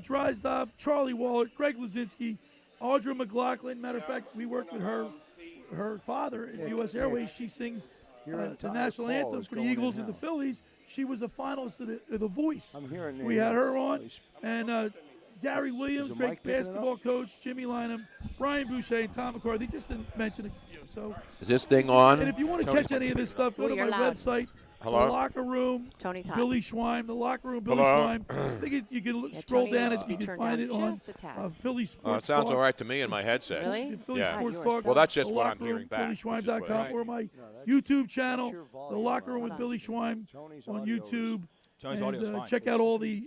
Karen Drysdorf, Charlie Waller, Greg Lazinski, Audra McLaughlin. Matter of fact, we worked with her father at U.S. Airways. She sings the national anthem for the Eagles and the Phillies. She was a finalist of The Voice. I'm hearing we had her on. And Gary Williams, great basketball coach, Jimmy Lynam, Brian Boucher, and Tom McCarthy. Just to mention a few. So, is this thing on? and if you want to catch any of this stuff, go to my website. Hello? The Locker Room. Tony's hot. Billy Schweim. The Locker Room. Billy Schweim. I think you can scroll down it. You can find it on Philly Sports it sounds Talk. all right to me in my headset. Really? Philly Sports Talk. Well, that's just the what Locker I'm hearing Room, back. BillySchweim.com or my YouTube channel, The Locker Room with Billy Schweim on YouTube. Tony's and, audio's fine. Check out all the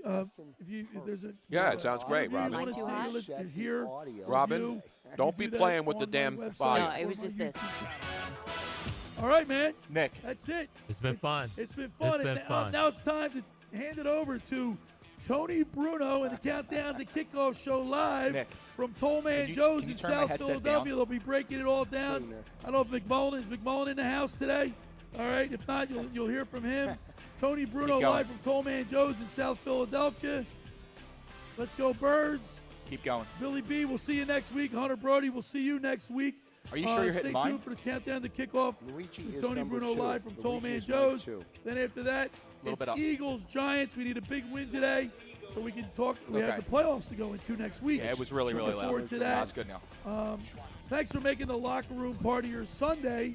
if there's a it sounds great, Robin. Want to see here, Robin, don't be playing with the damn volume. No, it was just this. All right, man. Nick. That's it. It's been fun. It's been fun. Now it's time to hand it over to Tony Bruno and the Countdown to Kickoff Show live Nick, from Tollman Joe's in turn my South headset Philadelphia. down? They'll be breaking it all down. I don't know if McMullen in the house today. All right. If not, you'll hear from him. Tony Bruno live from Tollman Joe's in South Philadelphia. Let's go, Birds. Keep going. Billy B, we'll see you next week. Hunter Brody, we'll see you next week. Are you sure you're stay hitting mine? tuned for the Countdown to Kickoff. Luigi with is Tony number Bruno 2. live from Luigi's Tollman Joe's. number 2. Then after that, it's Eagles, Giants. We need a big win today so we can talk. We have the playoffs to go into next week. Yeah, it was really, really look loud. forward to that. That's good now. Thanks for making the Locker Room part of your Sunday,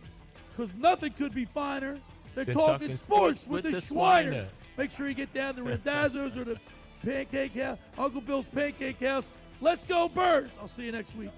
because nothing could be finer than They're talking sports with the Schweiners. Schweiners. Make sure you get down to Randazzo's or the Pancake House, Uncle Bill's Pancake House. Let's go, Birds. I'll see you next week.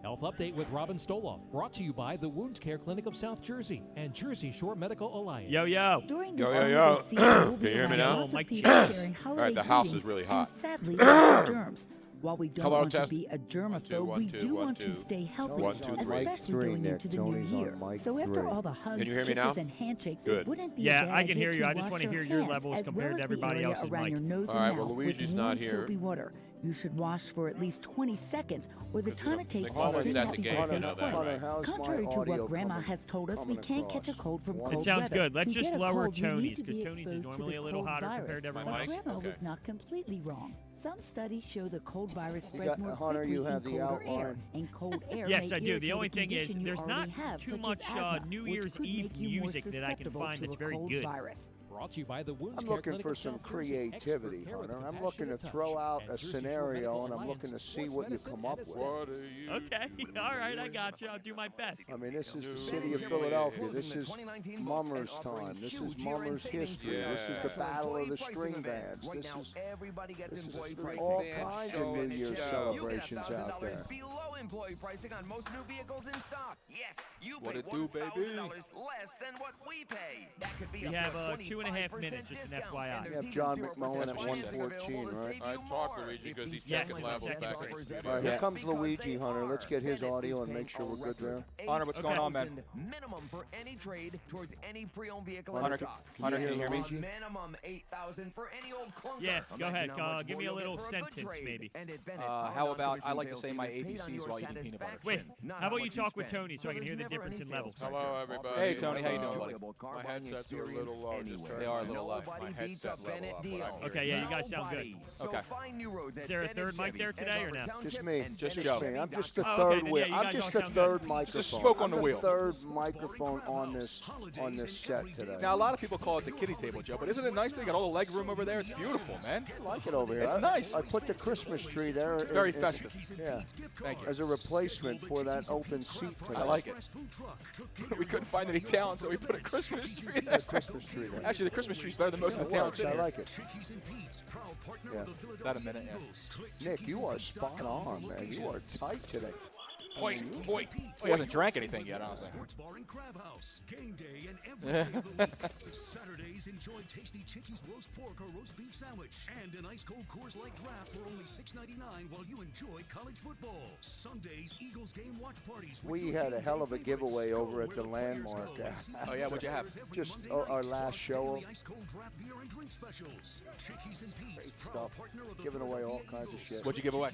Health Update with Robin Stoloff, brought to you by the Wound Care Clinic of South Jersey and Jersey Shore Medical Alliance. Yo. During this Yo. holiday season, we'll Can you hear me now? lots of people sharing All holiday right, the house is greetings really hot. And sadly, lots of germs. While we don't Hello, want to test. be a germaphobe, One, we two, do one, want two. to stay healthy, 1, 2, 3. especially going into the new year. So after all the hugs, Can you hear me kisses, now? and handshakes, Good. it wouldn't be a Yeah, bad I can idea hear you. I just wash want to hear your your hands levels as compared well to as everybody the area else's around mic. your nose All and right, well, mouth Luigi's with not warm, here. soapy water. You should wash for at least 20 seconds, or the time it takes Nick to sing at the Happy game, Birthday you know that, twice. right? How's my Contrary to audio what Grandma coming- has told us, we coming can't catch a across? cold from It cold It sounds weather. good. Let's To just get a lower cold, you Tony's, need to because be Tony's is exposed to normally the a little cold hotter virus. compared to But everyone else. Grandma Okay. was not completely wrong. Some studies show the cold virus You spreads got- more Hunter, quickly you in have the colder air, outline. and cold air Yes, may I do. The irritate only a thing is condition you there's already not have, too such as much asthma, New which Year's could Eve make you more music that I can susceptible find to that's a very cold good. virus. Brought to you by the Wound I'm Care looking Clinic for of some South Jersey, creativity, expert care with Hunter. I'm compassionate looking to touch. throw out And a Jersey Shore scenario, Medical and I'm looking to Alliance see Sports what you Medicine come up and with. Okay. All right, I got you. I'll do my best. I mean, this is the city of Philadelphia. This is Mummers time. This is Mummers history. This is the battle of the string bands. This is all kinds of New Year's celebrations out there. Below employee pricing on most new vehicles in stock. Yes, you What pay it do, baby? $1,000 less than what we pay. That could be We up have to a 2.5 minutes, 25% just an discount, FYI. and You there's have even John 0% McMullen at financing 114, available to right? save I you talked more. Luigi If because these he's Yes, second yes, level yes. back in All right, studio. here Yeah. comes Because Luigi, they Hunter. Let's are. get his Bennett audio is and make sure paying we're good there. Hunter, what's going on, man? $8,000 minimum for any trade towards any pre-owned vehicle Hunter, in stock. Hunter, can you hear me? A minimum $8,000 for any old clunker. Yeah, go ahead. Imagine how much Give me more a you'll little get for a good sentence, trade. maybe. And at Bennett, how our about I non-commission like to sales say team my is paid on ABCs your while eating peanut butter. Wait, satisfaction, not how about you much talk with spend. Tony so I can there's hear the never difference any in levels? sales Hello, pressure. everybody. Hey, Tony, how you doing, buddy? My headsets are a little low. Just Anywhere. turn They are a my- little low. My Nobody beats a headset level Bennett up. deal. Okay, yeah, you guys sound good. Nobody. So Okay. find new roads at Is there a Bennett third mic Chevy there at today or Lover no? Township Just me. and Just me. I'm just the BennetChevy.com. Oh, okay, third then, wheel. yeah, you I'm guys just all the sound third good. microphone. Just smoke on I'm the the wheel. third microphone on this set today. Now, a lot of people call it the kiddie table, Joe, but isn't it nice that you got all the leg room over there? It's beautiful, man. I like it over here. It's nice. I put the Christmas tree there. It's very festive. Yeah. Thank you. As a replacement for that open seat today. I like it. We couldn't find any talent, so we put a Christmas tree there. A Christmas tree there. Actually, the Christmas tree's better than most of the It talent works. I in like it. Yeah. About a minute, yeah. Nick, you are spot on, man. You are tight today. Point. Oh, he hasn't drank anything yet, honestly. Sports Bar and Crab House. Game day and every day of the week. Saturdays, enjoy tasty Chickies roast pork or roast beef sandwich and an ice cold Coors Light draft for only $6.99 while you enjoy college football. Sundays, Eagles game watch parties. We had a hell of a giveaway over at the Landmark. Oh, yeah, what'd you have? Just our last show. Great stuff. Giving away all kinds of shit. What'd you give away?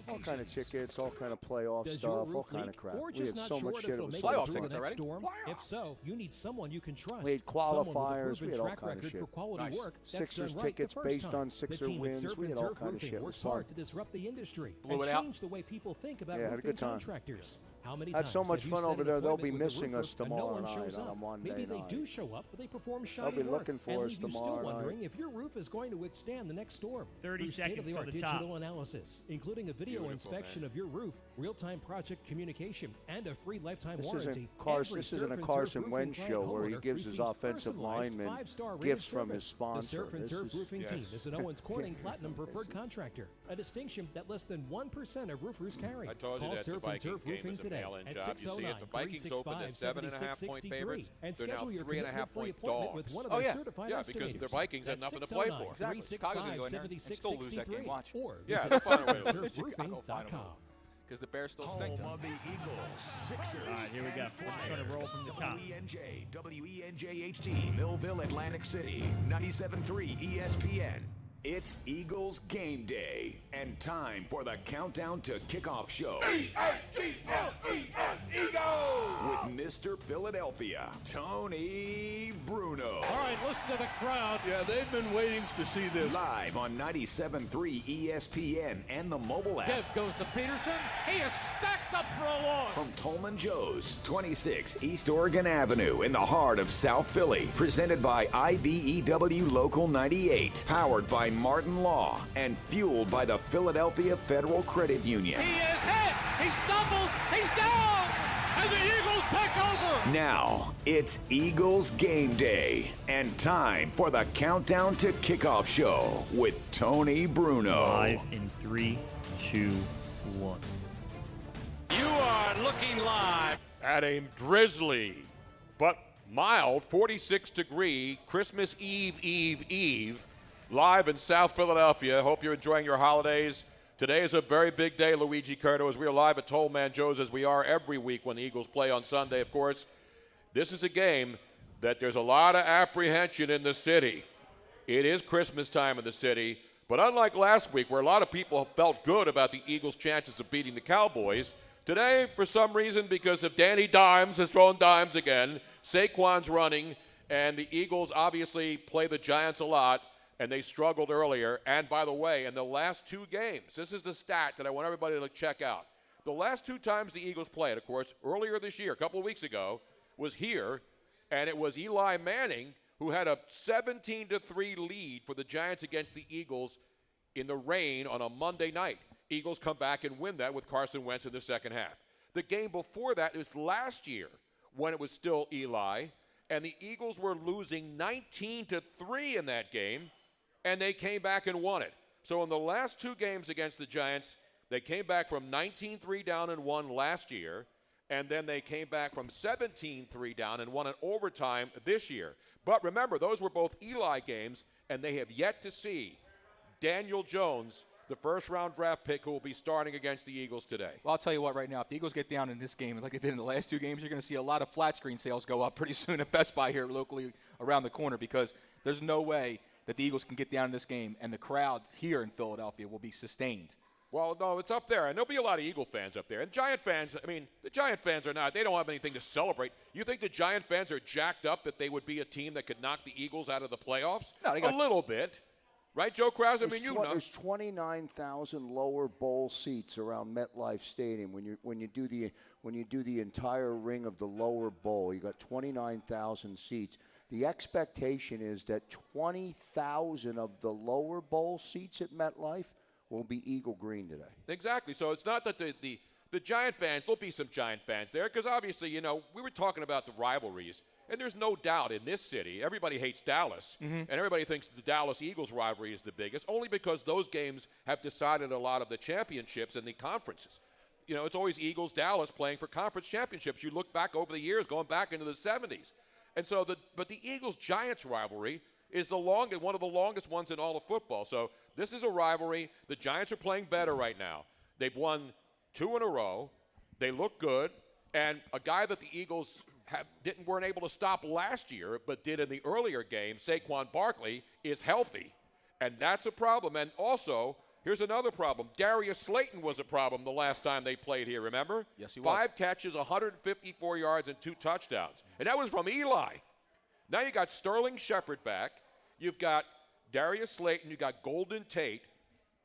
All kind of tickets, all kind of playoff Does your stuff, roof all kind leak, of crap. or We just had not so sure much if shit. It it'll was make so it Playoff through the tickets next already? storm? If so, you need someone you can trust. We had Someone with a qualifiers. proven We had all track kind of record shit. for quality Nice. work that's Sixers done right tickets the first based time. on Sixer the team wins. At Surf We and had all Turf kind of Roofing shit. It was works fun. hard to disrupt the industry Blew and it out. change the way people think about Yeah, had a roofing good time. contractors. How many Had times so much have you fun set over an there, they'll appointment be with a missing roofer us and no tomorrow one night shows on a up? Monday Maybe they night. do show up, but they perform They'll shoddy be work looking for and us leave you still tomorrow night. wondering if your roof is going to withstand the next storm. 30 Through seconds state-of-the-art for the top. digital analysis, including a video Beautiful, inspection man. of your roof, real-time project communication, and a free lifetime This warranty. isn't Carson. Every This isn't Surf a and Turf Carson Roofing Wentz client show where he homeowner gives his receives offensive personalized linemen five-star gifts rated from his service. sponsor. The Surf and This Turf is- Roofing Yes. team is an Owens Corning Platinum Preferred Contractor, a distinction that less than 1% of roofers carry. I told you Call that the Surf and Vikings Turf game Roofing is a today mail-in at job. You see, if the Vikings opened as 7.5-point 609-365-7663 favorites, and they're now schedule your 3.5-point appointment with dogs. one of Oh, their yeah. certified Yeah, because the estimators. Vikings had That's nothing to play for. 609 Chicago's gonna go in there and still lose that game. Watch. Or Yeah, visit they'll find a way to lose. surfroofing.com. Because the Bears still stink. Home of the Eagles, Sixers. All right, here we go. and We're just gonna roll from the top. WENJ-HD, Millville, Atlantic City, 97.3 ESPN. It's Eagles game day and time for the countdown to kickoff show. With Mr. Philadelphia, Tony Bruno. All right, listen to the crowd. Yeah, they've been waiting to see this. Live on 97.3 ESPN and the mobile app. Give goes to Peterson. He is stacked up for a loss. From Tolman Joe's, 26 East Oregon Avenue in the heart of South Philly. Presented by IBEW Local 98. Powered by Martin Law and fueled by the Philadelphia Federal Credit Union. He is hit. He stumbles. He's down. And the Eagles take over. Now, it's Eagles game day and time for the countdown to kickoff show with Tony Bruno. Live in 3, 2, 1. You are looking live. At a drizzly but mild 46-degree Christmas Eve, live in South Philadelphia. Hope you're enjoying your holidays. Today is a very big day, Luigi Curto, as we are live at Toll Man Joe's, as we are every week when the Eagles play on Sunday, of course. This is a game that there's a lot of apprehension in the city. It is Christmas time in the city, but unlike last week where a lot of people felt good about the Eagles' chances of beating the Cowboys, today, for some reason, because of Danny Dimes has thrown dimes again, Saquon's running, and the Eagles obviously play the Giants a lot, and they struggled earlier. And by the way, in the last two games, this is the stat that I want everybody to check out. The last two times the Eagles played, of course, earlier this year, a couple of weeks ago, was here, and it was Eli Manning who had a 17-3 lead for the Giants against the Eagles in the rain on a Monday night. Eagles come back and win that with Carson Wentz in the second half. The game before that was last year when it was still Eli, and the Eagles were losing 19-3 in that game, and they came back and won it. So in the last two games against the Giants, they came back from 19-3 down and won last year, and then they came back from 17-3 down and won in overtime this year. But remember, those were both Eli games, and they have yet to see Daniel Jones, the first-round draft pick, who will be starting against the Eagles today. Well, I'll tell you what, right now, if the Eagles get down in this game like they did in the last two games, you're going to see a lot of flat screen sales go up pretty soon at Best Buy here locally around the corner, because there's no way that the Eagles can get down in this game, and the crowd here in Philadelphia will be sustained. Well, no, it's up there, and there'll be a lot of Eagle fans up there. And Giant fans, I mean, the Giant fans are not, they don't have anything to celebrate. You think the Giant fans are jacked up that they would be a team that could knock the Eagles out of the playoffs? No, they got a little bit. Right, Joe Krause? I mean, you know. There's 29,000 lower bowl seats around MetLife Stadium. When you do the entire ring of the lower bowl, you got 29,000 seats. The expectation is that 20,000 of the lower bowl seats at MetLife will be Eagle Green today. Exactly. So it's not that the Giant fans, there'll be some Giant fans there, because obviously, you know, we were talking about the rivalries, and there's no doubt in this city, everybody hates Dallas, and everybody thinks the Dallas-Eagles rivalry is the biggest, only because those games have decided a lot of the championships and the conferences. You know, it's always Eagles-Dallas playing for conference championships. You look back over the years, going back into the 70s. And so, but the Eagles-Giants rivalry is one of the longest ones in all of football. So this is a rivalry. The Giants are playing better right now. They've won 2 in a row. They look good. And a guy that the Eagles weren't able to stop last year, but did in the earlier game, Saquon Barkley, is healthy. And that's a problem. And also, Here's another problem. Darius Slayton was a problem the last time they played here, remember? Yes, he was. 5 catches, 154 yards, and 2 touchdowns. And that was from Eli. Now you got Sterling Shepard back. You've got Darius Slayton. You've got Golden Tate.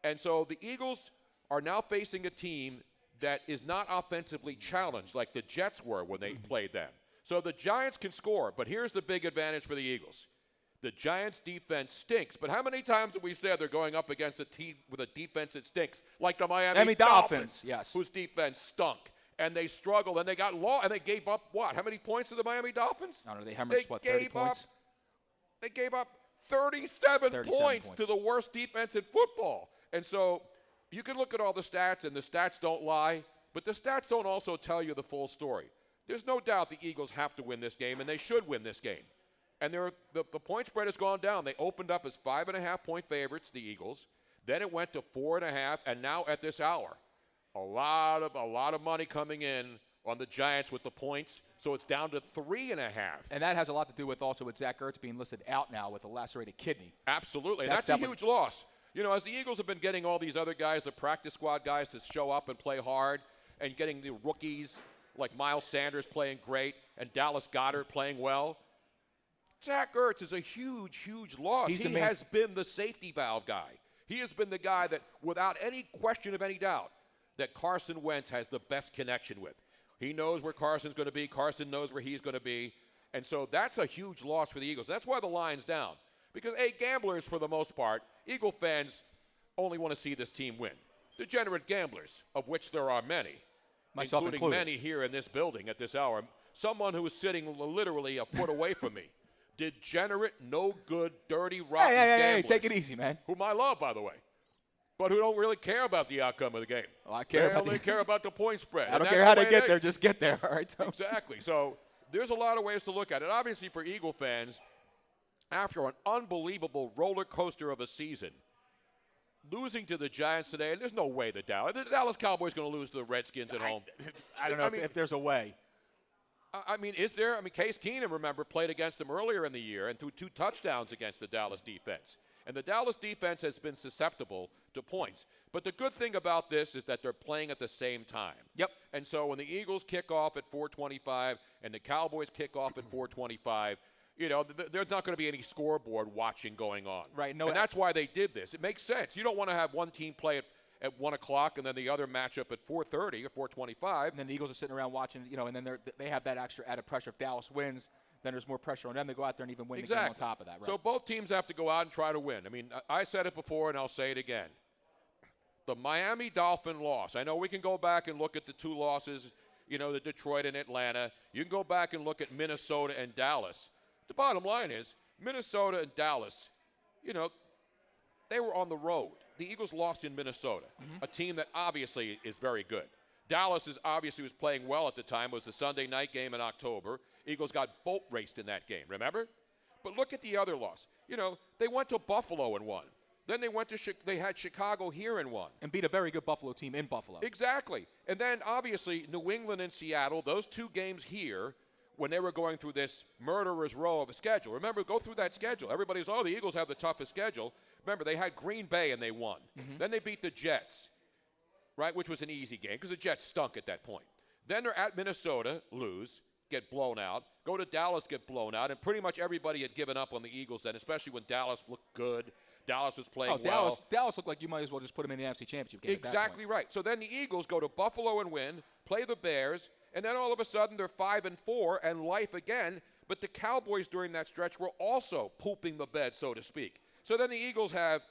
And so the Eagles are now facing a team that is not offensively challenged like the Jets were when they played them. So the Giants can score, but here's the big advantage for the Eagles. The Giants' defense stinks, but how many times have we said they're going up against a team with a defense that stinks, like the Miami Dolphins, yes, whose defense stunk, and they struggled, and they got lost, and they gave up what? How many points to the Miami Dolphins? I don't know. They hemorrhaged, 30 points? They gave up 37 points to the worst defense in football. And so you can look at all the stats, and the stats don't lie, but the stats don't also tell you the full story. There's no doubt the Eagles have to win this game, and they should win this game. And the point spread has gone down. They opened up as 5.5-point favorites, the Eagles. Then it went to 4.5, and now at this hour, a lot of money coming in on the Giants with the points. So it's down to 3.5. And that has a lot to do with also with Zach Ertz being listed out now with a lacerated kidney. Absolutely. That's a huge loss. You know, as the Eagles have been getting all these other guys, the practice squad guys, to show up and play hard, and getting the rookies like Miles Sanders playing great and Dallas Goedert playing well, Zach Ertz is a huge, huge loss. He has been the safety valve guy. He has been the guy that, without any question of any doubt, that Carson Wentz has the best connection with. He knows where Carson's going to be. Carson knows where he's going to be. And so that's a huge loss for the Eagles. That's why the line's down. Because, gamblers, for the most part, Eagle fans only want to see this team win. Degenerate gamblers, of which there are many, myself including many here in this building at this hour. Someone who is sitting literally a foot away from me. Degenerate, no good, dirty, rotten gamblers. Hey, take it easy, man. Whom I love, by the way. But who don't really care about the outcome of the game. Well, I care they only care about the point spread. I don't care how they get there, just get there, all right? Exactly. So there's a lot of ways to look at it. Obviously, for Eagle fans, after an unbelievable roller coaster of a season, losing to the Giants today, and there's no way the Dallas Cowboys going to lose to the Redskins at home. I don't know if there's a way. I mean, is there? I mean, Case Keenum, remember, played against them earlier in the year and threw 2 touchdowns against the Dallas defense. And the Dallas defense has been susceptible to points. But the good thing about this is that they're playing at the same time. Yep. And so when the Eagles kick off at 4:25 and the Cowboys kick off at 4:25, there's not going to be any scoreboard watching going on. Right. No, and that's why they did this. It makes sense. You don't want to have one team play at 1 o'clock and then the other matchup at 4:30 or 4:25. And then the Eagles are sitting around watching, and then they have that extra added pressure. If Dallas wins, then there's more pressure on them to go out there and even win the game on top of that. Right? So both teams have to go out and try to win. I mean, I said it before and I'll say it again. The Miami Dolphin loss. I know we can go back and look at the 2 losses, the Detroit and Atlanta. You can go back and look at Minnesota and Dallas. The bottom line is Minnesota and Dallas, they were on the road. The Eagles lost in Minnesota, a team that obviously is very good. Dallas obviously was playing well at the time. It was a Sunday night game in October. Eagles got boat raced in that game, remember? But look at the other loss. They went to Buffalo and won. Then they had Chicago here and won. And beat a very good Buffalo team in Buffalo. Exactly. And then obviously New England and Seattle, those 2 games here, when they were going through this murderer's row of a schedule. Remember, go through that schedule. Everybody's, the Eagles have the toughest schedule. Remember, they had Green Bay and they won. Then they beat the Jets, right, which was an easy game because the Jets stunk at that point. Then they're at Minnesota, lose, get blown out. Go to Dallas, get blown out. And pretty much everybody had given up on the Eagles then, especially when Dallas looked good. Dallas was playing well. Dallas looked like you might as well just put them in the NFC Championship game. Exactly right. So then the Eagles go to Buffalo and win, play the Bears, and then all of a sudden they're 5-4 and life again. But the Cowboys during that stretch were also pooping the bed, so to speak. So then the Eagles have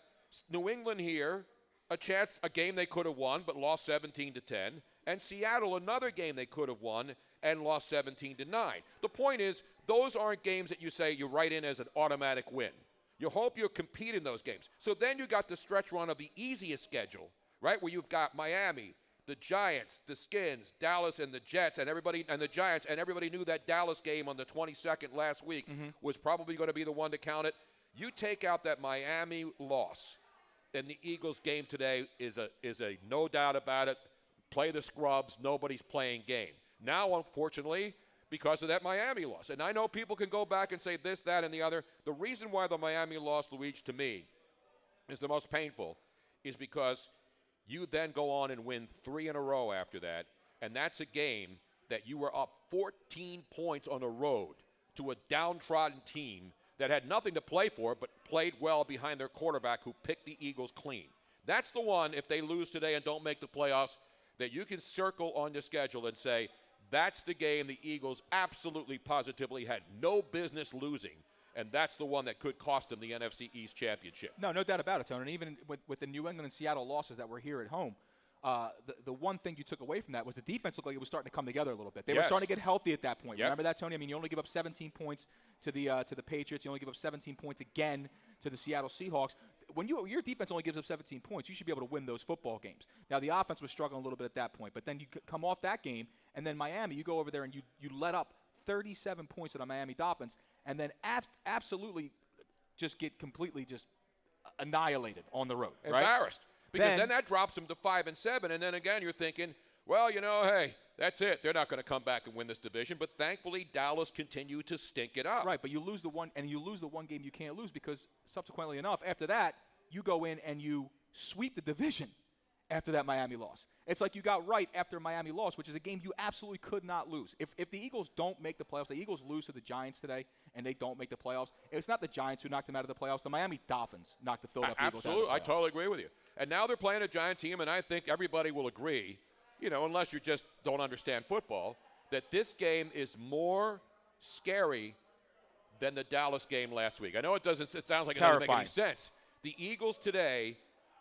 New England here, a game they could have won but lost 17-10, and Seattle another game they could have won and lost 17-9. The point is, those aren't games that you say you write in as an automatic win. You hope you compete in those games. So then you got the stretch run of the easiest schedule, right, where you've got Miami, the Giants, the Skins, Dallas, and the Jets, and the Giants, and everybody knew that Dallas game on the 22nd last week was probably going to be the one to count it. You take out that Miami loss, and the Eagles game today is a no doubt about it. Play the scrubs. Nobody's playing game. Now, unfortunately, because of that Miami loss. And I know people can go back and say this, that, and the other. The reason why the Miami loss, Luigi, to me, is the most painful is because you then go on and win 3 in a row after that, and that's a game that you were up 14 points on the road to a downtrodden team that had nothing to play for but played well behind their quarterback who picked the Eagles clean. That's the one, if they lose today and don't make the playoffs, that you can circle on your schedule and say, that's the game the Eagles absolutely positively had no business losing, and that's the one that could cost them the NFC East championship. No doubt about it, Tony. And even with the New England and Seattle losses that were here at home, the one thing you took away from that was the defense looked like it was starting to come together a little bit. They were starting to get healthy at that point. Yep. Remember that, Tony? I mean, you only give up 17 points to the Patriots. You only give up 17 points again to the Seattle Seahawks. When your defense only gives up 17 points, you should be able to win those football games. Now, the offense was struggling a little bit at that point, but then you come off that game, and then Miami, you go over there and you let up 37 points to the Miami Dolphins, and then absolutely just get completely just annihilated on the road. Right? Embarrassed. Because then that drops them to 5-7, and then again you're thinking, well, hey, that's it. They're not going to come back and win this division. But thankfully, Dallas continued to stink it up. Right, but you lose the one game you can't lose because subsequently enough, after that, you go in and you sweep the division after that Miami loss. It's like you got right after Miami loss, which is a game you absolutely could not lose. If the Eagles don't make the playoffs, the Eagles lose to the Giants today, and they don't make the playoffs, it's not the Giants who knocked them out of the playoffs. The Miami Dolphins knocked the Philadelphia Eagles out of the playoffs. Absolutely, I totally agree with you. And now they're playing a Giant team, and I think everybody will agree, unless you just don't understand football, that this game is more scary than the Dallas game last week. I know it sounds like it doesn't make any sense. The Eagles today,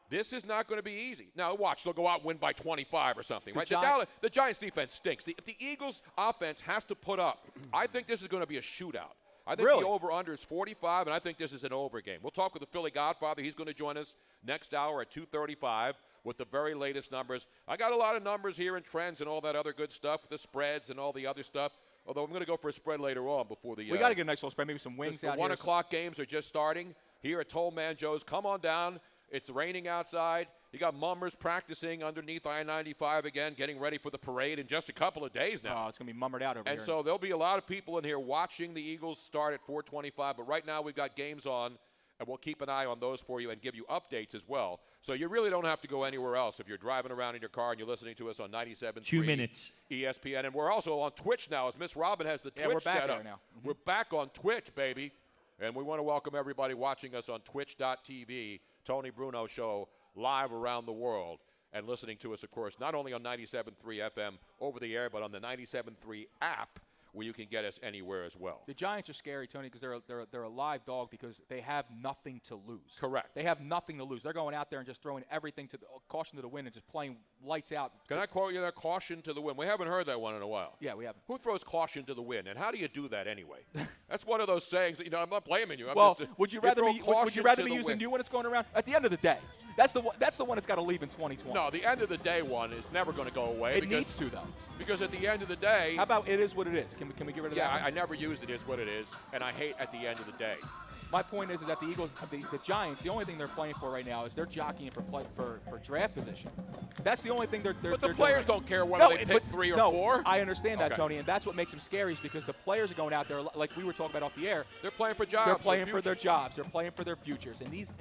this is not going to be easy. Now, watch, they'll go out and win by 25 or something, right? The Giants' defense stinks. If the Eagles' offense has to put up, I think this is going to be a shootout. I think the over-under is 45, and I think this is an over game. We'll talk with the Philly Godfather. He's going to join us next hour at 2:35 with the very latest numbers. I got a lot of numbers here and trends and all that other good stuff, the spreads and all the other stuff. Although I'm going to go for a spread later on before the. We got to get a nice little spread, maybe some wings out here. The 1 o'clock games are just starting here at Toll Man Joe's. Come on down. It's raining outside. You got mummers practicing underneath I-95 again, getting ready for the parade in just a couple of days now. Oh, it's going to be mummered out over here. And so there'll be a lot of people in here watching the Eagles start at 4:25. But right now we've got games on, and we'll keep an eye on those for you and give you updates as well. So you really don't have to go anywhere else if you're driving around in your car and you're listening to us on 97.3 2 minutes. ESPN. And we're also on Twitch now, as Miss Robin has the Twitch we're back set up. there now. We're back on Twitch, baby. And we want to welcome everybody watching us on twitch.tv, Tony Bruno Show, live around the world. And listening to us, of course, not only on 97.3 FM over the air, but on the 97.3 app, where you can get us anywhere as well. The Giants are scary, Tony, because they're a live dog because they have nothing to lose. Correct. They have nothing to lose. They're going out there and just throwing everything to the caution to the wind and just playing lights out. Can I quote you that caution to the wind? We haven't heard that one in a while. Yeah, we haven't. Who throws caution to the wind, and how do you do that anyway? That's one of those sayings that, I'm not blaming you. Would you rather me use the new one that's going around? At the end of the day, that's the one that's got to leave in 2020. No, the end of the day one is never going to go away. It needs to, though. Because at the end of the day, how about it is what it is? Can we get rid of that? Yeah, I never used it is what it is, and I hate at the end of the day. My point is that the Eagles, the Giants, the only thing they're playing for right now is they're jockeying for draft position. That's the only thing they're But the doing. players don't care whether they pick 3 or 4. I understand that, Tony, and that's what makes them scary is because the players are going out there, like we were talking about off the air. They're playing for jobs. They're playing for their jobs. They're playing for their futures. And these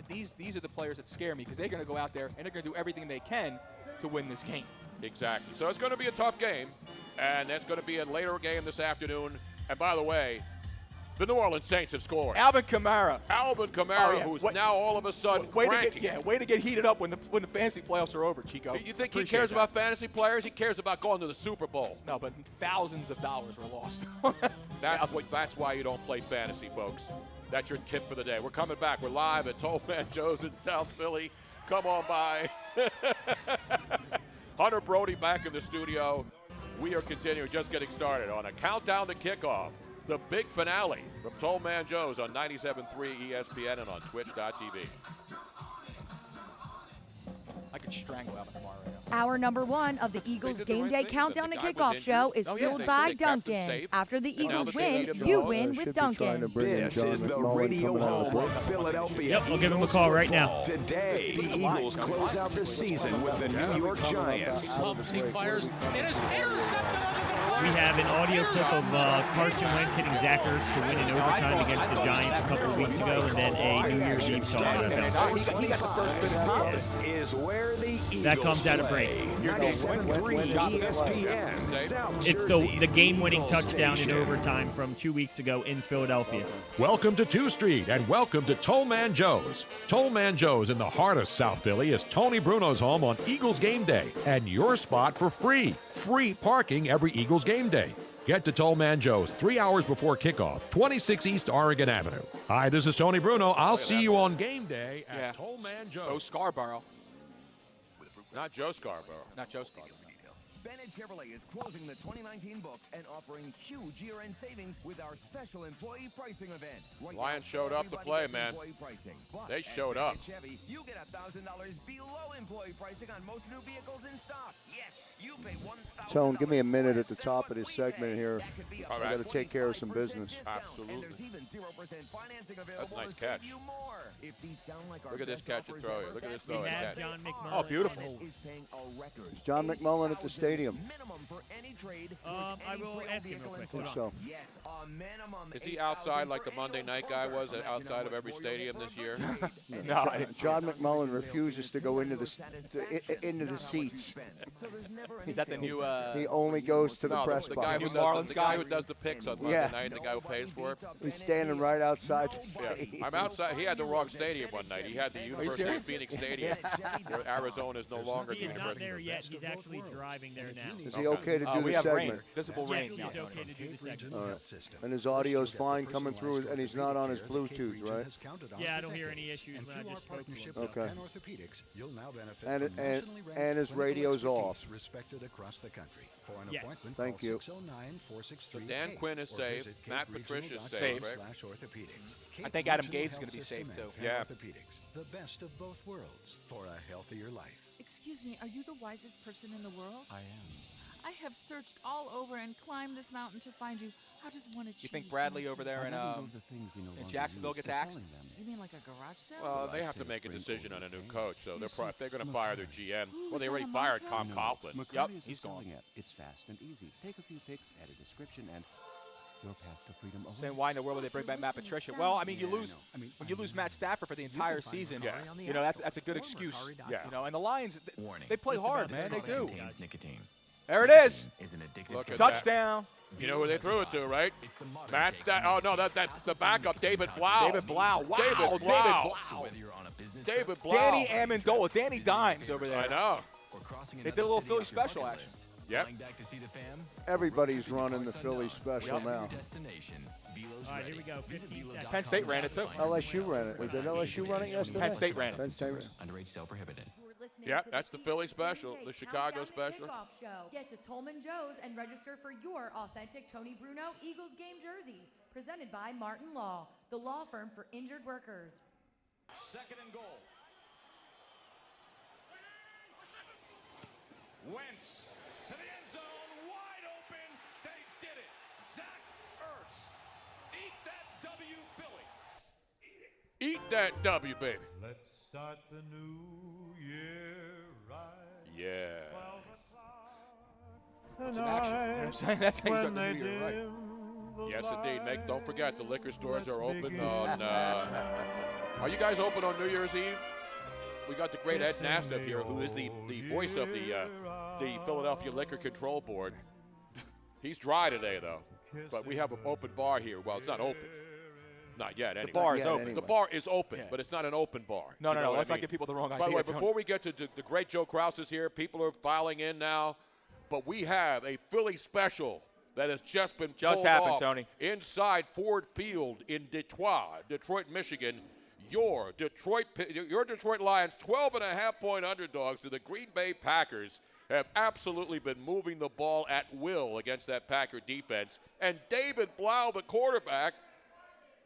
are the players that scare me because they're going to go out there and they're going to do everything they can to win this game. Exactly. So it's going to be a tough game, and that's going to be a later game this afternoon. And by the way, the New Orleans Saints have scored. Alvin Kamara, who's now all of a sudden cranking. Way to get heated up when the fantasy playoffs are over, Chico. You think he cares about fantasy players? He cares about going to the Super Bowl. No, but thousands of dollars were lost. That's why you don't play fantasy, folks. That's your tip for the day. We're coming back. We're live at Toll Man Joe's in South Philly. Come on by. Hunter Brody back in the studio. We are continuing, just getting started on a countdown to kickoff. The big finale from Toll Man Joe's on 97.3 ESPN and on twitch.tv. I could strangle Alvin Kamara right now. Hour number 1 of the Eagles Game Day Countdown to Kickoff show is fueled by Dunkin'. After the Eagles win, you win with Dunkin'. This is the radio home of Philadelphia. Yep, I'll give him a call right now. Today, the Eagles close out the season with the New York Giants. He fires. It is intercepted on the We have an audio clip of Carson Wentz hitting Zach Ertz to win in overtime against the Giants a couple of weeks ago, and then a New Year's Eve song. He got the first bit of time. This is where the Eagles That comes out of break. 97.3 ESPN. South It's the game-winning touchdown in overtime from 2 weeks ago in Philadelphia. Welcome to 2 Street and welcome to Tollman Joe's. Tollman Joe's in the heart of South Philly is Tony Bruno's home on Eagles game day and your spot for free parking every Eagles game day. Get to Tollman Joe's 3 hours before kickoff, 26 East Oregon Avenue. Hi, this is Tony Bruno. I'll see you on game day at Tollman Joe's. Oh, Scarborough. Not Joe Scarborough. Not Joe Scarborough. Bennett Chevrolet is closing the 2019 books and offering huge year-end savings with our special employee pricing event. Lions showed up to play, man. They showed up. Chevy, you get $1,000 below employee pricing on most new vehicles in stock. Yes, you pay $1,000. Tone, give me a minute at the top of this segment here. All I right. got to take care of some business. Absolutely. And there's even 0% financing available. That's a nice to catch. save you more. If these sound like our Look at this best catch and offers throw ever, here. Look at this that's throw and have catch. John McMullen. Oh, beautiful. Is paying a record. Is John McMullen at the stadium? Minimum for any trade. I will ask him real quick. Hold on. So. Yes, a minimum. Is he outside like the Monday night guy was outside of every stadium this year? No, John McMullen refuses to go into the seats. Is that the new? He only goes to the press the guy box. the guy who does the picks on Monday night, the guy who pays for it. He's standing right outside the Yeah. stadium. I'm outside. He had the wrong stadium one night. He had the University of Phoenix Stadium, where Arizona is no longer the He is not University. there yet. He's actually driving there now. Is he okay to do we the have segment? rain, visible Yes, rain. he's okay to do the segment. All right. And his audio's fine coming through, and he's not on his Bluetooth, right? Yeah, I don't hear any issues when I just spoke to him. Okay. And his radio's off. Respected across the country. For an Yes. appointment, Thank call you. 609-463 Dan Quinn is safe. Matt Patricia is safe. Right? I think Adam Gase is going to be safe too. Yeah. Orthopedics, the best of both worlds for a healthier life. Excuse me, are you the wisest person in the world? I am. I have searched all over and climbed this mountain to find you. I just want to cheat. You think Bradley over there in Jacksonville gets axed? You mean like a garage sale? Well, they have to make a decision on a new coach, so they're going to fire their GM. Well, they is already that a fired mantra? Tom Coughlin. Yep, he's gone. It's fast and easy. Take a few pics, add a description, and your path to freedom awaits. Saying why in the world would they bring back Matt Patricia? Well, I mean, you lose when you lose Matt Stafford for the entire season. Yeah. You know that's a good excuse. Yeah. You know, and the Lions they play hard, man. They do. Nicotine. There it is. Is an addictive Look at Touchdown. You know who they threw it to, right? Matt Oh no, that's the backup, David Blau. David Blau. Wow. David Blau. David Blau. Danny Amendola. Danny Dimes over there. I know. They did a little Philly special action. Yep. Everybody's running the Philly special now. All right, here we go. 15 seconds. Penn State ran it too. LSU ran it. Did LSU run it yesterday? Penn State ran it. Penn State ran it. Underage sale prohibited. Yeah, that's the Philly special, the Chicago special. Show. Get to Tolman Joe's and register for your authentic Tony Bruno Eagles game jersey. Presented by Martin Law, the law firm for injured workers. Second and goal. Wentz to the end zone, wide open. They did it. Zach Ertz. Eat that W, Philly. Eat that W, baby. Let's start the new year right. Yeah. Some action. You know what I'm saying? That's how you start the new year right. Yes, indeed. Don't forget, the liquor stores are open on. Are you guys open on New Year's Eve? We got the great Ed Nastuff here, who is the voice of the Philadelphia Liquor Control Board. He's dry today, though. But we have an open bar here. Well, it's not open. Not yet, anyway. The bar is open. Anyway. The bar is open, but it's not an open bar. No, You know what let's I not mean? give people the wrong idea. By the way, Tony. before we get to the great Joe Krause is here, people are filing in now. But we have a Philly special that has just been pulled happened, off Tony. inside Ford Field in Detroit, Michigan. Your Detroit Lions, 12.5-point underdogs to the Green Bay Packers, have absolutely been moving the ball at will against that Packer defense. And David Blau, the quarterback,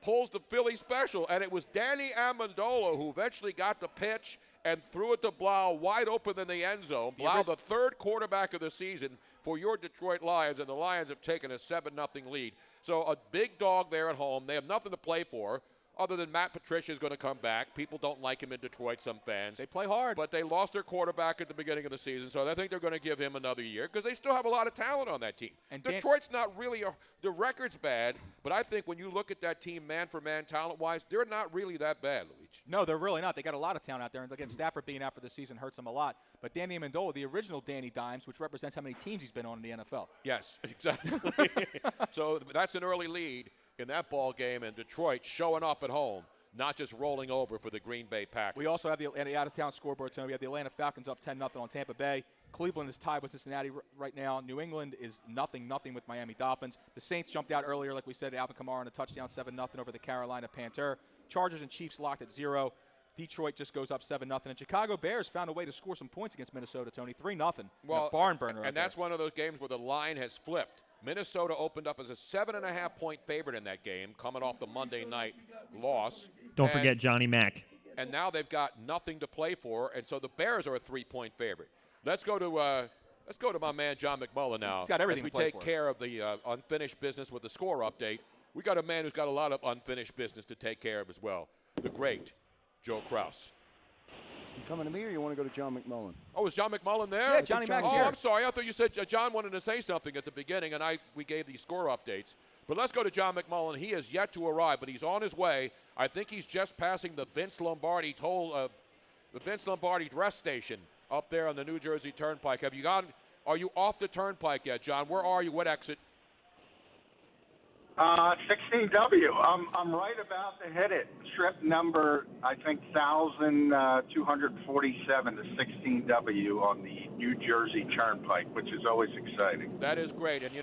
pulls the Philly special. And it was Danny Amendola who eventually got the pitch and threw it to Blau wide open in the end zone. Blau, the third quarterback of the season for your Detroit Lions, and the Lions have taken a 7-0 lead. So a big dog there at home. They have nothing to play for. other than Matt Patricia is going to come back. People don't like him in Detroit, some fans. They play hard. But they lost their quarterback at the beginning of the season, so I think they're going to give him another year because they still have a lot of talent on that team. And Detroit's not really the record's bad, but I think when you look at that team man for man talent-wise, they're not really that bad, Luigi. No, they're really not. They got a lot of talent out there. And again, Stafford being out for the season hurts them a lot. But Danny Amendola, the original Danny Dimes, which represents how many teams he's been on in the NFL. Yes, exactly. So that's an early lead in that ball game, and Detroit showing up at home, not just rolling over for the Green Bay Packers. We also have the out-of-town scoreboard, Tony. We have the Atlanta Falcons up 10-0 on Tampa Bay. Cleveland is tied with Cincinnati right now. New England is 0-0 with Miami Dolphins. The Saints jumped out earlier, like we said, Alvin Kamara on a touchdown, 7-0 over the Carolina Panther. Chargers and Chiefs locked at 0. Detroit just goes up 7-0. And Chicago Bears found a way to score some points against Minnesota, Tony. 3-0. Well, a barn burner. And that's one of those games where the line has flipped. Minnesota opened up as a 7.5-point favorite in that game, coming off the Monday night loss. Don't forget Johnny Mack. And now they've got nothing to play for, and so the Bears are a 3-point favorite. Let's go to my man John McMullen now. He's got everything as to we play take for. care of the unfinished business with the score update. We got a man who's got a lot of unfinished business to take care of as well. The great Joe Kraus. You coming to me, or you want to go to John McMullen? Oh, is John McMullen there? Yeah, Johnny Mack's here. Oh, I'm sorry. I thought you said John wanted to say something at the beginning, and we gave these score updates. But let's go to John McMullen. He has yet to arrive, but he's on his way. I think he's just passing the Vince Lombardi rest station up there on the New Jersey Turnpike. Are you off the Turnpike yet, John? Where are you? What exit? 16W. I'm right about to hit it. Trip number, I think, 1,247 to 16W on the New Jersey Turnpike, which is always exciting. That is great. And,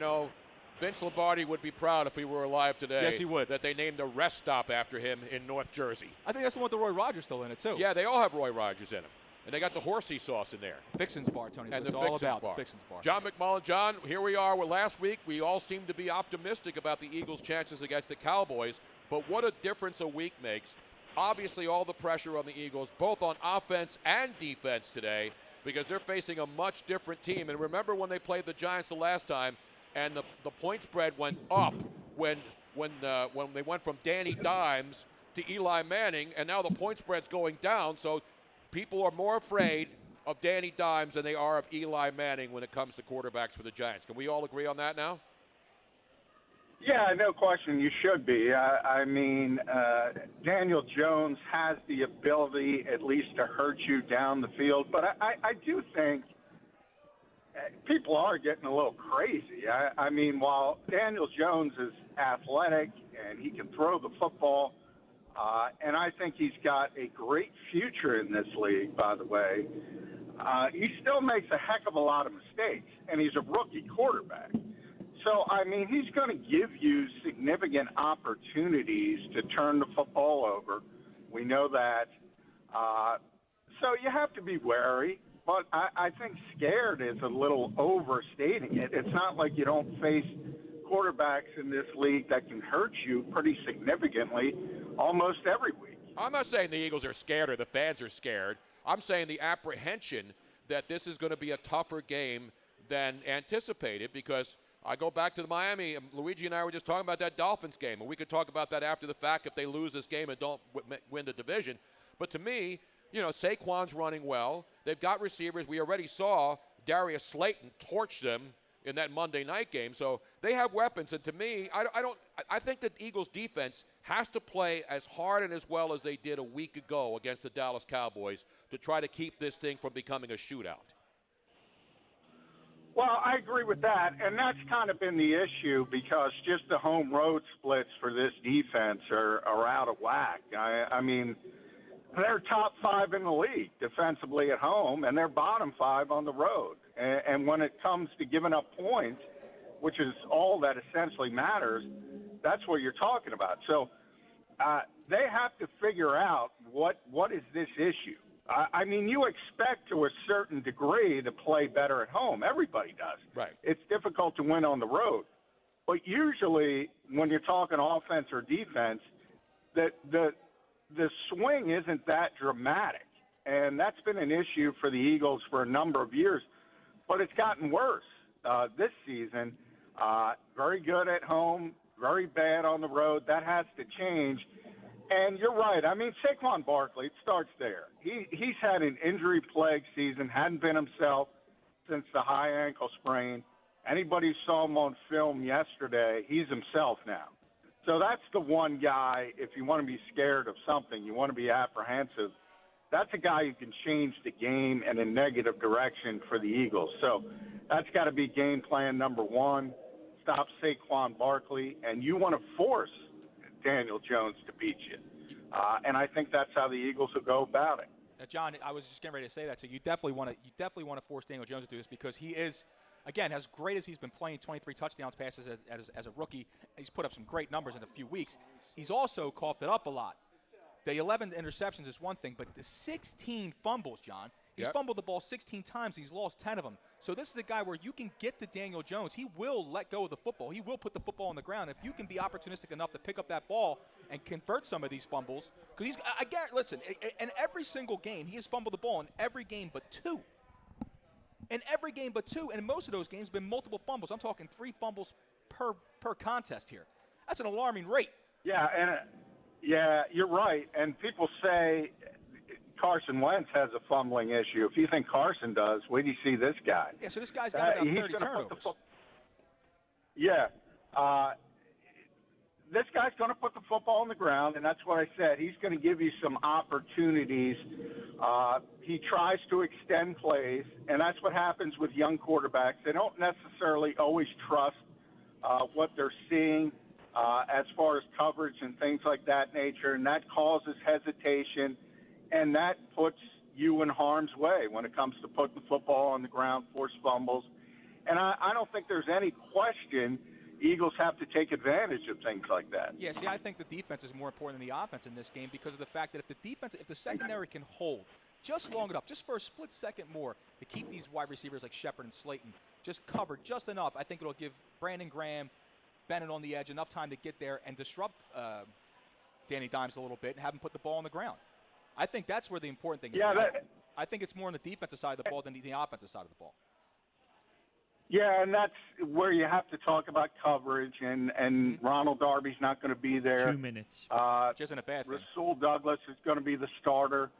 Vince Lombardi would be proud if he were alive today. Yes, he would. That they named a rest stop after him in North Jersey. I think that's the one with the Roy Rogers still in it, too. Yeah, they all have Roy Rogers in them. And they got the horsey sauce in there. Fixin's Bar, Tony. And It's the all Fixin's about Bar. the Fixin's Bar. John McMullen. John, here we are. Well, last week, we all seemed to be optimistic about the Eagles' chances against the Cowboys. But what a difference a week makes. Obviously, all the pressure on the Eagles, both on offense and defense today, because they're facing a much different team. And remember when they played the Giants the last time, and the point spread went up when they went from Danny Dimes to Eli Manning, and now the point spread's going down. So people are more afraid of Danny Dimes than they are of Eli Manning when it comes to quarterbacks for the Giants. Can we all agree on that now? Yeah, no question. You should be. Daniel Jones has the ability at least to hurt you down the field. But I do think people are getting a little crazy. While Daniel Jones is athletic and he can throw the football, and I think he's got a great future in this league, by the way, he still makes a heck of a lot of mistakes, and he's a rookie quarterback. So, he's going to give you significant opportunities to turn the football over. We know that. So you have to be wary. But I think scared is a little overstating it. It's not like you don't face quarterbacks in this league that can hurt you pretty significantly almost every week. I'm not saying the Eagles are scared or the fans are scared. I'm saying the apprehension that this is going to be a tougher game than anticipated, because I go back to the Miami. Luigi and I were just talking about that Dolphins game, and we could talk about that after the fact if they lose this game and don't win the division. But to me, Saquon's running well. They've got receivers. We already saw Darius Slayton torch them in that Monday night game. So they have weapons. And to me, I think that Eagles defense has to play as hard and as well as they did a week ago against the Dallas Cowboys to try to keep this thing from becoming a shootout. Well, I agree with that, and that's kind of been the issue, because just the home road splits for this defense are out of whack. They're top 5 in the league defensively at home, and they're bottom 5 on the road. And when it comes to giving up points, which is all that essentially matters, that's what you're talking about. So they have to figure out what is this issue. You expect to a certain degree to play better at home. Everybody does. Right. It's difficult to win on the road. But usually when you're talking offense or defense, the swing isn't that dramatic. And that's been an issue for the Eagles for a number of years. But it's gotten worse this season. Very good at home, very bad on the road. That has to change. And you're right. I mean, Saquon Barkley, it starts there. He's had an injury-plagued season, hadn't been himself since the high ankle sprain. Anybody who saw him on film yesterday, he's himself now. So that's the one guy, if you want to be scared of something, you want to be apprehensive, that's a guy who can change the game in a negative direction for the Eagles. So that's got to be game plan number one. Stop Saquon Barkley, and you want to force Daniel Jones to beat you. And I think that's how the Eagles will go about it. Now, John, I was just getting ready to say that. So you definitely want to force Daniel Jones to do this because he is, again, as great as he's been playing, 23 touchdowns passes as a rookie. He's put up some great numbers in a few weeks. He's also coughed it up a lot. The 11 interceptions is one thing, but the 16 fumbles, John. He's fumbled the ball 16 times. He's lost 10 of them. So this is a guy where you can get to Daniel Jones. He will let go of the football. He will put the football on the ground. If you can be opportunistic enough to pick up that ball and convert some of these fumbles, because listen, in every single game, he has fumbled the ball in every game but two. In every game but two, and in most of those games, been multiple fumbles. I'm talking 3 fumbles per contest here. That's an alarming rate. Yeah, yeah, you're right. And people say Carson Wentz has a fumbling issue. If you think Carson does, wait till you see this guy. Yeah, so this guy's got about 30 turnovers. This guy's going to put the football on the ground, and that's what I said. He's going to give you some opportunities. He tries to extend plays, and that's what happens with young quarterbacks. They don't necessarily always trust what they're seeing as far as coverage and things like that nature, and that causes hesitation, and that puts you in harm's way when it comes to putting the football on the ground, force fumbles. And I don't think there's any question Eagles have to take advantage of things like that. Yeah, see, I think the defense is more important than the offense in this game because of the fact that if the secondary can hold just long enough, just for a split second more, to keep these wide receivers like Shepard and Slayton just covered just enough, I think it'll give Brandon Graham, Bennett on the edge enough time to get there and disrupt Danny Dimes a little bit and have him put the ball on the ground. I think that's where the important thing is. Yeah, I think it's more on the defensive side of the ball than the offensive side of the ball. Yeah, and that's where you have to talk about coverage, and Ronald Darby's not going to be there. 2 minutes. Which isn't a bad thing. Rasul Douglas is going to be the starter.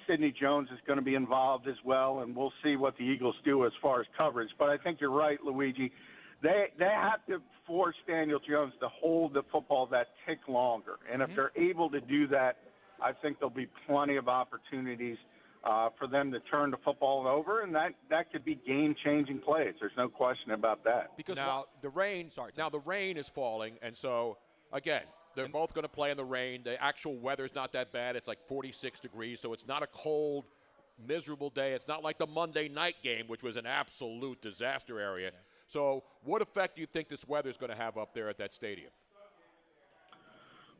Sidney Jones is going to be involved as well, and we'll see what the Eagles do as far as coverage. But I think you're right, Luigi. They have to force Daniel Jones to hold the football that tick longer. And if they're able to do that, I think there'll be plenty of opportunities for them to turn the football over, and that could be game-changing plays. There's no question about that. Because now the rain is falling, and so again, they're both going to play in the rain. The actual weather's not that bad. It's like 46 degrees, so it's not a cold, miserable day. It's not like the Monday night game, which was an absolute disaster area. Yeah. So what effect do you think this weather is going to have up there at that stadium?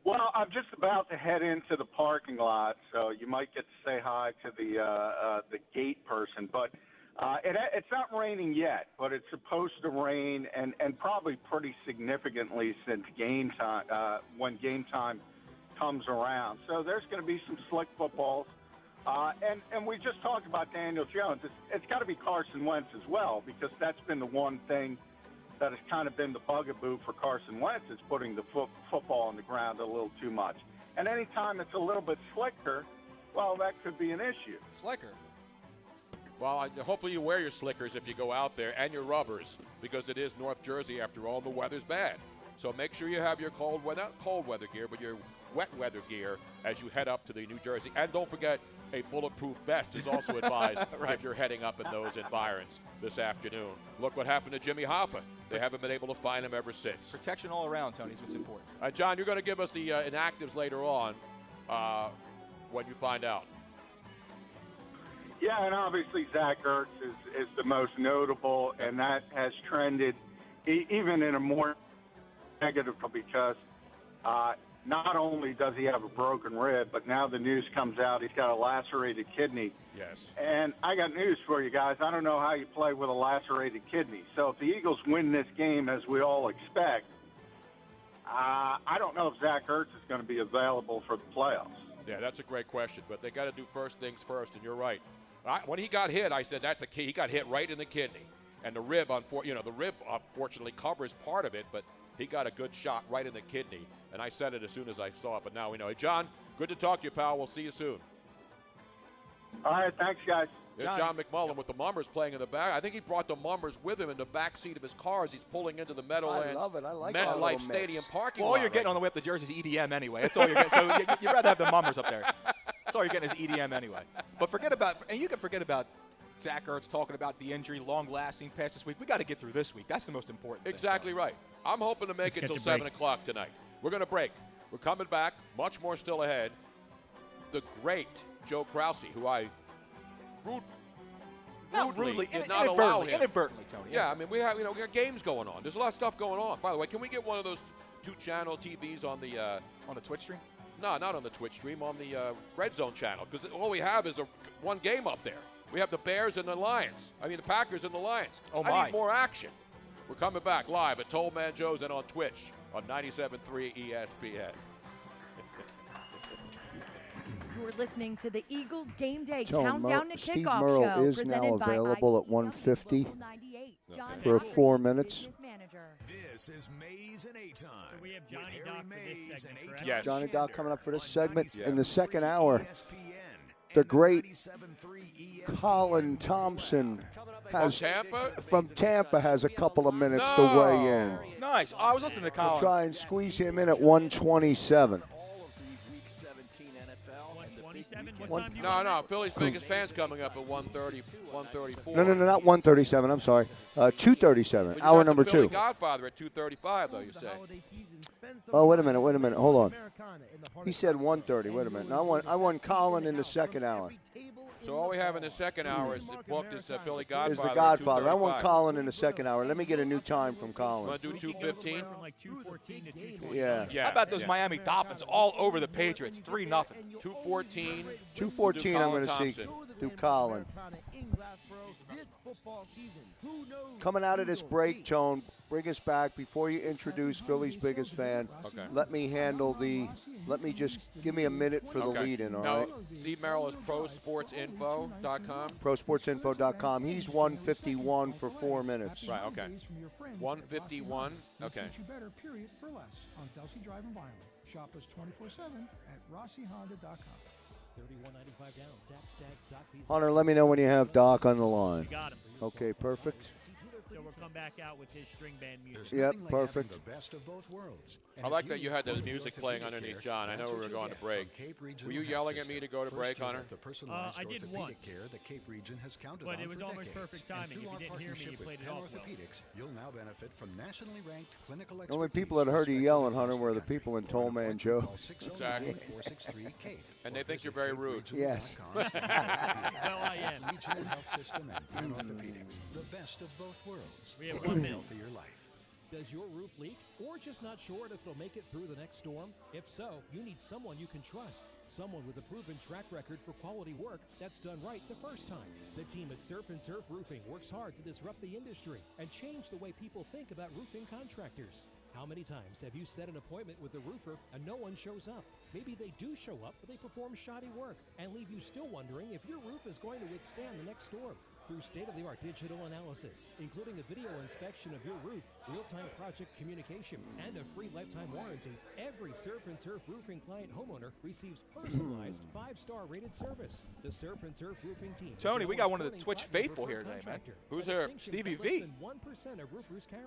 Well, I'm just about to head into the parking lot, so you might get to say hi to the gate person. But it's not raining yet, but it's supposed to rain, and probably pretty significantly since game time, when game time comes around. So there's going to be some slick footballs. And we just talked about Daniel Jones. It's got to be Carson Wentz as well, because that's been the one thing that has kind of been the bugaboo for Carson Wentz, is putting the football on the ground a little too much. And anytime it's a little bit slicker, well, that could be an issue. Slicker? Well, hopefully you wear your slickers if you go out there, and your rubbers, because it is North Jersey after all, and the weather's bad. So make sure you have your not cold weather gear, but your wet weather gear as you head up to the New Jersey. And don't forget, a bulletproof vest is also advised right. if you're heading up in those environs this afternoon. Look what happened to Jimmy Hoffa. They haven't been able to find him ever since. Protection all around, Tony, is what's important. John, you're going to give us the inactives later on when you find out. Yeah, and obviously Zach Ertz is the most notable, and that has trended even in a more negative, because not only does he have a broken rib, but now the news comes out he's got a lacerated kidney. Yes. And I got news for you guys. I don't know how you play with a lacerated kidney. So if the Eagles win this game, as we all expect, I don't know if Zach Ertz is going to be available for the playoffs. Yeah, that's a great question, but they got to do first things first, and you're right. When he got hit, I said that's a key. He got hit right in the kidney, and the rib, unfortunately, covers part of it, but he got a good shot right in the kidney. And I said it as soon as I saw it, but now we know. Hey, John, good to talk to you, pal. We'll see you soon. All right, thanks, guys. There's John McMullen with the Mummers playing in the back. I think he brought the Mummers with him in the back seat of his car as he's pulling into the Meadowlands I love it. I like that MetLife little Stadium mix. parking Well, lot. all you're getting on the way up the jersey is EDM anyway. That's all you're getting. So you'd rather have the Mummers up there. That's all you're getting is EDM anyway. But you can forget about Zach Ertz talking about the injury, long-lasting past this week. We got to get through this week. That's the most important thing. Exactly right. I'm hoping to make it till 7 o'clock tonight. We're going to break. We're coming back. Much more still ahead. The great Joe Krause, who I rudely did not allow him. Inadvertently, Tony. Yeah, I mean, we got games going on. There's a lot of stuff going on. By the way, can we get one of those two-channel TVs on the Twitch stream? No, not on the Twitch stream. On the Red Zone channel, because all we have is one game up there. We have the Bears and the Lions. I mean, the Packers and the Lions. Oh, I my. need more action. We're coming back live at Toll Man Joe's and on Twitch on 97.3 ESPN. You're listening to the Eagles Game Day Tone, Countdown to Steve Kickoff Merle show, is now presented by available at 150 for 4 minutes. This is Mays and Aton. We have Johnny Doc for this segment, correct? Yes. Johnny Doc coming up for this segment in the second hour. The great Colin Thompson from Tampa has a couple of minutes to weigh in. Nice. I was listening to Colin. We'll try and squeeze him in at 127. No, Philly's biggest fan's coming up at 1:30, 1:34. No, not 137. I'm sorry. 237. But you Hour got number the Philly 2. Godfather at 2:35, though, you say. Oh, wait a minute. Hold on. He said 1:30. Wait a minute. I want Colin in the second hour. So all we have in the second hour is booked is Philly Godfather. Is the at Godfather. I want 2:35. Colin in the second hour. Let me get a new time from Colin. Want to do 2:15? From like 2:14 to 2:20. Yeah. How about those Miami Dolphins all over the Patriots? 3-0. 2:14. 2:14. I'm going to see. Do Colin. Coming out of this break, Tone, bring us back before you introduce Philly's biggest fan. Okay. Let me just give me a minute for the lead-in, all right? Steve Merrill is prosportsinfo.com. Prosportsinfo.com. He's 151 for 4 minutes. Right, okay. 151. Okay. You better, period, for less on Delsey Drive and Vinyl. Shop us 24/7 at RossiHonda.com. $31.95 down. Tax tags, Doc Visa. Hunter, let me know when you have Doc on the line. You got him. Okay, perfect. So we'll come back out with his string band music. Yep, perfect. The best of both worlds. I like that you had the music playing underneath John. I know we were going to break. Were you yelling at me to go to break, Hunter? I did once. But it was almost perfect timing. If you didn't hear me, you played it off well. You'll now benefit from nationally ranked clinical The only people that heard you yelling, Hunter, were the people in Toll Man Joe. Exactly. And they think you're very rude. Yes. Well, I am. Regional Health System and Orthopedics. The best of both worlds. We have 1 minute. For your life. Does your roof leak or just not sure if it'll make it through the next storm? If so, you need someone you can trust. Someone with a proven track record for quality work that's done right the first time. The team at Surf and Turf Roofing works hard to disrupt the industry and change the way people think about roofing contractors. How many times have you set an appointment with a roofer and no one shows up? Maybe they do show up, but they perform shoddy work and leave you still wondering if your roof is going to withstand the next storm. Through state-of-the-art digital analysis, including a video inspection of your roof, real-time project communication, and a free lifetime warranty, every Surf and Turf Roofing client homeowner receives personalized 5-star rated service. The Surf and Turf Roofing team. Tony, we got one of the Twitch faithful here today, man. Who's here? Stevie V.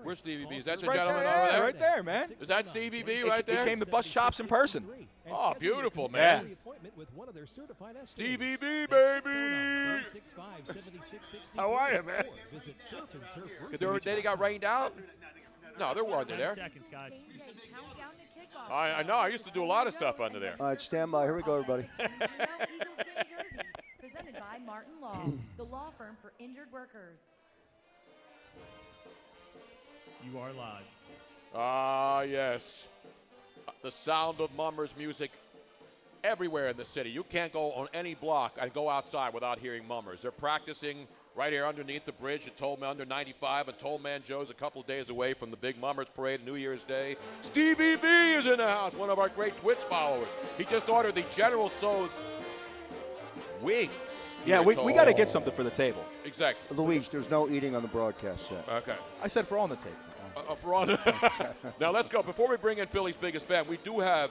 Where's Stevie V? Is that the Right gentleman there, over there? right there, man. Is that Stevie V right there? He came to bust chops in person. Oh, beautiful, man. Yeah. Stevie V, baby. How are you, man? They got rained out? No, there weren't 10 there. seconds, guys. I know. I used to do a lot of stuff under there. All right, stand by. Here we go, everybody. Eagles Game Jersey, presented by Martin Law, the law firm for injured workers. You are live. Ah, yes. The sound of Mummers music everywhere in the city. You can't go on any block and go outside without hearing Mummers. They're practicing right here underneath the bridge at Toll Man under 95, and Toll Man Joe's a couple days away from the big Mummers parade New Year's Day. Stevie B is in the house, one of our great Twitch followers. He just ordered the General Tso's wings. Yeah, we got to get something for the table. Exactly. Luigi, there's no eating on the broadcast set. Okay. I said for on the table. A front. Now let's go. Before we bring in Philly's biggest fan, we do have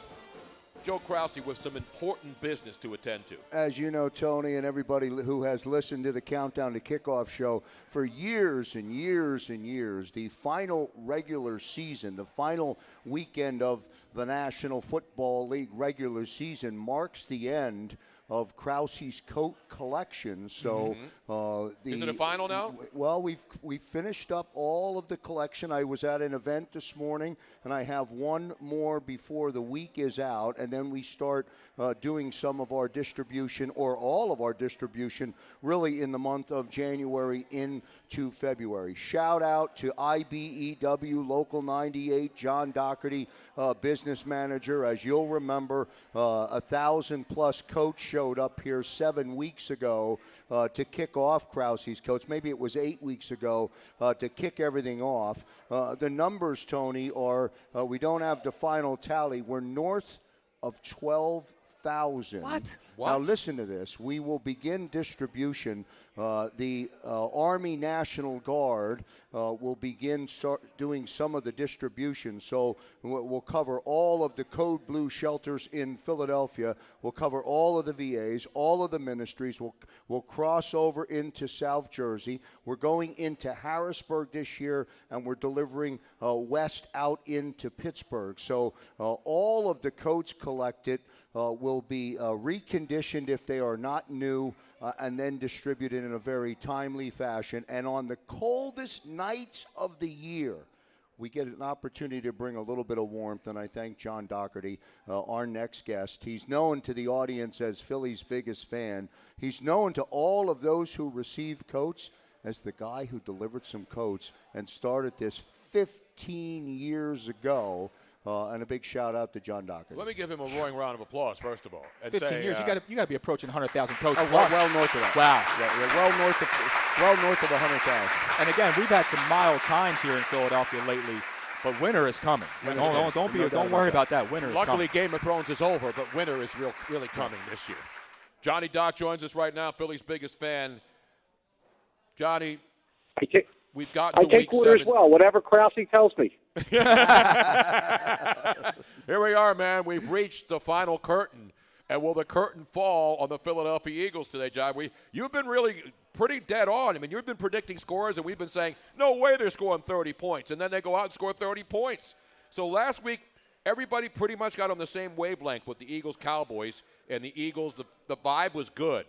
Joe Krause with some important business to attend to. As you know, Tony, and everybody who has listened to the Countdown to Kickoff show for years and years and years, the final regular season, the final weekend of the National Football League regular season marks the end of Krause's coat collection. So is it a final now? Well, we've finished up all of the collection. I was at an event this morning, and I have one more before the week is out, and then we start doing some of our distribution, or all of our distribution, really in the month of January into February. Shout out to IBEW Local 98, John Doherty, business manager. As you'll remember, 1,000+ coats showed up here 7 weeks ago to kick off Krause's coats. Maybe it was 8 weeks ago to kick everything off. The numbers, Tony, are we don't have the final tally. We're north of 12,000. What? Now listen to this. We will begin distribution. The Army National Guard will begin doing some of the distribution. So we'll cover all of the Code Blue shelters in Philadelphia. We'll cover all of the VAs, all of the ministries. We'll cross over into South Jersey. We're going into Harrisburg this year, and we're delivering west out into Pittsburgh. So all of the coats collected will be reconditioned if they are not new, and then distributed in a very timely fashion. And on the coldest nights of the year, we get an opportunity to bring a little bit of warmth, and I thank John Doherty, our next guest. He's known to the audience as Philly's biggest fan. He's known to all of those who receive coats as the guy who delivered some coats and started this 15 years ago. And a big shout out to John Doherty. Let me give him a roaring round of applause, first of all. And 15 say, years, you got to be approaching 100,000 coats. Well north of that. Wow. Yeah, well north of 100,000. And again, we've had some mild times here in Philadelphia lately, but winter is coming. Don't worry about that. Winter is coming. Luckily, Game of Thrones is over, but winter is really coming this year. Johnny Doc joins us right now, Philly's biggest fan. Johnny, we've got to take orders well, whatever Krause tells me. Here we are, man. We've reached the final curtain. And will the curtain fall on the Philadelphia Eagles today, John? You've been really pretty dead on. I mean, you've been predicting scores, and we've been saying, no way they're scoring 30 points. And then they go out and score 30 points. So last week, everybody pretty much got on the same wavelength with the Eagles-Cowboys, and the Eagles, the vibe was good.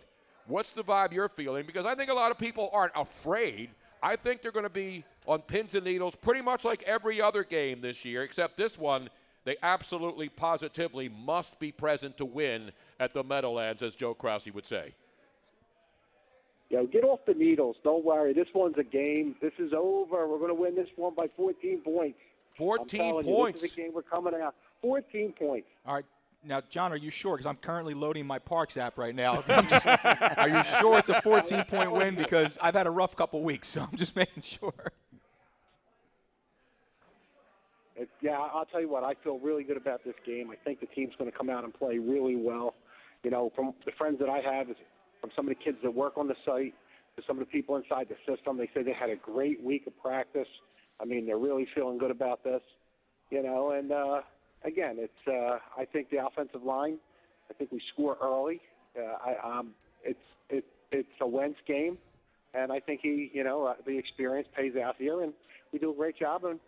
What's the vibe you're feeling? Because I think a lot of people aren't afraid. I think they're going to be on pins and needles pretty much like every other game this year, except this one, they absolutely, positively must be present to win at the Meadowlands, as Joe Krause would say. Get off the needles. Don't worry. This one's a game. This is over. We're going to win this one by 14 points. 14 points? This is a game we're coming out. 14 points. All right. Now, John, are you sure? Because I'm currently loading my Parks app right now. Are you sure it's a 14-point win? Because I've had a rough couple weeks, so I'm just making sure. I'll tell you what. I feel really good about this game. I think the team's going to come out and play really well. From the friends that I have, from some of the kids that work on the site, to some of the people inside the system, they say they had a great week of practice. I mean, they're really feeling good about this. Again, it's. I think the offensive line. I think we score early. It's a Wentz game, and I think the experience pays out here, and we do a great job, and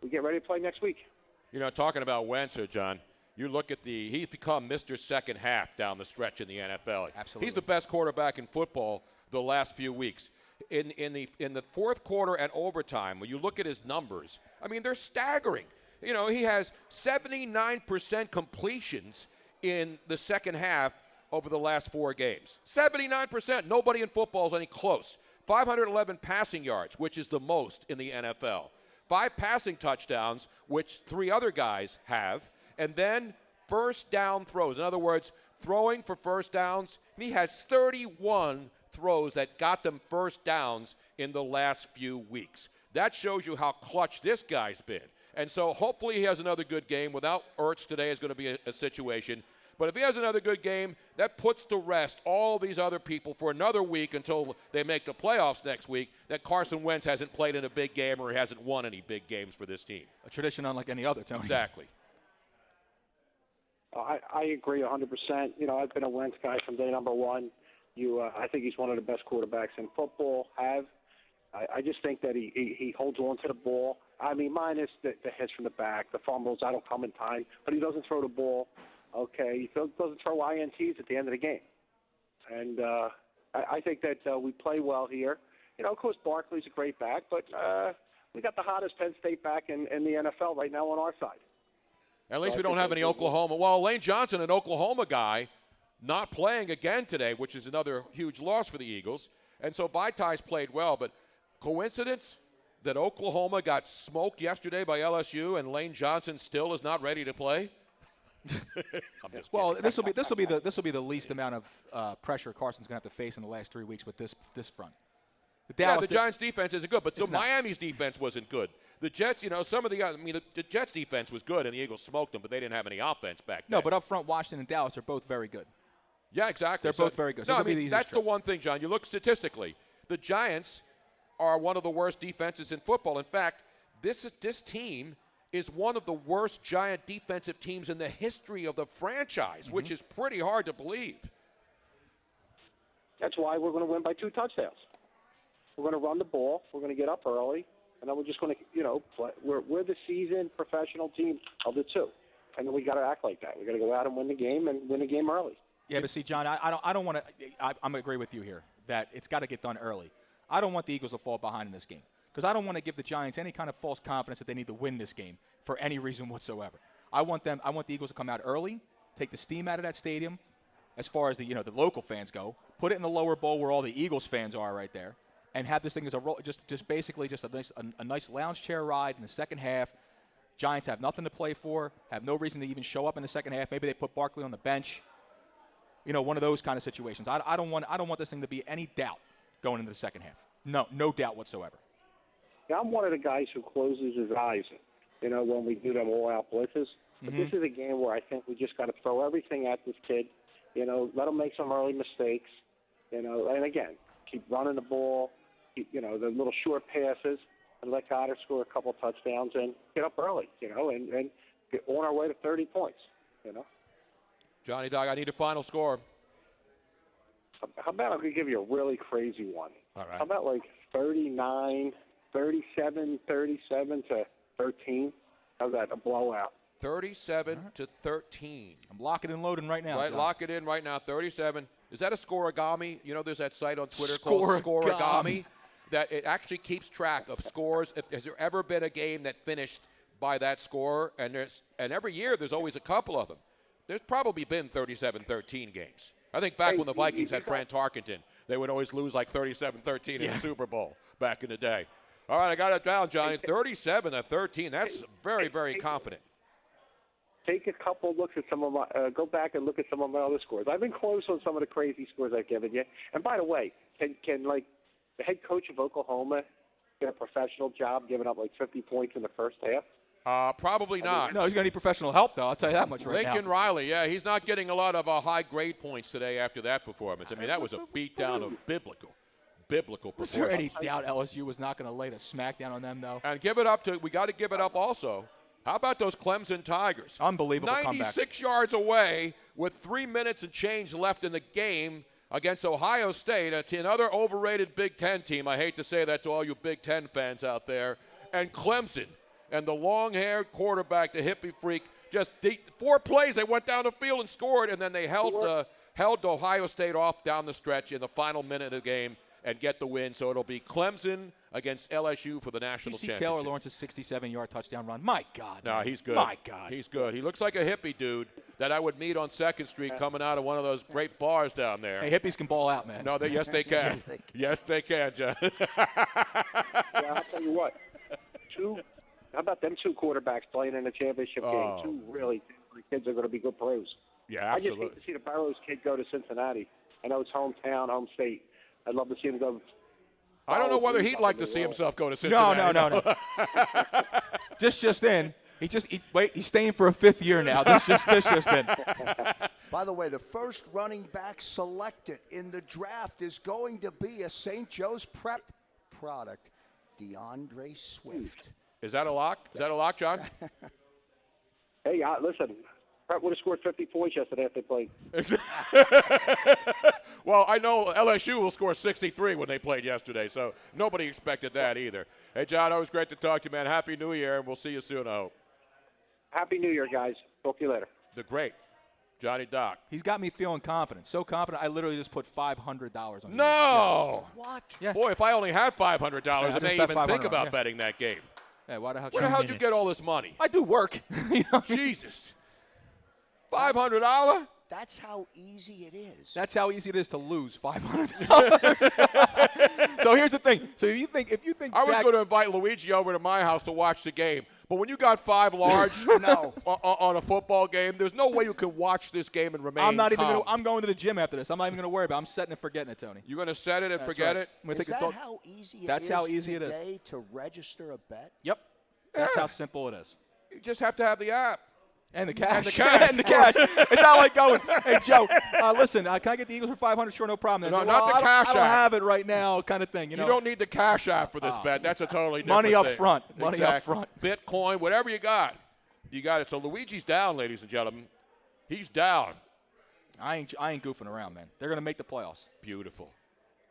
we get ready to play next week. Talking about Wentz here, John. You look at he's become Mr. Second Half down the stretch in the NFL. Absolutely, he's the best quarterback in football the last few weeks. In the fourth quarter and overtime, when you look at his numbers, I mean, they're staggering. He has 79% completions in the second half over the last 4 games. 79%. Nobody in football is any close. 511 passing yards, which is the most in the NFL. 5 passing touchdowns, which 3 other guys have. And then first down throws. In other words, throwing for first downs. He has 31 throws that got them first downs in the last few weeks. That shows you how clutch this guy's been. And so hopefully he has another good game. Without Ertz today is going to be a situation. But if he has another good game, that puts to rest all these other people for another week until they make the playoffs next week that Carson Wentz hasn't played in a big game or hasn't won any big games for this team. A tradition unlike any other, Tony. Exactly. I agree 100%. You know, I've been a Wentz guy from day number one. I think he's one of the best quarterbacks in football. I just think that he holds on to the ball. I mean, minus the hits from the back, the fumbles, I don't come in time, but he doesn't throw the ball. Okay, he doesn't throw INTs at the end of the game. And I think that we play well here. You know, of course, Barkley's a great back, but we got the hottest Penn State back in the NFL right now on our side. At least we don't have any Oklahoma. Well, Lane Johnson, an Oklahoma guy, not playing again today, which is another huge loss for the Eagles. And so Vaitais played well, but coincidence that Oklahoma got smoked yesterday by LSU and Lane Johnson still is not ready to play? Well, this will be the least amount of pressure Carson's going to have to face in the last 3 weeks with this front. The Giants' defense isn't good, but so Miami's defense wasn't good. The Jets, you know, the Jets' defense was good, and the Eagles smoked them, but they didn't have any offense back then. No, but up front, Washington and Dallas are both very good. Yeah, exactly. They're both very good. So No, I mean, that's the one thing, John. You look statistically, the Giants are one of the worst defenses in football. In fact, this team is one of the worst Giant defensive teams in the history of the franchise, which is pretty hard to believe. That's why we're going to win by 2 touchdowns. We're going to run the ball. We're going to get up early, and then we're just going to, you know, play. We're the seasoned professional team of the two, and then we got to act like that. We got to go out and win the game early. Yeah, but see, John, I don't want to. I'm agree with you here that it's got to get done early. I don't want the Eagles to fall behind in this game because I don't want to give the Giants any kind of false confidence that they need to win this game for any reason whatsoever. I want the Eagles to come out early, take the steam out of that stadium, as far as the local fans go, put it in the lower bowl where all the Eagles fans are right there, and have this thing as a nice lounge chair ride in the second half. Giants have nothing to play for, have no reason to even show up in the second half. Maybe they put Barkley on the bench. You know, one of those kind of situations. I don't want this thing to be any doubt going into the second half. No doubt whatsoever. Yeah, I'm one of the guys who closes his eyes, you know, when we do them all-out blitzes. But this is a game where I think we just got to throw everything at this kid. You know, let him make some early mistakes. You know, and again, keep running the ball. You know, the little short passes, and let Goddard score a couple touchdowns and get up early, you know, and get on our way to 30 points, you know. Johnny Dog, I need a final score. How about I could give you a really crazy one? All right. How about like 37 to 13? How's that, a blowout? 37 to 13. I'm locking and loading right now. Right, John. lock it in right now, 37. Is that a scoreagami? You know, there's that site on Twitter called Scoreagami that it actually keeps track of scores. Has there ever been a game that finished by that score? And every year there's always a couple of them. There's probably been 37-13 games. I think back when the Vikings had Fran Tarkenton, they would always lose like 37-13 in the Super Bowl back in the day. All right, I got it down, Johnny. 37-13. That's very, very confident. Take a couple looks at some of my go back and look at some of my other scores. I've been close on some of the crazy scores I've given you. And by the way, can like the head coach of Oklahoma get a professional job giving up like 50 points in the first half? Probably not. No, he's going to need professional help, though. I'll tell you that much right now. Lincoln Riley, yeah, he's not getting a lot of high grade points today after that performance. I mean, that was a beatdown of biblical performance. Was there any doubt LSU was not going to lay the smackdown on them, though? And we got to give it up also. How about those Clemson Tigers? Unbelievable 96 comeback. yards away with 3 minutes and change left in the game against Ohio State, another overrated Big Ten team. I hate to say that to all you Big Ten fans out there. And Clemson and the long-haired quarterback, the hippie freak, just 4 plays. They went down the field and scored, and then they held Ohio State off down the stretch in the final minute of the game and get the win. So it'll be Clemson against LSU for the national championship. Taylor Lawrence's 67-yard touchdown run. My God. No, he's good. My God. He's good. He looks like a hippie dude that I would meet on 2nd Street coming out of one of those great bars down there. Hey, hippies can ball out, man. No, yes, they can. Yes, they can, John. Yeah, I'll tell you what. How about them 2 quarterbacks playing in a championship game? 2 really kids are going to be good pros. Yeah, absolutely. I just hate to see the Burrows kid go to Cincinnati. I know it's hometown, home state. I'd love to see him go. I don't know whether he'd like to see himself go to Cincinnati. No. just in. He's staying for a 5th year now. This just in. By the way, the first running back selected in the draft is going to be a St. Joe's Prep product, DeAndre Swift. Is that a lock? Is that a lock, John? Hey, listen, Prep would have scored 50 points yesterday if they played. Well, I know LSU will score 63 when they played yesterday, so nobody expected that either. Hey, John, always great to talk to you, man. Happy New Year, and we'll see you soon, I hope. Happy New Year, guys. Talk to you later. The great Johnny Doc. He's got me feeling confident. So confident, I literally just put $500 on. No. Yes. What? Yeah. Boy, if I only had $500, I may even think about yeah. betting that game. Yeah, why the hell? Where the hell did you get all this money? I do work. Jesus. $500? That's how easy it is. That's how easy it is to lose $500. So here's the thing. So if you think I was Zach, going to invite Luigi over to my house to watch the game, but when you got 5 large on a football game, there's no way you can watch this game and remain I'm not even calm. going. I'm going to the gym after this. I'm not even going to worry about it. I'm setting and forgetting it, Tony. You're going to set it and That's forget right. it? I'm gonna Is take that a how easy That's how easy it is today to register a bet? Yep. That's how simple it is. You just have to have the app. And the cash. And the cash. And the cash. It's not like going, hey, Joe, listen, can I get the Eagles for 500? Sure, no problem. No, Well, not the cash I don't app. have it right now kind of thing. You know? You don't need the cash app for this bet. That's a totally different Money up thing. front. Money up Exactly. front. Bitcoin, whatever you got. You got it. So Luigi's down, ladies and gentlemen. He's down. I ain't goofing around, man. They're going to make the playoffs. Beautiful.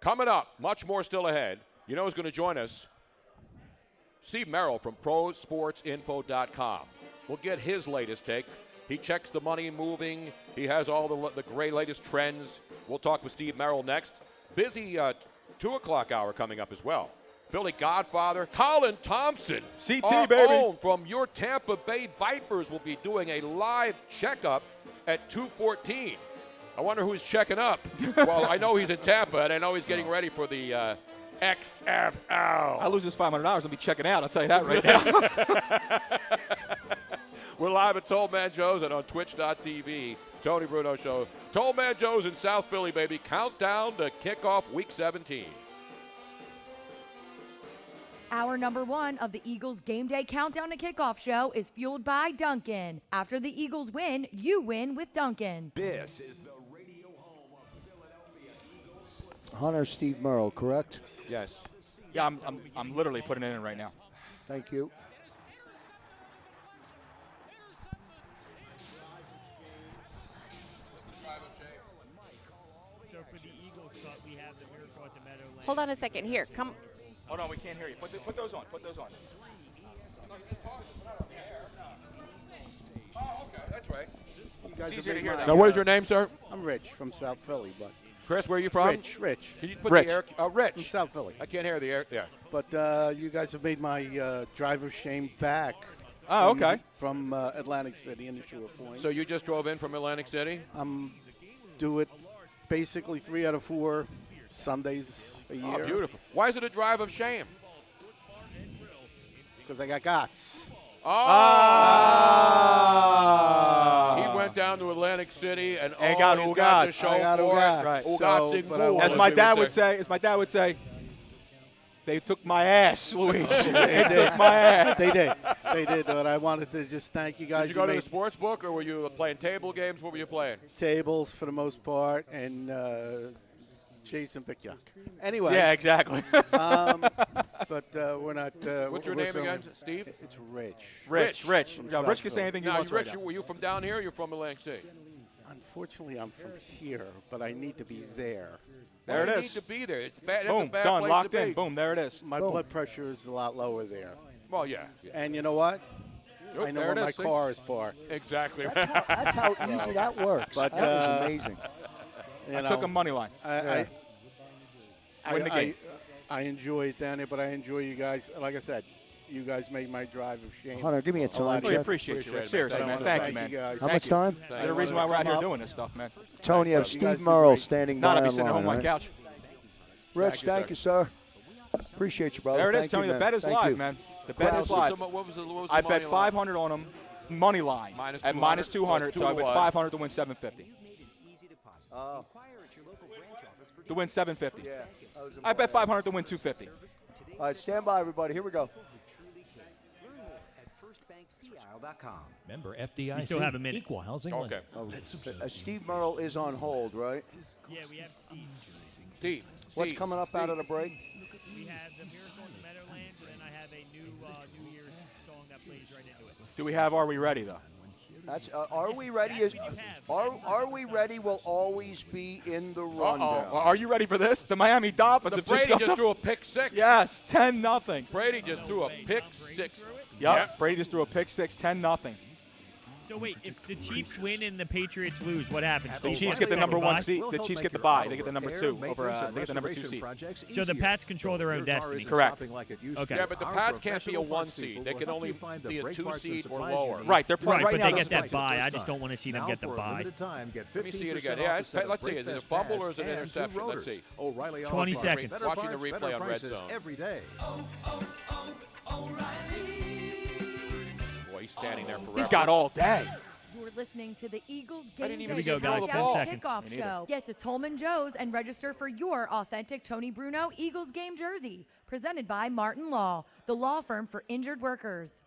Coming up, much more still ahead. You know who's going to join us? Steve Merrill from ProSportsInfo.com. We'll get his latest take. He checks the money moving. He has all the great latest trends. We'll talk with Steve Merrill next. Busy 2 o'clock hour coming up as well. Philly Godfather, Colin Thompson. CT, our baby. own from your Tampa Bay Vipers will be doing a live checkup at 2:14. I wonder who's checking up. Well, I know he's in Tampa, and I know he's getting ready for the XFL. I lose this $500, I'll be checking out. I'll tell you that right now. We're live at Toll Man Joe's and on Twitch.tv. Tony Bruno Show. Toll Man Joe's in South Philly, baby. Countdown to kickoff Week 17. Hour number 1 of the Eagles Game Day Countdown to Kickoff show is fueled by Dunkin'. After the Eagles win, you win with Dunkin'. This is the radio home of Philadelphia Eagles football. Hunter Steve Merrill, correct? Yes. Yeah, I'm literally putting it in right now. Thank you. So for the Eagles Cup, we have the Miracle at the Meadowlands. Hold on a second. Here, come. Hold on, we can't hear you. Put those on. Put those on. Oh, okay. That's right. You guys It's easier to have hear made that. Now, what is your name, sir? I'm Rich from South Philly, but Chris, where are you from? Rich. Can you put Rich. the air? Rich. From South Philly. I can't hear the air. Yeah. But you guys have made my drive of shame back. Oh, okay. From Atlantic City in the Shore Points. So you just drove in from Atlantic City? Do it basically 3 out of 4 Sundays a year. Oh, beautiful. Why is it a drive of shame? Because I got guts. He went down to Atlantic City and got he's got to Ugats. show I got for Ugats. it. Right. Ugats So, in but I goal, wanted- As my dad would say, they took my ass, Luigi. They took my ass. They did. They did. But I wanted to just thank you guys. Did you go to made the sports book, or were you playing table games? What were you playing? tables for the most part, and Jason Pickyuck. Anyway. Yeah, exactly. But we're not. What's your we're name so- again, Steve? It's Rich. Rich. From Now, South Rich can say Philly. anything he Now, wants Rich, right now. were you from down here or you're from Atlantic City? Unfortunately, I'm from here, but I need to be there. There Why it do you is. need to be there. It's bad. That's a Boom, bad done, place locked to in. be. Boom, there it is. My blood pressure is a lot lower there. Well, yeah. And you know what? Yep, I know there where it my is, see? car is parked. Exactly. That's how easy that works. But, that was amazing. You I took a money line. Win the game. I enjoy it down there, but I enjoy you guys. Like I said, you guys made my drive of shame. Hunter, give me a lot time easier. We appreciate you, Rich. Seriously, But I man. wanna Thank you, man. guys. How Thank much you. time? You're the reason why we're out here doing this stuff, man. Tony, you have You Steve guys do Merrill great. standing Not by to be sitting at online. home on right? my couch. Rich, thank you, sir. Appreciate you, brother. There it is, Thank Tony. you, The man. bet is Thank live, you. man. The bet is What live. was the I money bet line? 500 on them, money line. Minus At 200, minus 200, so so I it's bet 2-1. 500 to win 750. Oh. To win 750. Yeah. that was I bet 500 to win 250. All right, stand by, everybody. Here we go. FirstBankSeattle.com. Member FDIC. We still have a minute. Equal housing Okay. lender. Steve Merrill is on hold, right? Yeah, we have Steve. Steve. What's coming up out of the break? We have The Miracle in the Meadowlands, and then I have a New Year's song that plays right into it. Do we have Are We Ready, though? That's Are We Ready? Are We Ready will always be in the rundown. Are you ready for this? The Miami Dolphins have Brady just threw a pick six. Yes, 10-0. Brady just threw a pick six. Yep. Brady just threw a pick six, 10-0. So wait, if the Chiefs win and the Patriots lose, what happens? The Chiefs get the number 1 seed. The Chiefs get the bye. They get the number 2 over. They get the number 2 seed. So the Pats control their own destiny. Correct. Okay. Yeah, but the Pats can't be a 1 seed. They can only be a 2 seed or lower. Right. They're playing right, right but now. they get that bye. I just don't want to see them get the bye. Let me see it again. Yeah, let's see. Is it a fumble or is it an interception? Let's see. 20 seconds. Watching the replay on Red Zone. Every day. Boy, he's standing there forever. He's got all day. You're listening to the Eagles I Game didn't even Day see him throw the ball. Kickoff Show. Get to Tolman Joe's and register for your authentic Tony Bruno Eagles game jersey. Presented by Martin Law, the law firm for injured workers.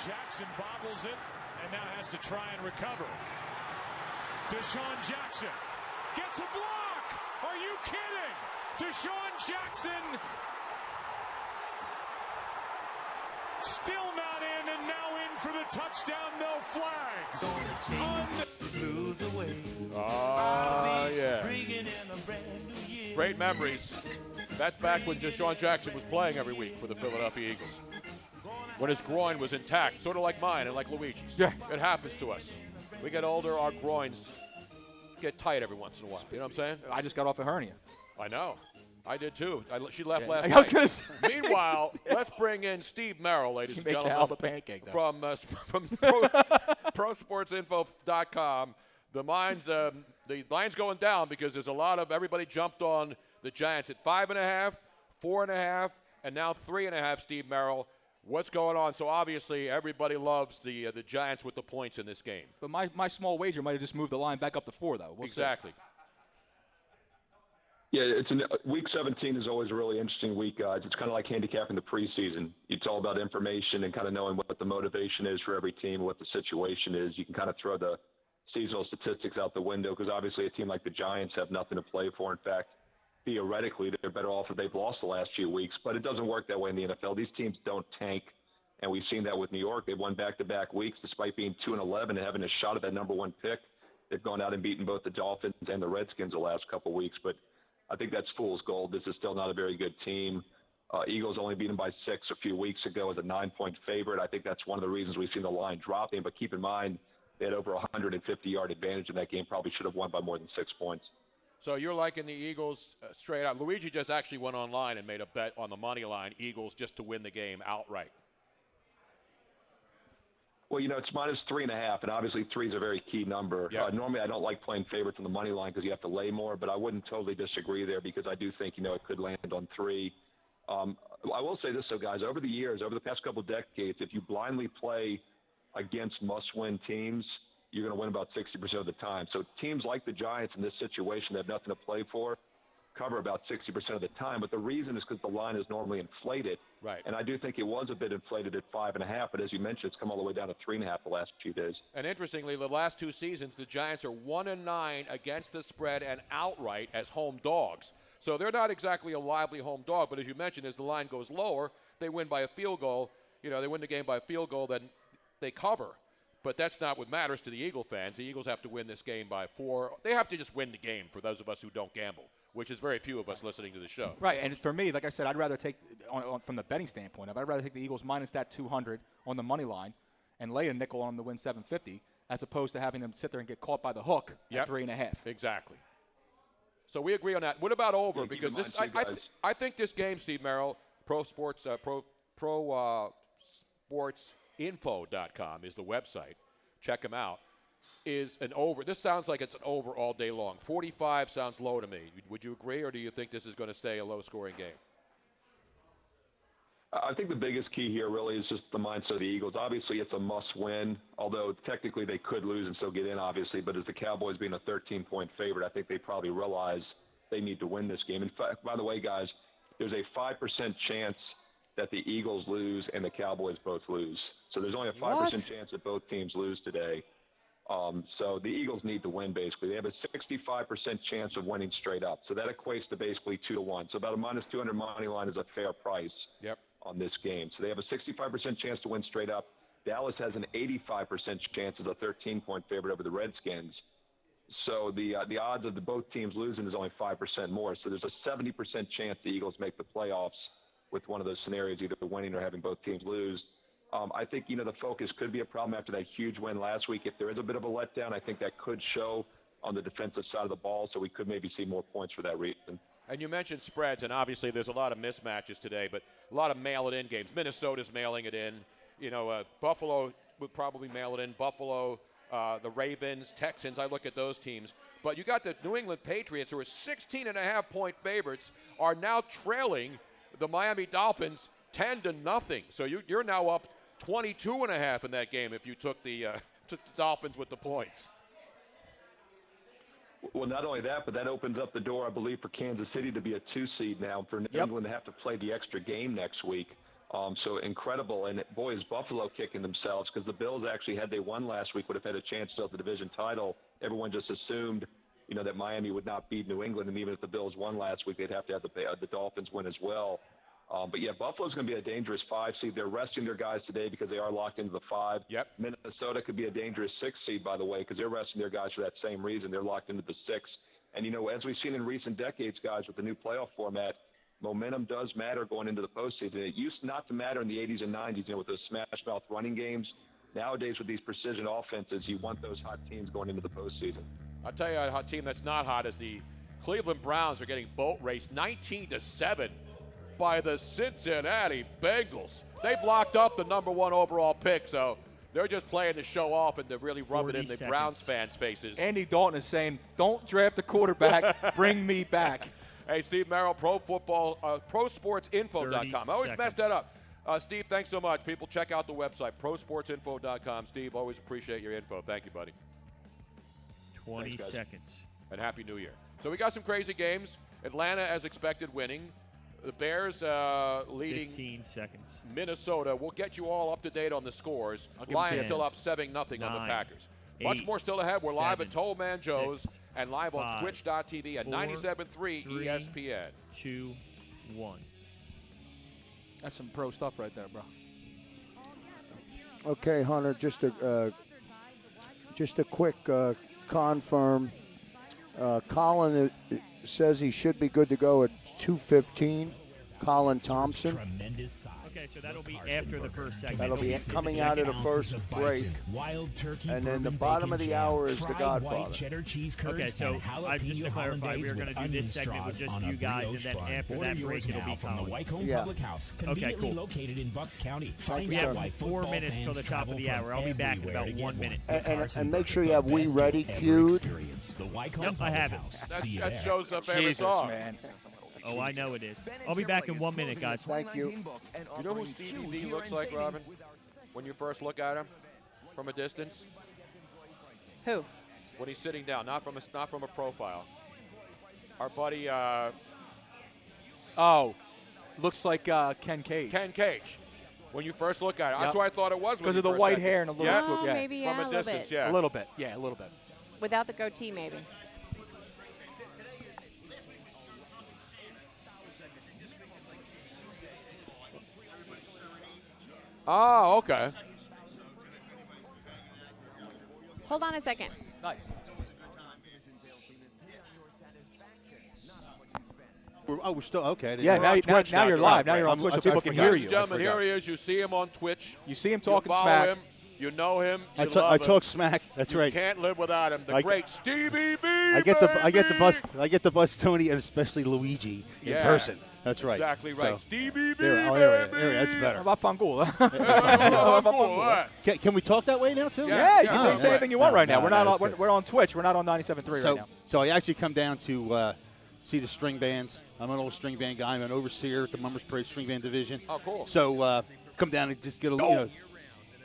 Jackson bobbles it and now has to try and recover. Deshaun Jackson gets a block. Are you kidding? Deshaun Jackson still not in and now in for the touchdown. No flags. Oh, yeah. Great memories. That's back when Deshaun Jackson was playing every week for the Philadelphia Eagles. When his groin was intact, sort of like mine and like Luigi's. Yeah. It happens to us. We get older, our groins get tight every once in a while. You know what I'm saying? I just got off a hernia. I know. I did too. She left last I night. was gonna say. Meanwhile, let's bring in Steve Merrill, ladies She and makes a gentlemen, hell of a pancake, though. from ProSportsInfo.com. The line's going down because there's a lot of everybody jumped on the Giants at 5.5, 4.5, and now 3.5. Steve Merrill, what's going on? So obviously everybody loves the Giants with the points in this game. But my small wager might have just moved the line back up to 4, though. We'll exactly. See. Yeah, week 17 is always a really interesting week, guys. It's kind of like handicapping the preseason. It's all about information and kind of knowing what the motivation is for every team, what the situation is. You can kind of throw the seasonal statistics out the window because obviously a team like the Giants have nothing to play for. In fact, theoretically, they're better off if they've lost the last few weeks. But it doesn't work that way in the NFL. These teams don't tank, and we've seen that with New York. They've won back-to-back weeks despite being 2-11 and having a shot at that number 1 pick. They've gone out and beaten both the Dolphins and the Redskins the last couple weeks. But I think that's fool's gold. This is still not a very good team. Eagles only beat them by 6 a few weeks ago as a 9-point favorite. I think that's one of the reasons we've seen the line dropping. But keep in mind, they had over 150-yard advantage in that game. Probably should have won by more than 6 points. So you're liking the Eagles straight out. Luigi just actually went online and made a bet on the money line, Eagles just to win the game outright. Well, it's -3.5, and obviously 3 is a very key number. Yep. Normally, I don't like playing favorites on the money line because you have to lay more, but I wouldn't totally disagree there because I do think, it could land on 3. I will say this, though, guys. Over the years, over the past couple of decades, if you blindly play against must-win teams, you're going to win about 60% of the time. So teams like the Giants in this situation that have nothing to play for cover about 60% of the time. But the reason is because the line is normally inflated. Right. And I do think it was a bit inflated at 5.5, but as you mentioned, it's come all the way down to 3.5 the last few days. And interestingly, the last 2 seasons, the Giants are 1-9 against the spread and outright as home dogs. So they're not exactly a lively home dog, but as you mentioned, as the line goes lower, they win by a field goal. They win the game by a field goal, then they cover. But that's not what matters to the Eagle fans. The Eagles have to win this game by 4. They have to just win the game for those of us who don't gamble, which is very few of us listening to the show. Right, and for me, like I said, I'd rather take, from the betting standpoint, I'd rather take the Eagles minus that 200 on the money line and lay a nickel on them to win 750 as opposed to having them sit there and get caught by the hook at 3.5. Exactly. So we agree on that. What about over? Because this, I think this game, Steve Merrill, ProSportsInfo.com is the website. Check them out. Is an over. This sounds like it's an over all day long. 45 sounds low to me. Would you agree, or do you think this is going to stay a low-scoring game? I think the biggest key here really is just the mindset of the Eagles. Obviously, it's a must-win, although technically they could lose and still get in, obviously. But as the Cowboys being a 13-point favorite, I think they probably realize they need to win this game. In fact, by the way, guys, there's a 5% chance that the Eagles lose and the Cowboys both lose. So there's only a 5% What? chance that both teams lose today. So the Eagles need to win, basically. They have a 65% chance of winning straight up. So that equates to basically 2-1. So about a -200 money line is a fair price on this game. So they have a 65% chance to win straight up. Dallas has an 85% chance as a 13-point favorite over the Redskins. So the odds of both teams losing is only 5% more. So there's a 70% chance the Eagles make the playoffs with one of those scenarios, either winning or having both teams lose. I think, the focus could be a problem after that huge win last week. If there is a bit of a letdown, I think that could show on the defensive side of the ball, so we could maybe see more points for that reason. And you mentioned spreads, and obviously there's a lot of mismatches today, but a lot of mail-it-in games. Minnesota's mailing it in. Buffalo would probably mail it in. Buffalo, the Ravens, Texans, I look at those teams. But you got the New England Patriots, who are 16.5-point favorites, are now trailing the Miami Dolphins 10-0. So you're now up 22.5 in that game if you took the Dolphins with the points. Well, not only that, but that opens up the door, I believe, for Kansas City to be a 2 seed now, for New England to have to play the extra game next week. So incredible. And, boy, is Buffalo kicking themselves, because the Bills actually, had they won last week, would have had a chance to have the division title. Everyone just assumed, that Miami would not beat New England, and even if the Bills won last week, they'd have to have the Dolphins win as well. But, yeah, Buffalo's going to be a dangerous 5 seed. They're resting their guys today because they are locked into the 5. Minnesota could be a dangerous 6 seed, by the way, because they're resting their guys for that same reason. They're locked into the 6. And, as we've seen in recent decades, guys, with the new playoff format, momentum does matter going into the postseason. It used not to matter in the 80s and 90s, with those smash-mouth running games. Nowadays, with these precision offenses, you want those hot teams going into the postseason. I'll tell you a hot team that's not hot is the Cleveland Browns are getting boat raced 19-7 by the Cincinnati Bengals. They've locked up the #1 overall pick, so they're just playing to show off and to really rub it in the Browns fans' faces. Andy Dalton is saying, don't draft a quarterback, bring me back. Hey, Steve Merrill, ProSportsInfo.com. I always mess that up. Steve, thanks so much. People, check out the website, ProSportsInfo.com. Steve, always appreciate your info. Thank you, buddy. 20 seconds. And Happy New Year. So we got some crazy games. Atlanta, as expected, winning. The Bears leading 15 seconds. Minnesota. We'll get you all up to date on the scores. Lions still up 7-0 on the Packers. Much more still ahead. We're live at Toll Man Joe's and live on Twitch.tv at 97.3 ESPN. 2, 1. That's some pro stuff right there, bro. Okay, Hunter, just a quick confirm. Colin says he should be good to go at 2:15. Colin Thompson. Okay, so that'll be after the first segment. That'll be coming out of the first break. And then the bottom of the hour is the Godfather. Okay, so just to clarify, we're going to do this segment with just you guys, and then after that break, it'll be Colin. Yeah. Okay, cool. Located in Bucks County. We have 4 minutes till the top of the hour. I'll be back in about 1 minute. And make sure you have We Ready queued. Yep, I have it. That shows up every song. Man. Oh, I know it is. I'll be back in 1 minute, guys. Thank you. You know who Stevie V looks like, Robin? When you first look at him from a distance? Who? When he's sitting down, not from a profile. Our buddy. Looks like Ken Cage. Ken Cage. When you first look at it, that's what I thought it was. Because of the white hair and a little swoop. Yeah. Maybe from a a little distance, bit. yeah. A little bit. Yeah, a little bit. Without the goatee, maybe. Oh, okay. Hold on a second. Nice. We're still okay. Yeah, now you're live. Now you're on Twitch, so people can hear you. Gentlemen, here he is. You see him on Twitch. You see him talking you follow smack. Him. You know him. You I love him. talk smack. That's right. You can't live without him. The great Stevie B. I get the bus Tony and especially Luigi in person. That's right. Exactly right. So, Stevie B. There, that's better. How about Fangul? Can we talk that way now too? Yeah, you can say anything you want right now. We're not on. We're on Twitch. We're not on 97.3 right now. So I actually come down to see the string bands. I'm an old string band guy. I'm an overseer at the Mummers Parade String Band Division. Oh, cool. So come down and just get a little.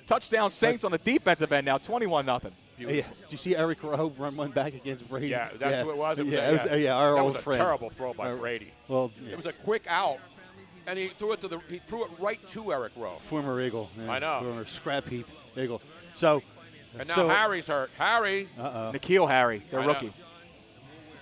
Touchdown Saints on the defensive end now, 21-0. Yeah. Did you see Eric Rowe run one back against Brady? Yeah, that's who it was. Our that old was friend. a terrible throw by Brady. Well, it was a quick out, And he threw it right to Eric Rowe. Former Eagle. Yeah, I know. Former scrap heap Eagle. So. And now Harry's hurt. Harry. Nikhil Harry, their I rookie.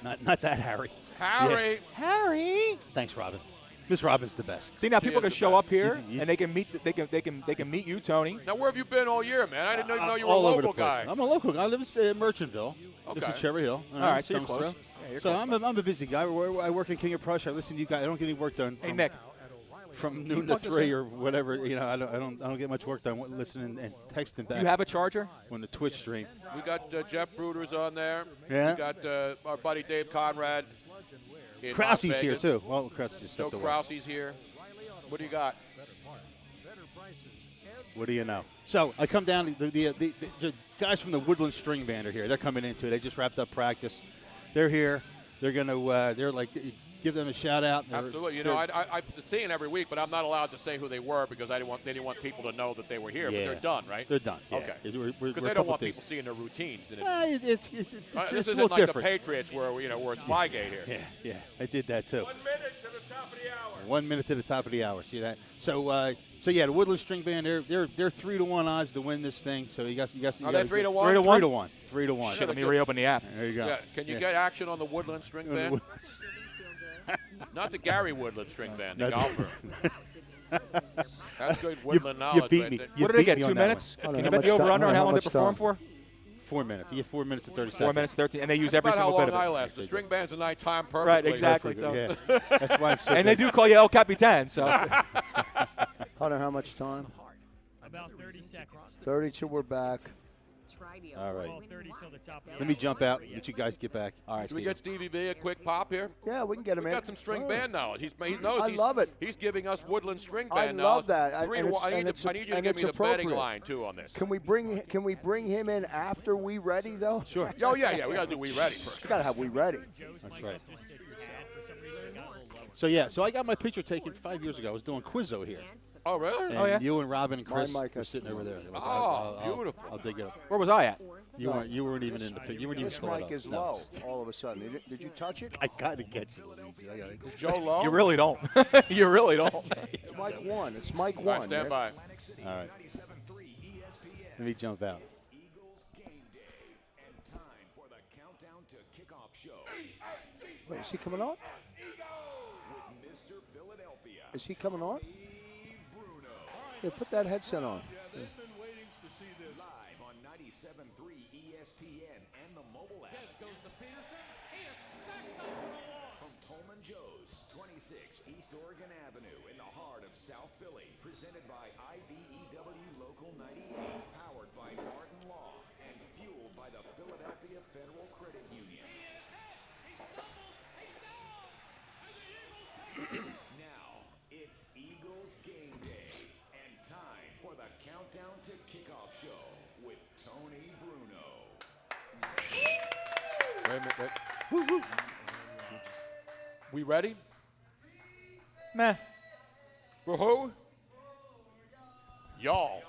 Not that Harry. Harry. Yeah. Harry. Thanks, Robin. Miss Robin's the best. See, now people can show up here and they can meet. They can meet you, Tony. Now, where have you been all year, man? I didn't even know you were all a over the local place. guy. I'm a local guy. I live in Merchantville. Okay. This is Cherry Hill. All right, so you're Stones close. Throw. Yeah, you're So close. I'm a busy guy. I work in King of Prussia. I listen to you guys. I don't get any work done. Hey, Nick. From noon to 3 or whatever, I don't get much work done listening and texting back. Do you have a charger? On the Twitch stream. We got Jeff Bruder's on there. Yeah. We got our buddy Dave Conrad. in Krause's Las here Vegas. too. Well, Krause just Joe stepped away. Krause's here. What do you got? What do you know? So I come down. The guys from the Woodland String Band are here. They're coming into it. They just wrapped up practice. They're here. They're gonna. They're like. Give them a shout out. Absolutely. You know, I've seen every week, but I'm not allowed to say who they were because they didn't want people to know that they were here. Yeah. But they're done, right? They're done. Yeah. Okay. We're Because a they don't couple want days. people seeing their routines. And It's this a isn't little like different. the Patriots where where it's my gate here. Yeah. I did that too. 1 minute to the top of the hour. 1 minute to the top of the hour. See that? So yeah, the Woodland String Band. They're 3-1 odds to win this thing. So you got. Are they 3-1? 3-1. 3-1. Let me reopen the app. There you go. Yeah. Can you get action on the Woodland String Band? Not the Gary Woodland String Band, the golfer. That's good Woodland knowledge. You beat right me. there. What did they get? 2 minutes? Can you bet the over/under on how long they perform for? 4 minutes. You get 4 minutes and 30 seconds. 4 minutes, 13, and they use That's every about single how bit of long it. I last. The string band's a nighttime perfectly. Right, exactly. So. Yeah. That's why I'm so And they do call you El Capitan. So. Hold on, how much time? About 30 seconds. 30 till we're back. All right. Well, 30 till the top of the Let me hour. jump out. Let you guys get back. All right, Should we get Stevie V a quick pop here? Yeah, we can get him We in. got some string Oh. band knowledge. He knows. I love it. He's giving us Woodland String I Band love knowledge. that. 3 And to it's- 1. I and need it's- you to give and me it's the betting appropriate. line too on this. Can we bring him in after we ready though? Sure. Oh yeah. We got to do We Ready first. We gotta have we ready. That's right. So yeah, so I got my picture taken 5 years ago. I was doing Quizzo here. Oh really? And you and Robin and My Chris mic were has sitting to over there. be Like, beautiful. I'll dig it up. Where was I at? You weren't even in the picture. You weren't even This fill it mic up. is No. low all of a sudden. Did you touch it? I gotta get you, Luigi. I gotta. Joe Lowe. You really don't. You really don't. It's mic one. It's mic All right, one. stand by. All right. Let me jump out. Wait, is he coming on? Is he coming on? Yeah, put that headset on. Yeah. Live on 97.3 ESPN and the mobile app. From Tolman Joe's, 26 East Oregon Avenue in the heart of South Philly. Presented by IBEW Local 98. Powered by Martin Law and fueled by the Philadelphia Federal Credit Union. Now, it's Eagles game day and time for the Countdown to Kickoff show with Tony Bruno. Wait a minute. Wait. We ready? Meh. For who? Y'all.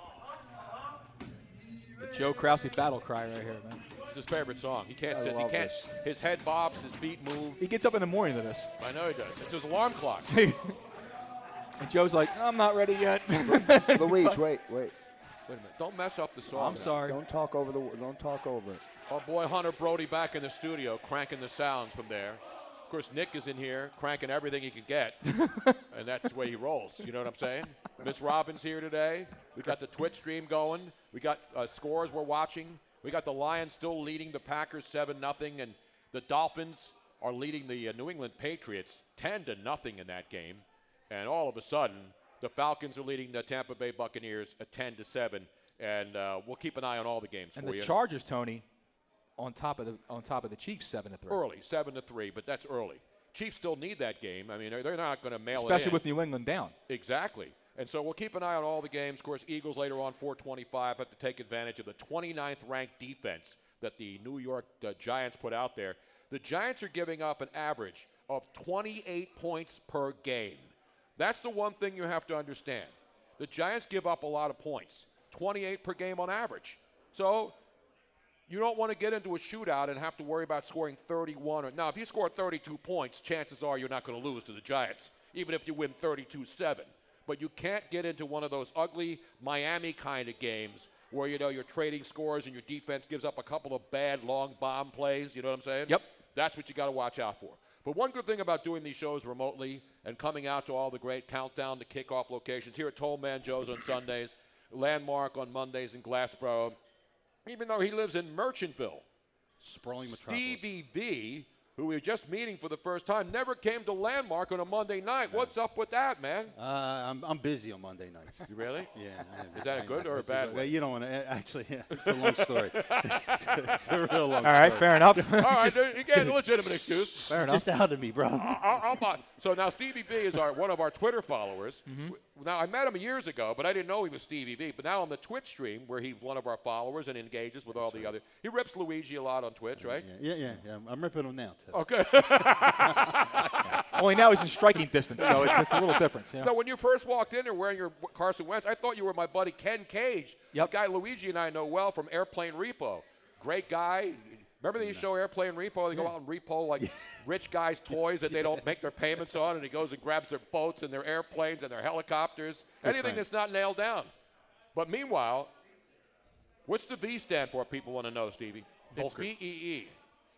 The Joe Krause battle cry right here, man. It's his favorite song. He can't I sit. He love can't. this. His head bobs. His feet move. He gets up in the morning to this. I know he does. It's his alarm clock. And Joe's like, I'm not ready yet. Louise, wait. Wait a minute. Don't mess up the song. I'm sorry. Don't talk over it. Our boy Hunter Brody back in the studio, cranking the sounds from there. Of course, Nick is in here, cranking everything he can get, and that's the way he rolls. You know what I'm saying? Miss Robin's here today. We got the Twitch stream going. We got scores we're watching. We got the Lions still leading the Packers 7-0, and the Dolphins are leading the New England Patriots 10-0 in that game. And all of a sudden, the Falcons are leading the Tampa Bay Buccaneers at 10-7, and we'll keep an eye on all the games And for the you. Chargers, Tony, on top of the Chiefs, 7-3. Early, 7-3, but that's early. Chiefs still need that game. I mean, they're not going to mail it in. Especially with New England down. Exactly. And so we'll keep an eye on all the games. Of course, Eagles later on, 425, have to take advantage of the 29th ranked defense that the New York Giants put out there. The Giants are giving up an average of 28 points per game. That's the one thing you have to understand. The Giants give up a lot of points, 28 per game on average. So you don't want to get into a shootout and have to worry about scoring 31. Now, if you score 32 points, chances are you're not going to lose to the Giants. even if you win 32-7. But you can't get into one of those ugly Miami kind of games where, you're trading scores and your defense gives up a couple of bad long bomb plays. You know what I'm saying? Yep. That's what you got to watch out for. But one good thing about doing these shows remotely and coming out to all the great countdown to kickoff locations here at Toll Man Joe's on Sundays, Landmark on Mondays in Glassboro, even though he lives in Merchantville, sprawling metropolis. Stevie V, who we were just meeting for the first time, never came to Landmark on a Monday night. What's up with that, man? I'm busy on Monday nights. You really? Yeah. Is that a good or a bad way? Well, you don't want to. Actually, it's a long story. it's a real long story. All right, fair enough. All right, you get a legitimate excuse. Fair enough. Just out of me, bro. I'll buy. So now Stevie V is one of our Twitter followers. Now, I met him years ago, but I didn't know he was Stevie V. But now on the Twitch stream, where he's one of our followers and engages with all the other, he rips Luigi a lot on Twitch, right? Yeah. I'm ripping him now, too. Okay. Only now he's in striking distance, so it's a little different. Now, when you first walked in there wearing your Carson Wentz, I thought you were my buddy Ken Cage, the guy Luigi and I know well from Airplane Repo. Great guy. Remember they show Airplane Repo? They go out and repo like rich guys' toys that they don't make their payments on, and he goes and grabs their boats and their airplanes and their helicopters, anything that's not nailed down. But meanwhile, what's the V stand for? People want to know, Stevie. It's VEE.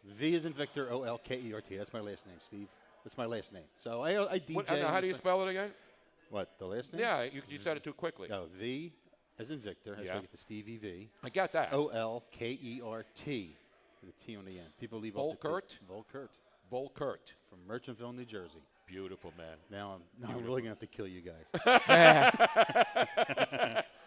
V is in Victor, OLKERT. That's my last name, Steve. That's my last name. So I DJ. Now, how do you spell it again? What, the last name? Yeah, you said it too quickly. No, V as in Victor. That's why I get the Stevie V. I got that. OLKERT. With a T on the end. People leave off the T. Volkert? Volkert. From Merchantville, New Jersey. Beautiful, man. Now I'm really going to have to kill you guys.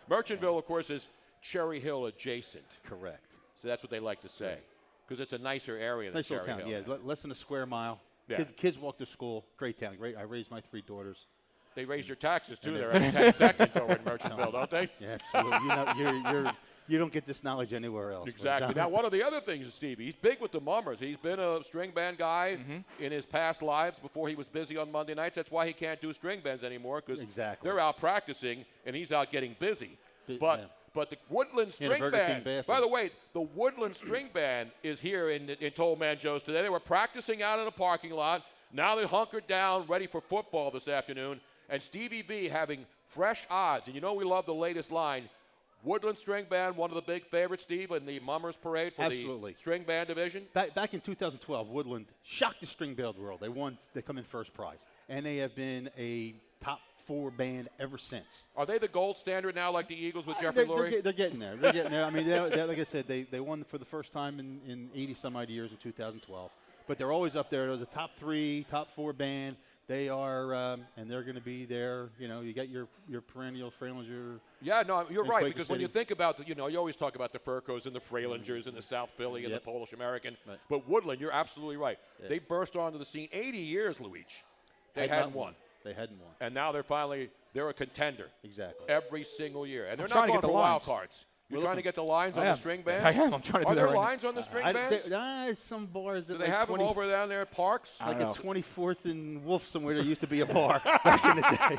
Merchantville, of course, is Cherry Hill adjacent. Correct. So that's what they like to say. Because it's a nicer area than nice Cherry town, Hill. yeah. Less than a square mile. Yeah. Kids walk to school. Great town. Great. I raised my 3 daughters. They raise your taxes, too, there every 10 seconds over in Merchantville, don't they? Yeah, absolutely. You don't get this knowledge anywhere else. Exactly. Now, one of the other things is, Stevie, he's big with the Mummers. He's been a string band guy in his past lives before he was busy on Monday nights. That's why he can't do string bands anymore, because they're out practicing and he's out getting busy. But the Woodland String Band, by the way, the Woodland String Band is here in Toll Man Joe's today. They were practicing out in the parking lot. Now they're hunkered down, ready for football this afternoon. And Stevie V having fresh odds. And you know we love the latest line. Woodland String Band, one of the big favorites, Steve, in the Mummers Parade for the string band division. Back in 2012, Woodland shocked the string band world. They come in first prize. And they have been a top 4 band ever since. Are they the gold standard now, like the Eagles with Jeffrey Lurie? They're getting there. They're getting there. I mean, like I said, they won for the first time in 80-some-odd years in 2012. But they're always up there. They're the top 3, top 4 band. They are, and they're going to be there. You know, you got your perennial Frailinger. Yeah, no, you're right, because when you think about, you always talk about the Furcos and the Frailingers and the South Philly and the Polish American. Right. But Woodland, you're absolutely right. Yeah. They burst onto the scene 80 years, Luigi. They hadn't won. They hadn't won. And now they're a contender. Exactly. Every single year. And they're trying not to going get for the wild cards. You're trying to get the lines on the string bands? I am. I'm trying to do that. Are there lines on the string bands? Some bars. Do they have them over down there at parks? Like at 24th and Wolf somewhere, there used to be a bar back in the day.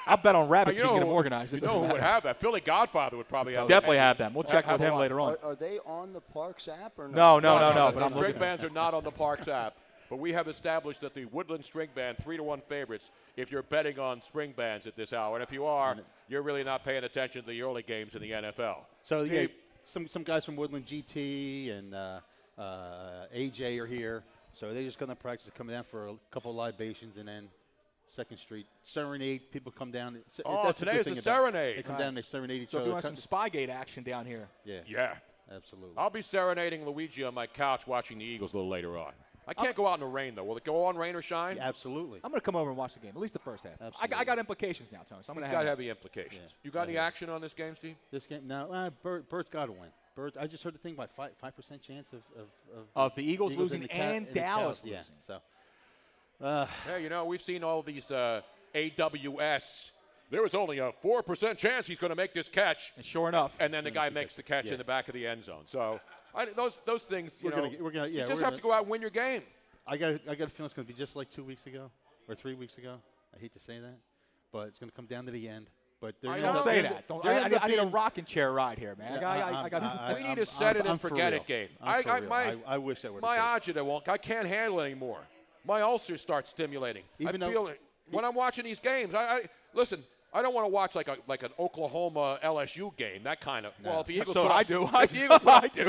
I'll bet on rabbits if you get them organized. You know who would have that? Philly Godfather would probably have Definitely have them. We'll check with him later on. Are they on the Parks app or not? No. But the string bands are not on the Parks app. But we have established that the Woodland String Band, 3-1 favorites if you're betting on string bands at this hour. And if you are, you're really not paying attention to the early games in the NFL. So, Steve, some guys from Woodland GT and AJ are here. So they're just going to practice coming down for a couple of libations and then 2nd Street serenade. People come down. Today is the serenade. They come down and they serenade each other. So if you want some Spygate action down here. Yeah. Absolutely. I'll be serenading Luigi on my couch watching the Eagles a little later on. I can't go out in the rain, though. Will it go on, rain or shine? Yeah, absolutely. I'm going to come over and watch the game, at least the first half. I got implications now, Tony. So I'm going to have heavy implications. Yeah. You got any action on this game, Steve? This game? No. Bird's got to win. Birds. I just heard the thing about 5% chance of the Eagles losing and Dallas losing. Yeah. So. We've seen all these AWS. There was only a 4% chance he's going to make this catch. And sure enough. And then the guy makes the catch in the back of the end zone. So those things, you just have to go out and win your game. I got a feeling it's going to be just like 2 weeks ago or 3 weeks ago. I hate to say that, but it's going to come down to the end. But don't say that. I need a rocking chair ride here, man. We need a set it and forget it game. I wish that were my agita won't. I can't handle it anymore. My ulcers start stimulating. when I'm watching these games, I listen. I don't want to watch like an Oklahoma LSU game, that kind of. No. Well, if the Eagles I do. I do.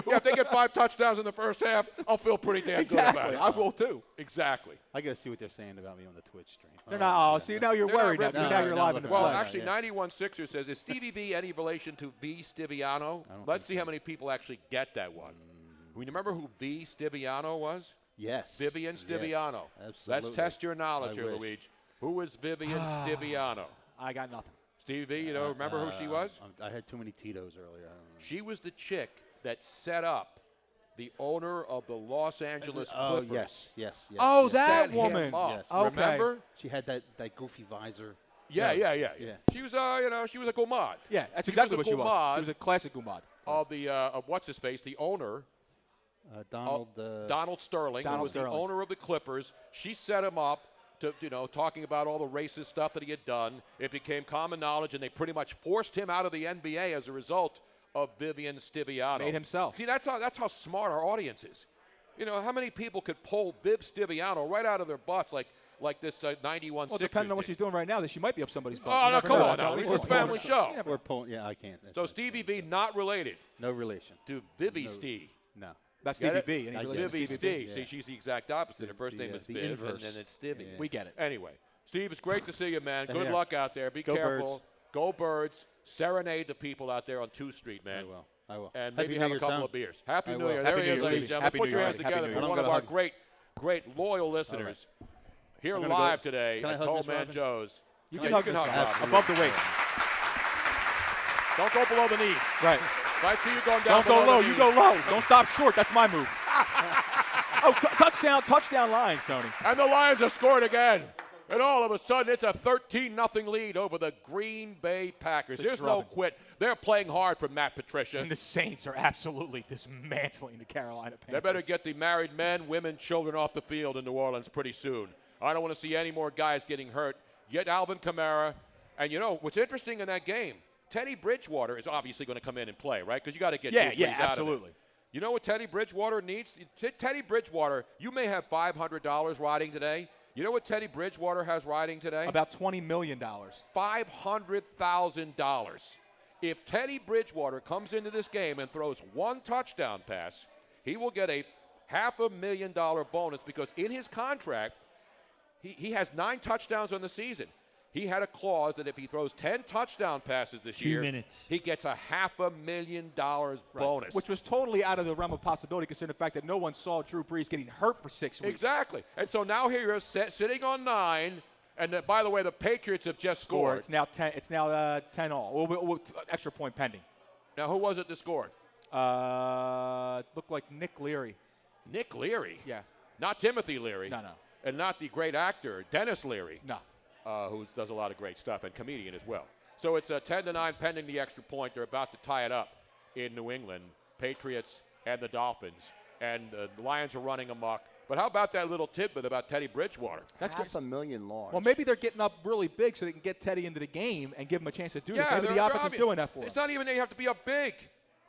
Yeah, if they get 5 touchdowns in the first half, I'll feel pretty damn good about it. I will too. Exactly. I got to see what they're saying about me on the Twitch stream. They're not. Oh, see, now you're worried. Now you're live in the Well, flesh. actually, 91 Sixers says, is Stevie V any relation to V. Stiviano? Let's see how many people actually get that one. We remember who V. Stiviano was? Yes. Vivian Stiviano. Yes, absolutely. Let's test your knowledge I here, wish. Luigi. Who is Vivian Stiviano? I got nothing. Stevie, you know, remember who she was? I had too many Tito's earlier. I don't know. She was the chick that set up the owner of the Los Angeles Clippers. Yes. Oh, yes. that Set woman. him up. Yes. Okay. Remember? She had that goofy visor. Yeah. She was, she was a gumad. Yeah, that's exactly what she was. gumad She was a classic gumad. Of the of what's his face, the owner. Donald Sterling, who was the owner of the Clippers. She set him up to, talking about all the racist stuff that he had done. It became common knowledge, and they pretty much forced him out of the NBA as a result of Vivian Stiviano. Made himself. See, that's how smart our audience is. How many people could pull Viv Stiviano right out of their butts like this 91 Well, Sixers depending on what did? she's doing right now, that she might be up somebody's butt. Oh, You no, never come know. on now. It's a family show. I can't. So Stevie V not related No relation. to Vivi Steve. No. That's Get Stevie it? B. Any relation to Vivi Stevie Steve. B? See, she's the exact opposite. Her first name is the Viv, and inverse. then it's Stevie. Yeah. We get it. Anyway, Steve, it's great to see you, man. Good Yeah. luck out there. Be Go careful. Birds. Go Birds. Serenade the people out there on 2th Street, man. I will. And Happy maybe New have Year, a couple Tom. of beers. Happy I New will. Year. Happy There he New is, Year, ladies and Luigi. gentlemen. Happy Put New your Year. hands Happy together New for Year. one I'm of our gonna great loyal listeners here I'm gonna live go- today Can I at hug Toll Miss Man Robin? Joe's. You Yeah, can hug hug Miss Robin. Robin. Above the waist. Don't go below the knees. Right. If I see you going down Don't go below low. the You knees- go low. Don't stop short. That's my move. Touchdown Lions, Tony. And the Lions have scored again. And all of a sudden, it's a 13-0 lead over the Green Bay Packers. There's no quit. They're playing hard for Matt Patricia. And the Saints are absolutely dismantling the Carolina Panthers. They better get the married men, women, children off the field in New Orleans pretty soon. I don't want to see any more guys getting hurt. Get Alvin Kamara. And, what's interesting in that game, Teddy Bridgewater is obviously going to come in and play, right? Because you got to get two threes out absolutely. of it. You know what Teddy Bridgewater needs? Teddy Bridgewater, you may have $500 riding today. You know what Teddy Bridgewater has riding today? About $20 million. $500,000. If Teddy Bridgewater comes into this game and throws one touchdown pass, he will get a $500,000 bonus because in his contract, he has 9 touchdowns on the season. He had a clause that if he throws 10 touchdown passes this 2 year, minutes. he gets a $500,000 bonus. Which was totally out of the realm of possibility considering the fact that no one saw Drew Brees getting hurt for 6 weeks. Exactly. And so now here you're sitting on 9. And by the way, the Patriots have just scored. It's now 10. It's now 10 all. Extra point pending. Now who was it that scored? Looked like Nick Leary. Nick Leary? Yeah. Not Timothy Leary. No. And not the great actor Dennis Leary. No. Who does a lot of great stuff and comedian as well. So it's 10-9 pending the extra point. They're about to tie it up in New England, Patriots and the Dolphins. And the Lions are running amok. But how about that little tidbit about Teddy Bridgewater? That's $500,000 large. Well, maybe they're getting up really big so they can get Teddy into the game and give him a chance to do this. Maybe the offense is doing that for him. It's not even that you have to be up big.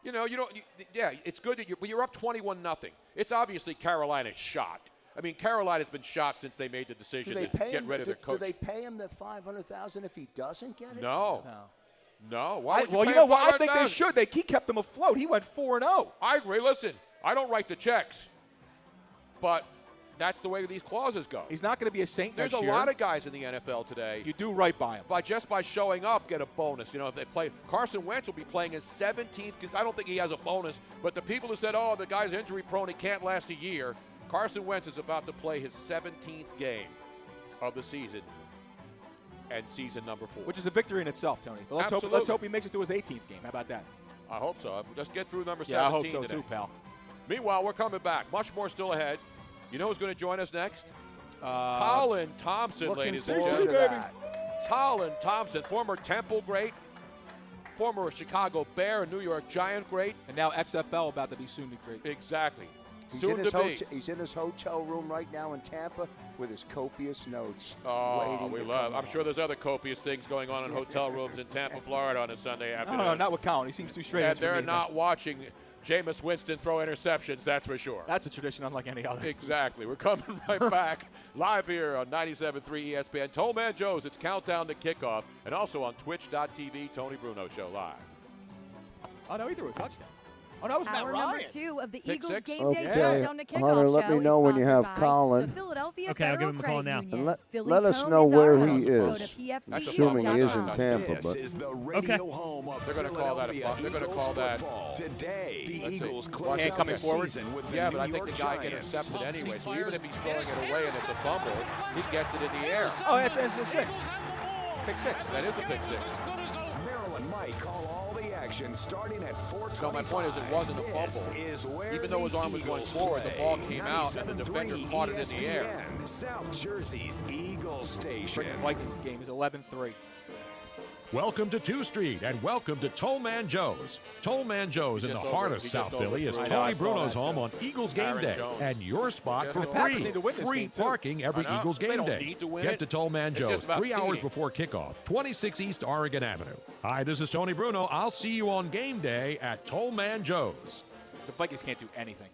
It's good that you're up 21-0. It's obviously Carolina's shot. I mean, Carolina's been shot since they made the decision to get rid of their coach. Do they pay him the $500,000 if he doesn't get it? No. Why would well, pay you know him what? I think they $500,000? should. He kept them afloat. He went 4-0. I agree. Listen, I don't write the checks, but that's the way these clauses go. He's not going to be a Saint There's next a year. lot of guys in the NFL today. You do right by him. Just by showing up, get a bonus. If they play, Carson Wentz will be playing his 17th. Because I don't think he has a bonus. But the people who said, "Oh, the guy's injury prone, he can't last a year," Carson Wentz is about to play his 17th game of the season, and season number 4. Which is a victory in itself, Tony. But let's hope he makes it to his 18th game. How about that? I hope so. Just get through number 17 Yeah, I hope so today. too, pal. Meanwhile, we're coming back. Much more still ahead. You know who's going to join us next? Colin Thompson, ladies and gentlemen. Colin Thompson, former Temple great, former Chicago Bear, New York Giant great. And now XFL about to be soon to great. Exactly. He's He's in his hotel room right now in Tampa with his copious notes. Oh, we love. I'm sure there's other copious things going on in hotel rooms in Tampa, Florida on a Sunday afternoon. No, not with Colin. He seems too straight. And they're not watching Jameis Winston throw interceptions, that's for sure. That's a tradition unlike any other. Exactly. We're coming right back live here on 97.3 ESPN. Toll Man Joe's, it's countdown to kickoff, and also on twitch.tv, Tony Bruno Show live. Oh, no, he threw a touchdown. Oh, that was Matt Hour Ryan. number 2 of the Pick Eagles six? Game Day Okay, Countdown to Kickoff Hunter, let show me know is when you have sponsored by Colin. the Philadelphia Okay, I'll give Federal him a call Credit now. Union. And Phillies let us home know is where our he home. Go is. to PFCU.com. Assuming he is in .com. Tampa, This but is the radio home of They're going to call that a Philadelphia They're going to Eagles call that. football. Today, the Let's see. Eagles close Hand out coming the forward? season with the Yeah, New but I think York the guy Giants. intercepted anyway, so even if he's throwing it away and it's a fumble, he gets it in the air. Oh, it's a 6. Pick 6. That is a pick six. Maryland might call all the action starting at 4:25. So my point is it wasn't a fumble. Even though his arm was going forward, the ball came out and the defender caught it in the air. South Jersey's Eagles Station. Vikings game is 11-3. Welcome to 2 Street and welcome to Toll Man Joe's. Toll Man Joe's in the heart of South Philly is Tony Bruno's home on Eagles Game Day and your spot for free parking every Eagles Game Day. Get to Toll Man Joe's 3 hours before kickoff, 26 East Oregon Avenue. Hi, this is Tony Bruno. I'll see you on Game Day at Toll Man Joe's. The Vikings can't do anything.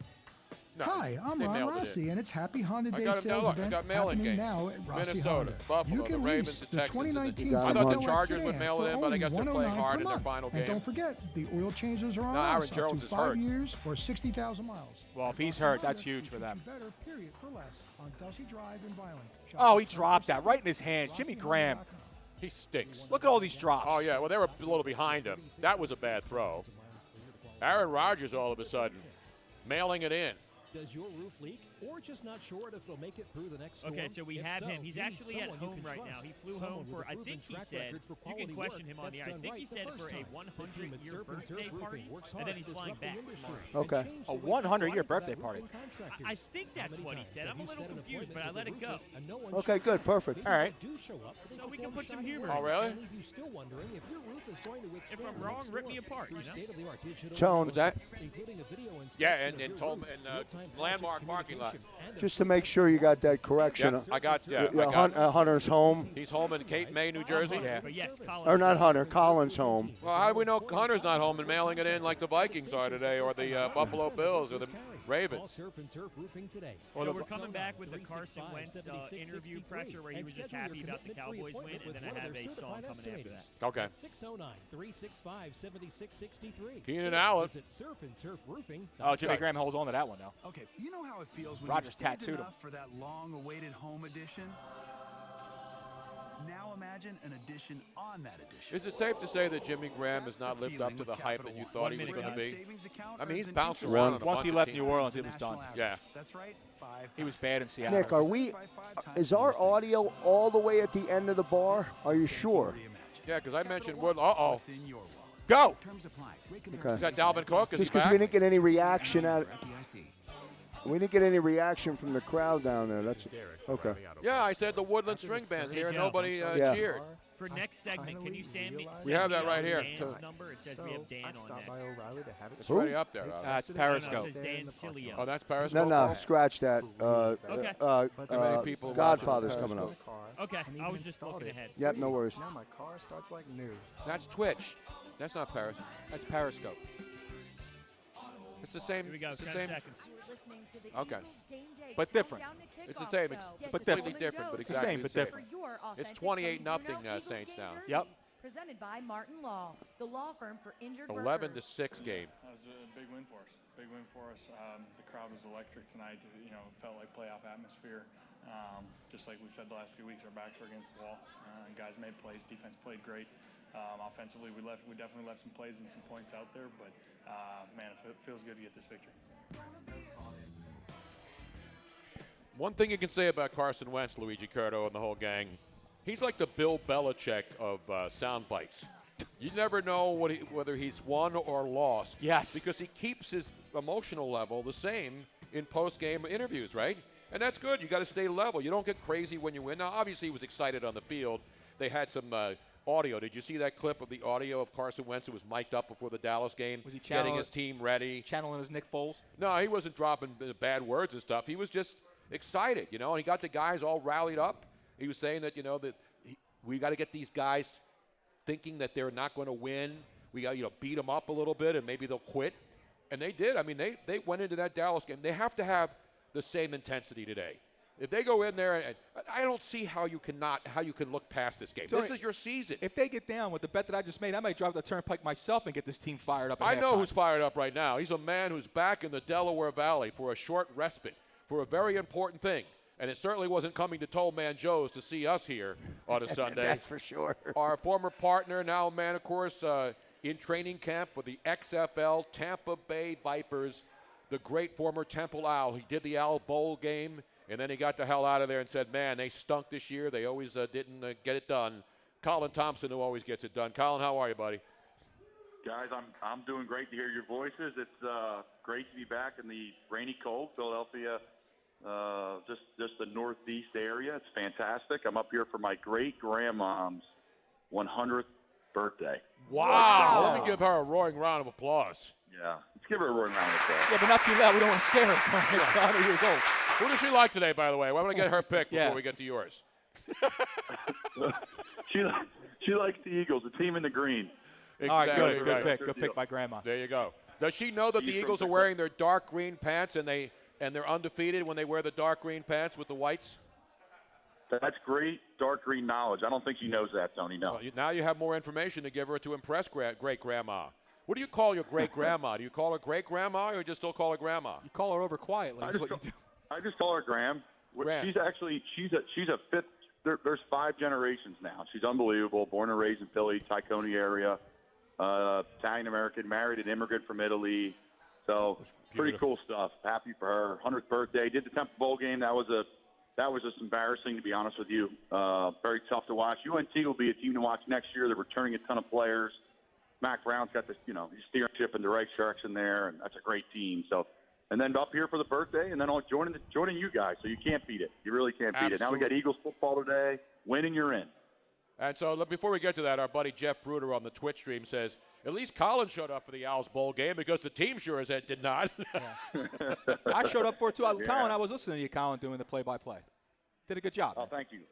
No, Hi, I'm they Ron nailed it Rossi, in. and it's Happy Honda I Day got 'em sales now, look, I event got mail-in happening games. now at Rossi Minnesota, Honda. Buffalo, You the can Ravens, lease the the Texans, and the 2019 Chiefs. I thought the Cadillac Chargers would sedan mail it in, for but I only guess they're playing $109 hard per in their month. final And game. don't forget, the oil changes are on No, us Aaron up Jones to is 5 hurt. years or 60,000 miles. Well, if he's Rossi hurt, that's Honda huge can for them. treat you better, period, for less on Delsey Drive in Violent. Shop Oh, he at dropped that right in his hands. Jimmy Graham. He stinks. Look at all these drops. Oh, yeah, well, they were a little behind him. That was a bad throw. Aaron Rodgers all of a sudden mailing it in. Does your roof leak or just not sure if it'll make it through the next storm? Okay, so we If have so, him. He's you need actually at someone you home can right trust. now. He flew Someone home with for, a I proven think he track said, record for you can quality question work him on that's the air. I done think he right the said first for a time. The team at 100-year Surf and birthday Turf party, Roofing works and hard then to he's flying disrupt the back industry tomorrow. Okay. and change A the way people 100-year buy birthday roofing party. contractors. I think that's How what many he said. times I'm a have little you set an confused, but I let appointment it with go. a roofing and no one Okay, shows good, up? perfect. Then All right. when they do show up, they No, we can perform put some shiny humor work in. Oh, really? and leave you still wondering if your roof is going to withstand If I'm the wrong, next rip me storm. apart, Through you know? state-of-the-art digital Jones. analytics, including a video Yeah, inspection and of told your in roof, real-time landmark project parking lot. communication, and Just to make sure you got that correction. Yep, I got, yeah. Yeah, I got, Hunter's home. he's home in Cape May, New Jersey. Yeah. But yes, Or not Hunter, Colin's home. Well, how do we know Hunter's not home and mailing it in like the Vikings are today, or the Buffalo Bills, or the Call Ravens? Surf and Turf Roofing today. So we're coming back with the Carson Wentz interview presser where he was just happy about the Cowboys win, and then I have a song coming after that. Okay. 609-365-7663. Keenan Allen. Visit Surf and Turf Roofing. Oh, Jimmy Graham holds on to that one now. Okay, you know how it feels when Rodgers you've saved tattooed him. enough for that long-awaited home edition? Now imagine an addition on that edition. Is it safe to say that Jimmy Graham has not lived up to the hype that you thought he was going to be? I mean, he's bounced around on a Once bunch he of left teams. New Orleans, it was done. Yeah. That's right. He was bad in Seattle. Nick, is our audio all the way at the end of the bar? Are you sure? Yeah, because I mentioned Wood. Uh-oh. In your wallet. Go. Terms apply. Rate Okay. Is that Dalvin Cook? Is Just he because back? we didn't get any reaction out. We didn't get any reaction from the crowd down there. That's okay. Yeah, I said the Woodland String Band's here, and nobody Yeah. cheered. For next segment, can you send me? We have that right here. Dan's number. It says we have Dan on next. It's already up there. That's No, Periscope. it says Dan Cilio. Oh, that's Periscope? No, scratch that. many people Godfather's watching coming up. Okay, I was just looking ahead. Yep, no worries. Now my car starts like new. That's Twitch. That's not Paris. That's Periscope. It's the same. Here we go, It's the 10 same. seconds. Okay. But different. It's the same. It's But completely different. different, but It's the exactly same, but same. different. It's 28-0 Saints now. Yep. Presented by Martin Law, the law firm for injured 11-6 game. That was a big win for us. Big win for us. The crowd was electric tonight. Felt like playoff atmosphere. Just like we've said the last few weeks, our backs were against the wall. And guys made plays. Defense played great. Offensively, we definitely left some plays and some points out there. But man, it feels good to get this victory. One thing you can say about Carson Wentz, Luigi Curto, and the whole gang, he's like the Bill Belichick of sound bites. You never know whether he's won or lost. Yes. Because he keeps his emotional level the same in post-game interviews, right? And that's good. You got to stay level. You don't get crazy when you win. Now, obviously, he was excited on the field. They had some audio. Did you see that clip of the audio of Carson Wentz who was mic'd up before the Dallas game? Was he getting his team ready? Channeling his Nick Foles? No, he wasn't dropping bad words and stuff. He was just excited, and he got the guys all rallied up. He was saying that, we got to get these guys thinking that they're not going to win. We got, beat them up a little bit and maybe they'll quit. And they did. I mean, they went into that Dallas game. They have to have the same intensity today. If they go in there, and I don't see how you can look past this game. This is your season. If they get down with the bet that I just made, I might drive the turnpike myself and get this team fired up. I know who's fired up right now. He's a man who's back in the Delaware Valley for a short respite for a very important thing. And it certainly wasn't coming to Toll Man Joe's to see us here on a Sunday. That's for sure. Our former partner, now man, of course, in training camp for the XFL Tampa Bay Vipers, the great former Temple Owl. He did the Owl Bowl game, and then he got the hell out of there and said, man, they stunk this year. They always didn't get it done. Colin Thompson, who always gets it done. Colin, how are you, buddy? Guys, I'm doing great to hear your voices. It's great to be back in the rainy, cold Philadelphia, just the northeast area. It's fantastic. I'm up here for my great-grandmom's 100th birthday. Wow. Let me give her a roaring round of applause. Yeah. Let's give her a roaring round of applause. Yeah, but not too loud. We don't want to scare her. She's 100 years old. Who does she like today, by the way? I want to get her pick before we get to yours. She likes the Eagles, the team in the green. Exactly. All right, good Right. pick. Good pick by Grandma. There you go. Does she know that the Eagles are wearing their dark green pants and they're undefeated when they wear the dark green pants with the whites? That's great dark green knowledge. I don't think she knows that, Tony. No. Well, now you have more information to give her to impress great-grandma. What do you call your great-grandma? Do you call her great-grandma or just still call her grandma? You call her over quietly. That's what you do. I just call her Graham. She's a fifth. There's 5 generations now. She's unbelievable. Born and raised in Philly, Ticoni area. Italian American, married an immigrant from Italy. So pretty cool stuff. Happy for her 100th birthday. Did the Temple Bowl game. That was just embarrassing, to be honest with you. Very tough to watch. UNT will be a team to watch next year. They're returning a ton of players. Mac Brown's got this, he's steering ship in the right direction there, and that's a great team. So, and then up here for the birthday, and then joining you guys. So you can't beat it. You really can't beat it. Now we got Eagles football today. Win and you're in. And so before we get to that, our buddy Jeff Bruder on the Twitch stream says, at least Colin showed up for the Owls Bowl game because the team sure as heck did not. I showed up for it, too. Colin, I was listening to you, Colin, doing the play-by-play. Did a good job. Oh, thank you.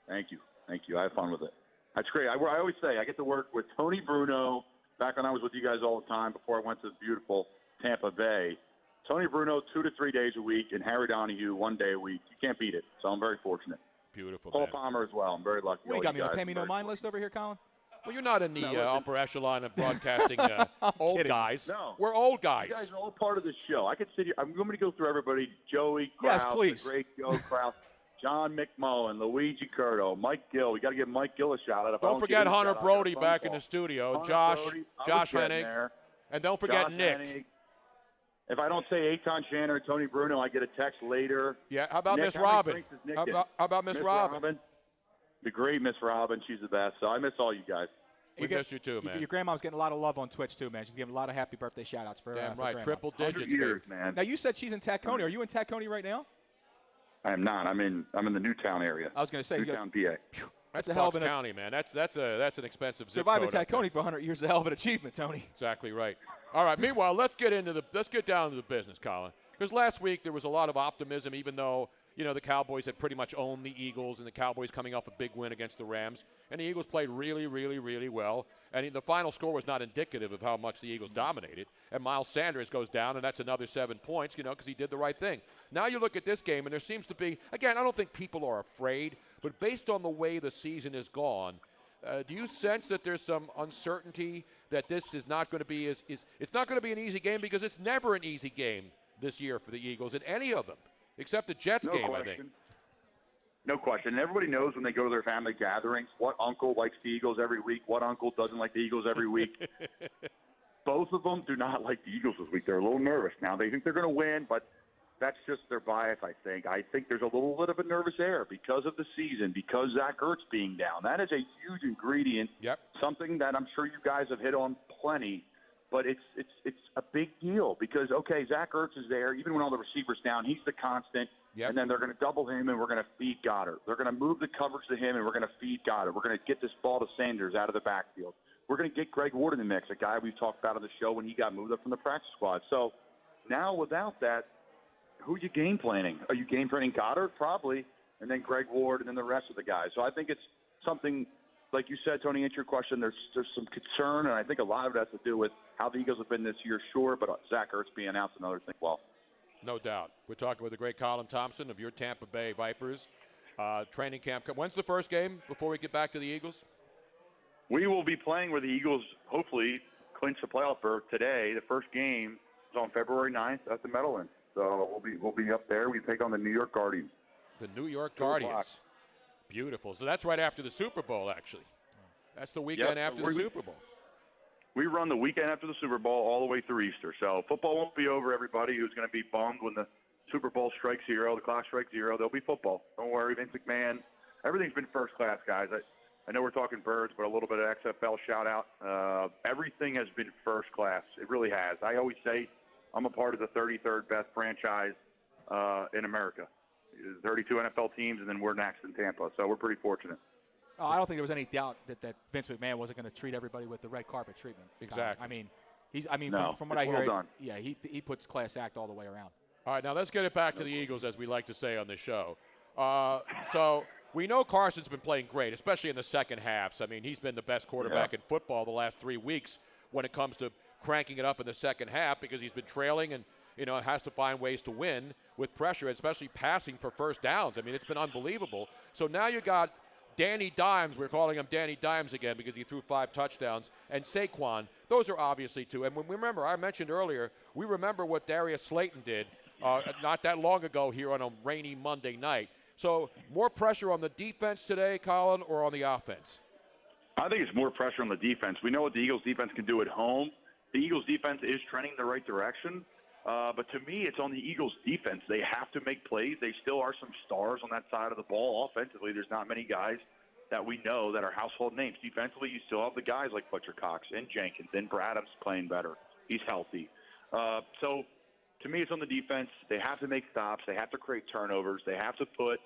I had fun with it. That's great. I always say I get to work with Tony Bruno back when I was with you guys all the time before I went to beautiful Tampa Bay. Tony Bruno 2 to 3 days a week and Harry Donahue 1 day a week. You can't beat it. So I'm very fortunate. Beautiful. Paul Palmer as well. I'm very lucky. What do you got me on a pay me no mind list over here, Colin? Well, you're not in the upper echelon of broadcasting old kidding. guys. No. We're old guys. You guys are all part of the show. I could sit here. I'm going to go through everybody. Joey Krause, Yes, please. the great Joe Krause, John McMullen, Luigi Curto, Mike Gill. We got to give Mike Gill a shout out. Don't forget Hunter Brody back in the studio. Josh Hennig. And don't forget Nick. Hennig. If I don't say Eitan Shanner and Tony Bruno, I get a text later. Yeah, how about Nick, Miss Robin? How about Miss Robin? The great Miss Robin. She's the best. So I miss all you guys. We miss you too, man. Your grandma's getting a lot of love on Twitch, too, man. She's giving a lot of happy birthday shout-outs for Damn for right, Grandma. triple digits, years, man. Now, you said she's in Tacony. Are you in Tacony right now? I am not. I'm in the Newtown area. I was going to say. Newtown, PA. That's a hell of Bucks County, man. That's an expensive zip surviving code up there. Tacony for 100 years is a hell of an achievement, Tony. Exactly right. All right. Meanwhile, let's get down to the business, Colin. Because last week there was a lot of optimism, even though the Cowboys had pretty much owned the Eagles, and the Cowboys coming off a big win against the Rams, and the Eagles played really, really, really well. And the final score was not indicative of how much the Eagles dominated. And Miles Sanders goes down, and that's another 7 points, because he did the right thing. Now you look at this game, and there seems to be, again, I don't think people are afraid, but based on the way the season has gone, do you sense that there's some uncertainty that this is not going to be it's not going to be an easy game, because it's never an easy game this year for the Eagles in any of them, except the Jets game, I think. No question. And everybody knows when they go to their family gatherings what uncle likes the Eagles every week, what uncle doesn't like the Eagles every week. Both of them do not like the Eagles this week. They're a little nervous now. They think they're going to win, but that's just their bias, I think. I think there's a little bit of a nervous air because of the season, because Zach Ertz being down. That is a huge ingredient, something that I'm sure you guys have hit on plenty. But it's a big deal because, okay, Zach Ertz is there. Even when all the receivers down, he's the constant. And then they're going to double him, and we're going to feed Goddard. They're going to move the coverage to him, and we're going to feed Goddard. We're going to get this ball to Sanders out of the backfield. We're going to get Greg Ward in the mix, a guy we've talked about on the show when he got moved up from the practice squad. So now without that, who are you game planning? Are you game planning Goddard? Probably. And then Greg Ward and then the rest of the guys. So I think it's something like you said, Tony, answer your question. There's some concern, and I think a lot of it has to do with how the Eagles have been this year, sure, but Zach Ertz being out's another thing. Well, no doubt. We're talking with the great Colin Thompson of your Tampa Bay Vipers. Training camp. When's the first game before we get back to the Eagles? We will be playing where the Eagles hopefully clinch the playoff berth today. The first game is on February 9th at the Meadowlands. So we'll be up there. We take on the New York Guardians. The New York Guardians. Beautiful. So that's right after the Super Bowl, actually. That's the weekend after the Super Bowl. We run the weekend after the Super Bowl all the way through Easter. So football won't be over. Everybody who's going to be bummed when the Super Bowl strikes 0, the clock strikes 0, there'll be football. Don't worry, Vince McMahon. Everything's been first class, guys. I know we're talking birds, but a little bit of XFL shout-out. Everything has been first class. It really has. I always say I'm a part of the 33rd best franchise in America. 32 NFL teams, and then we're next in Tampa. So we're pretty fortunate. Oh, I don't think there was any doubt that Vince McMahon wasn't going to treat everybody with the red carpet treatment. Exactly. From what I hear, he puts class act all the way around. All right, now let's get it back to the Eagles, as we like to say on the show. So we know Carson's been playing great, especially in the second halves. I mean, he's been the best quarterback in football the last 3 weeks when it comes to cranking it up in the second half, because he's been trailing and, has to find ways to win with pressure, especially passing for first downs. I mean, it's been unbelievable. So now you got Danny Dimes. We're calling him Danny Dimes again because he threw 5 touchdowns. And Saquon. Those are obviously two. And when we remember, I mentioned earlier, we remember what Darius Slayton did not that long ago here on a rainy Monday night. So more pressure on the defense today, Colin, or on the offense? I think it's more pressure on the defense. We know what the Eagles defense can do at home. The Eagles defense is trending in the right direction. But to me, it's on the Eagles defense. They have to make plays. They still are some stars on that side of the ball. Offensively, there's not many guys that we know that are household names. Defensively, you still have the guys like Fletcher Cox and Jenkins and Bradham's playing better. He's healthy. So to me, it's on the defense. They have to make stops. They have to create turnovers. They have to put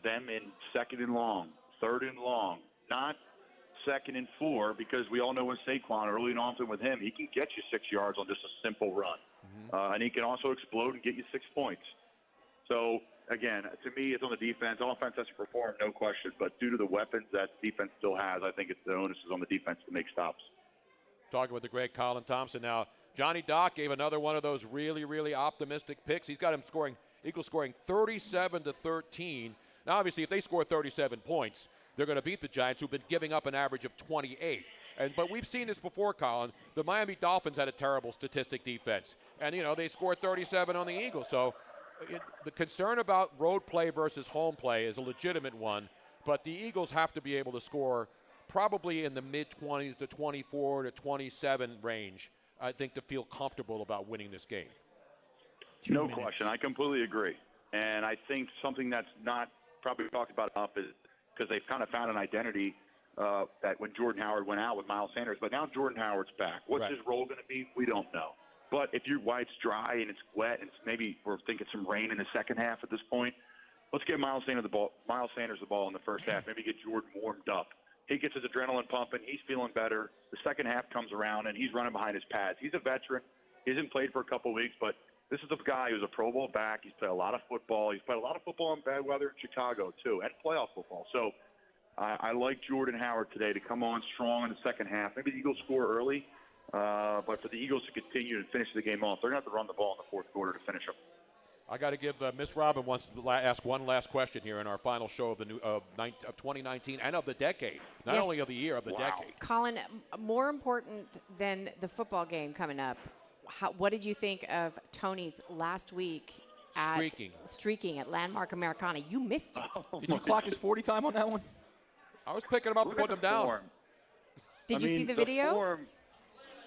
them in 2nd and long, 3rd and long, not 2nd and 4, because we all know with Saquon, early and often with him, he can get you 6 yards on just a simple run. And he can also explode and get you 6 points. So, again, to me, it's on the defense. Offense has to perform, no question. But due to the weapons that defense still has, I think the onus is on the defense to make stops. Talking with the great Colin Thompson now. Johnny Dock gave another one of those really, really optimistic picks. He's got him Eagles scoring 37-13. Now, obviously, if they score 37 points, they're going to beat the Giants, who've been giving up an average of 28. But we've seen this before, Colin. The Miami Dolphins had a terrible statistic defense. And, they scored 37 on the Eagles. So the concern about road play versus home play is a legitimate one. But the Eagles have to be able to score probably in the mid-20s to 24 to 27 range, I think, to feel comfortable about winning this game. No question. I completely agree. And I think something that's not probably talked about enough is because they've kind of found an identity that when Jordan Howard went out with Miles Sanders, but now Jordan Howard's back. What's his role going to be? We don't know. But if why it's dry and it's wet, and maybe we're thinking some rain in the second half at this point, let's get Miles Sanders the ball in the first half. Maybe get Jordan warmed up. He gets his adrenaline pumping. He's feeling better. The second half comes around, and he's running behind his pads. He's a veteran. He hasn't played for a couple of weeks, but this is a guy who's a Pro Bowl back. He's played a lot of football. He's played a lot of football in bad weather in Chicago, too, and playoff football. So I like Jordan Howard today to come on strong in the second half. Maybe the Eagles score early, but for the Eagles to continue to finish the game off, they're going to have to run the ball in the fourth quarter to finish them. I got to give Miss Robin wants to ask one last question here in our final show of 2019 and of the decade, not only of the year, of the decade. Colin, more important than the football game coming up, what did you think of Tony's last week at streaking at Landmark Americana? You missed it. Did you clock his 40 time on that one? I was picking him up and putting him down. Did you see the video?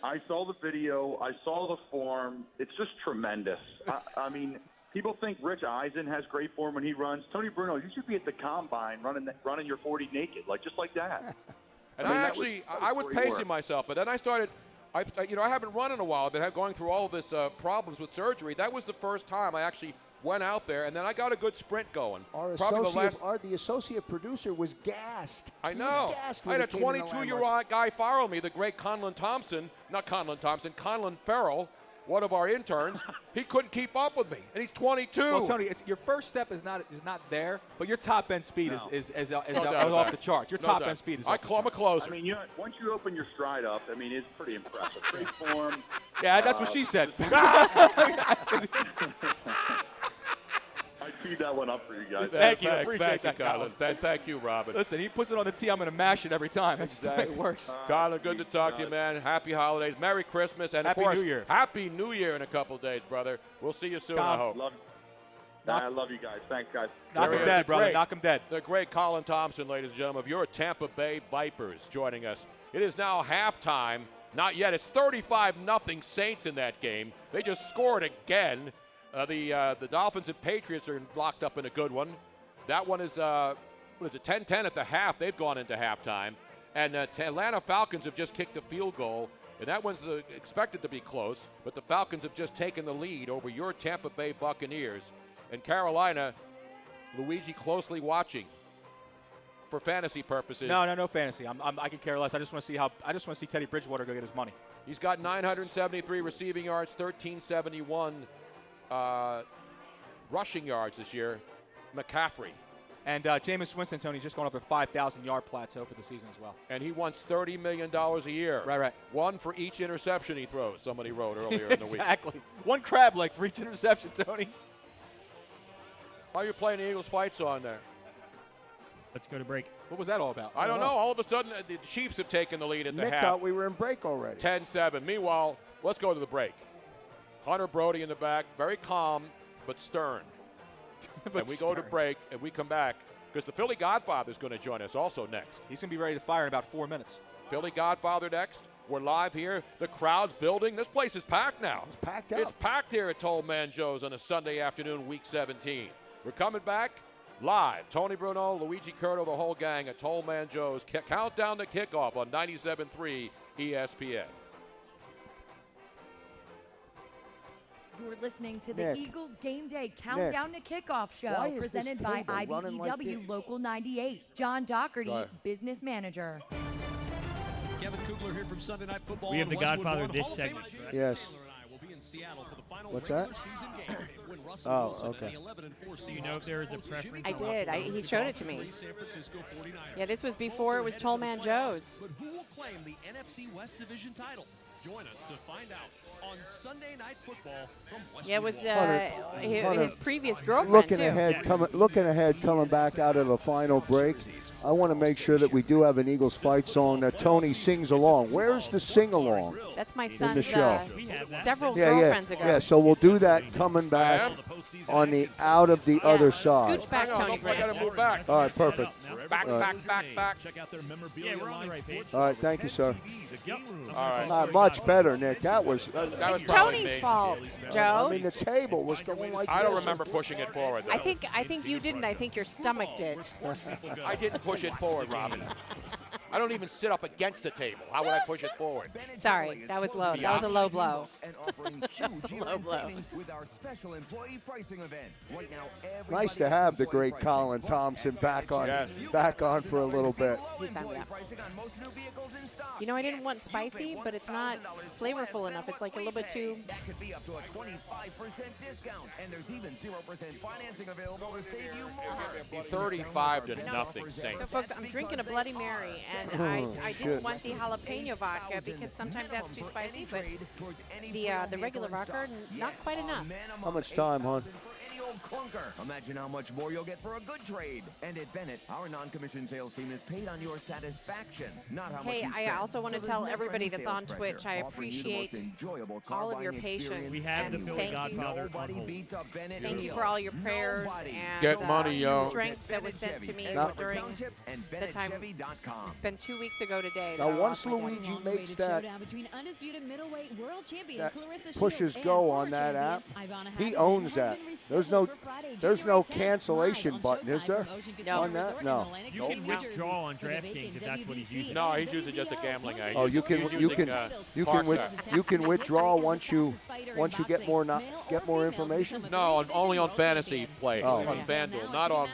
I saw the video. I saw the form. It's just tremendous. I mean, people think Rich Eisen has great form when he runs. Tony Bruno, you should be at the combine running your 40 naked, just like that. And I was pacing myself, but then I started. I haven't run in a while. I've been going through all of this problems with surgery. That was the first time I actually went out there, and then I got a good sprint going. The associate producer was gassed. I know. I had a 22-year-old guy follow me, the great Conlon Farrell, one of our interns, he couldn't keep up with me, and he's 22. Well, Tony, your first step is not there, but your top end speed is No doubt off about the it. charts. Your No top doubt. end speed is. I'm a closer. I mean, once you open your stride up, I mean, it's pretty impressive. Great form. Yeah, that's what she said. I teed that one up for you guys. Thank you. Appreciate Thank you, that, Colin. Thank you, Robin. Listen, he puts it on the tee. I'm going to mash it every time. That's the way it works. Colin, good to talk to you, man. Happy holidays. Merry Christmas. And, Happy of course, New Year. Happy New Year in a couple of days, brother. We'll see you soon, I hope. I love you guys. Thanks, guys. Knock him dead, brother. Knock him dead. The great Colin Thompson, ladies and gentlemen, of your Tampa Bay Vipers joining us. It is now halftime. Not yet. It's 35-0 Saints in that game. They just scored again. The Dolphins and Patriots are locked up in a good one. That one is, 10-10 at the half. They've gone into halftime. And Atlanta Falcons have just kicked a field goal. And that one's expected to be close. But the Falcons have just taken the lead over your Tampa Bay Buccaneers. And Carolina, Luigi closely watching for fantasy purposes. No fantasy. I could care less. I just want to see Teddy Bridgewater go get his money. He's got 973 receiving yards, 1371 rushing yards this year. McCaffrey. And Jameis Winston, Tony, just going off a 5,000-yard plateau for the season as well. And he wants $30 million a year. Right. One for each interception he throws, somebody wrote earlier in the week. Exactly. One crab leg for each interception, Tony. Why are you playing the Eagles fight song there? Let's go to break. What was that all about? I don't know. All of a sudden, the Chiefs have taken the lead at the Nick half. thought we were in break already. 10-7. Meanwhile, let's go to the break. Hunter Brody in the back, very calm but stern. And we go to break, and we come back because the Philly Godfather is going to join us also next. He's going to be ready to fire in about 4 minutes. Philly Godfather next. We're live here. The crowd's building. This place is packed now. It's packed up. It's packed here at Toll Man Joe's on a Sunday afternoon, Week 17. We're coming back live. Tony Bruno, Luigi Curto, the whole gang at Toll Man Joe's. Countdown to kickoff on 97.3 ESPN. You're listening to the Nick. Eagles Game Day Countdown to Kickoff show Why is presented this by table running like IBEW this? Local 98. John Doherty, Right. Business Manager. Kevin Kugler here from Sunday Night Football. We have on the Westwood Godfather One. this Hall of Famer segment. Jason Yes. Taylor and I will be in Seattle for the final What's regular that? season game when Russell Oh, Wilson okay. and the 11-4 Do you know if there is a preference? I did. He showed it to me. San Francisco 49ers. Yeah, this was before it was Toll Man Joe's. But who will claim the NFC West Division title? Join us to find out on Sunday Night Football from Westwood. Yeah, it was Hunter, his previous girlfriend looking too. ahead, coming back out of the final break. I want to make sure that we do have an Eagles fight song that Tony sings along. Where's the sing along? That's my in the son's show? several girlfriends ago. Yeah. So we'll do that coming back on the out of the other side. Scooch back, Tony. I got to move back. All right, perfect. Back. Check out their memorabilia. Yeah, we're on the right page. All right, thank you, sir. All right. Not much better, Nick. That was. That was It's probably Tony's me. fault, I Joe. mean, the table was going like I don't this. remember pushing it forward, though. I think you didn't. I think your stomach did. I didn't push it forward, Robin. I don't even sit up against the table. How would I push it forward? Sorry, that was low. That was a low blow. And offering huge year-end savings with our special employee pricing event. Right now, Nice to have the great Colin Thompson back on for a little bit. He's fine with that. You know, I didn't want spicy, but it's not flavorful enough. It's like a little bit too. That could be up to a 25% discount, and there's even 0% financing available to save you more. 35-0 So, Saints. folks, I'm drinking a Bloody Mary, and I didn't want the jalapeno vodka because sometimes that's too spicy, but the regular vodka, not quite enough. How much time, hon? Any old clunker. Imagine how much more you'll get for a good trade. And at Bennett, our non-commissioned sales team is paid on your satisfaction, not how much Hey, you I spend. also want to So tell there's never everybody any that's sales on pressure, Twitch, I offering you the appreciate most enjoyable car all of your buying patience. experience. We have the and Philly thank you. Godfather on Nobody hold. beats a Bennett Thank you deal. for all your prayers Nobody. and Get money, yo. strength that was sent to me Now- during and the time. BennettChevy.com. It's been 2 weeks ago today. Now, that I once lost my dad. Luigi makes that between undisputed middleweight world champion that Clarissa pushes Shields go and on former that app, champion Ivana he Hatton owns has that. been There's rescheduled no cancellation button, is there? No. On that? No. You can withdraw on DraftKings if that's what he's using. No, he's using just a gambling aid. Oh, you can withdraw once you get more information. No, only on fantasy play, Oh. on FanDuel, not on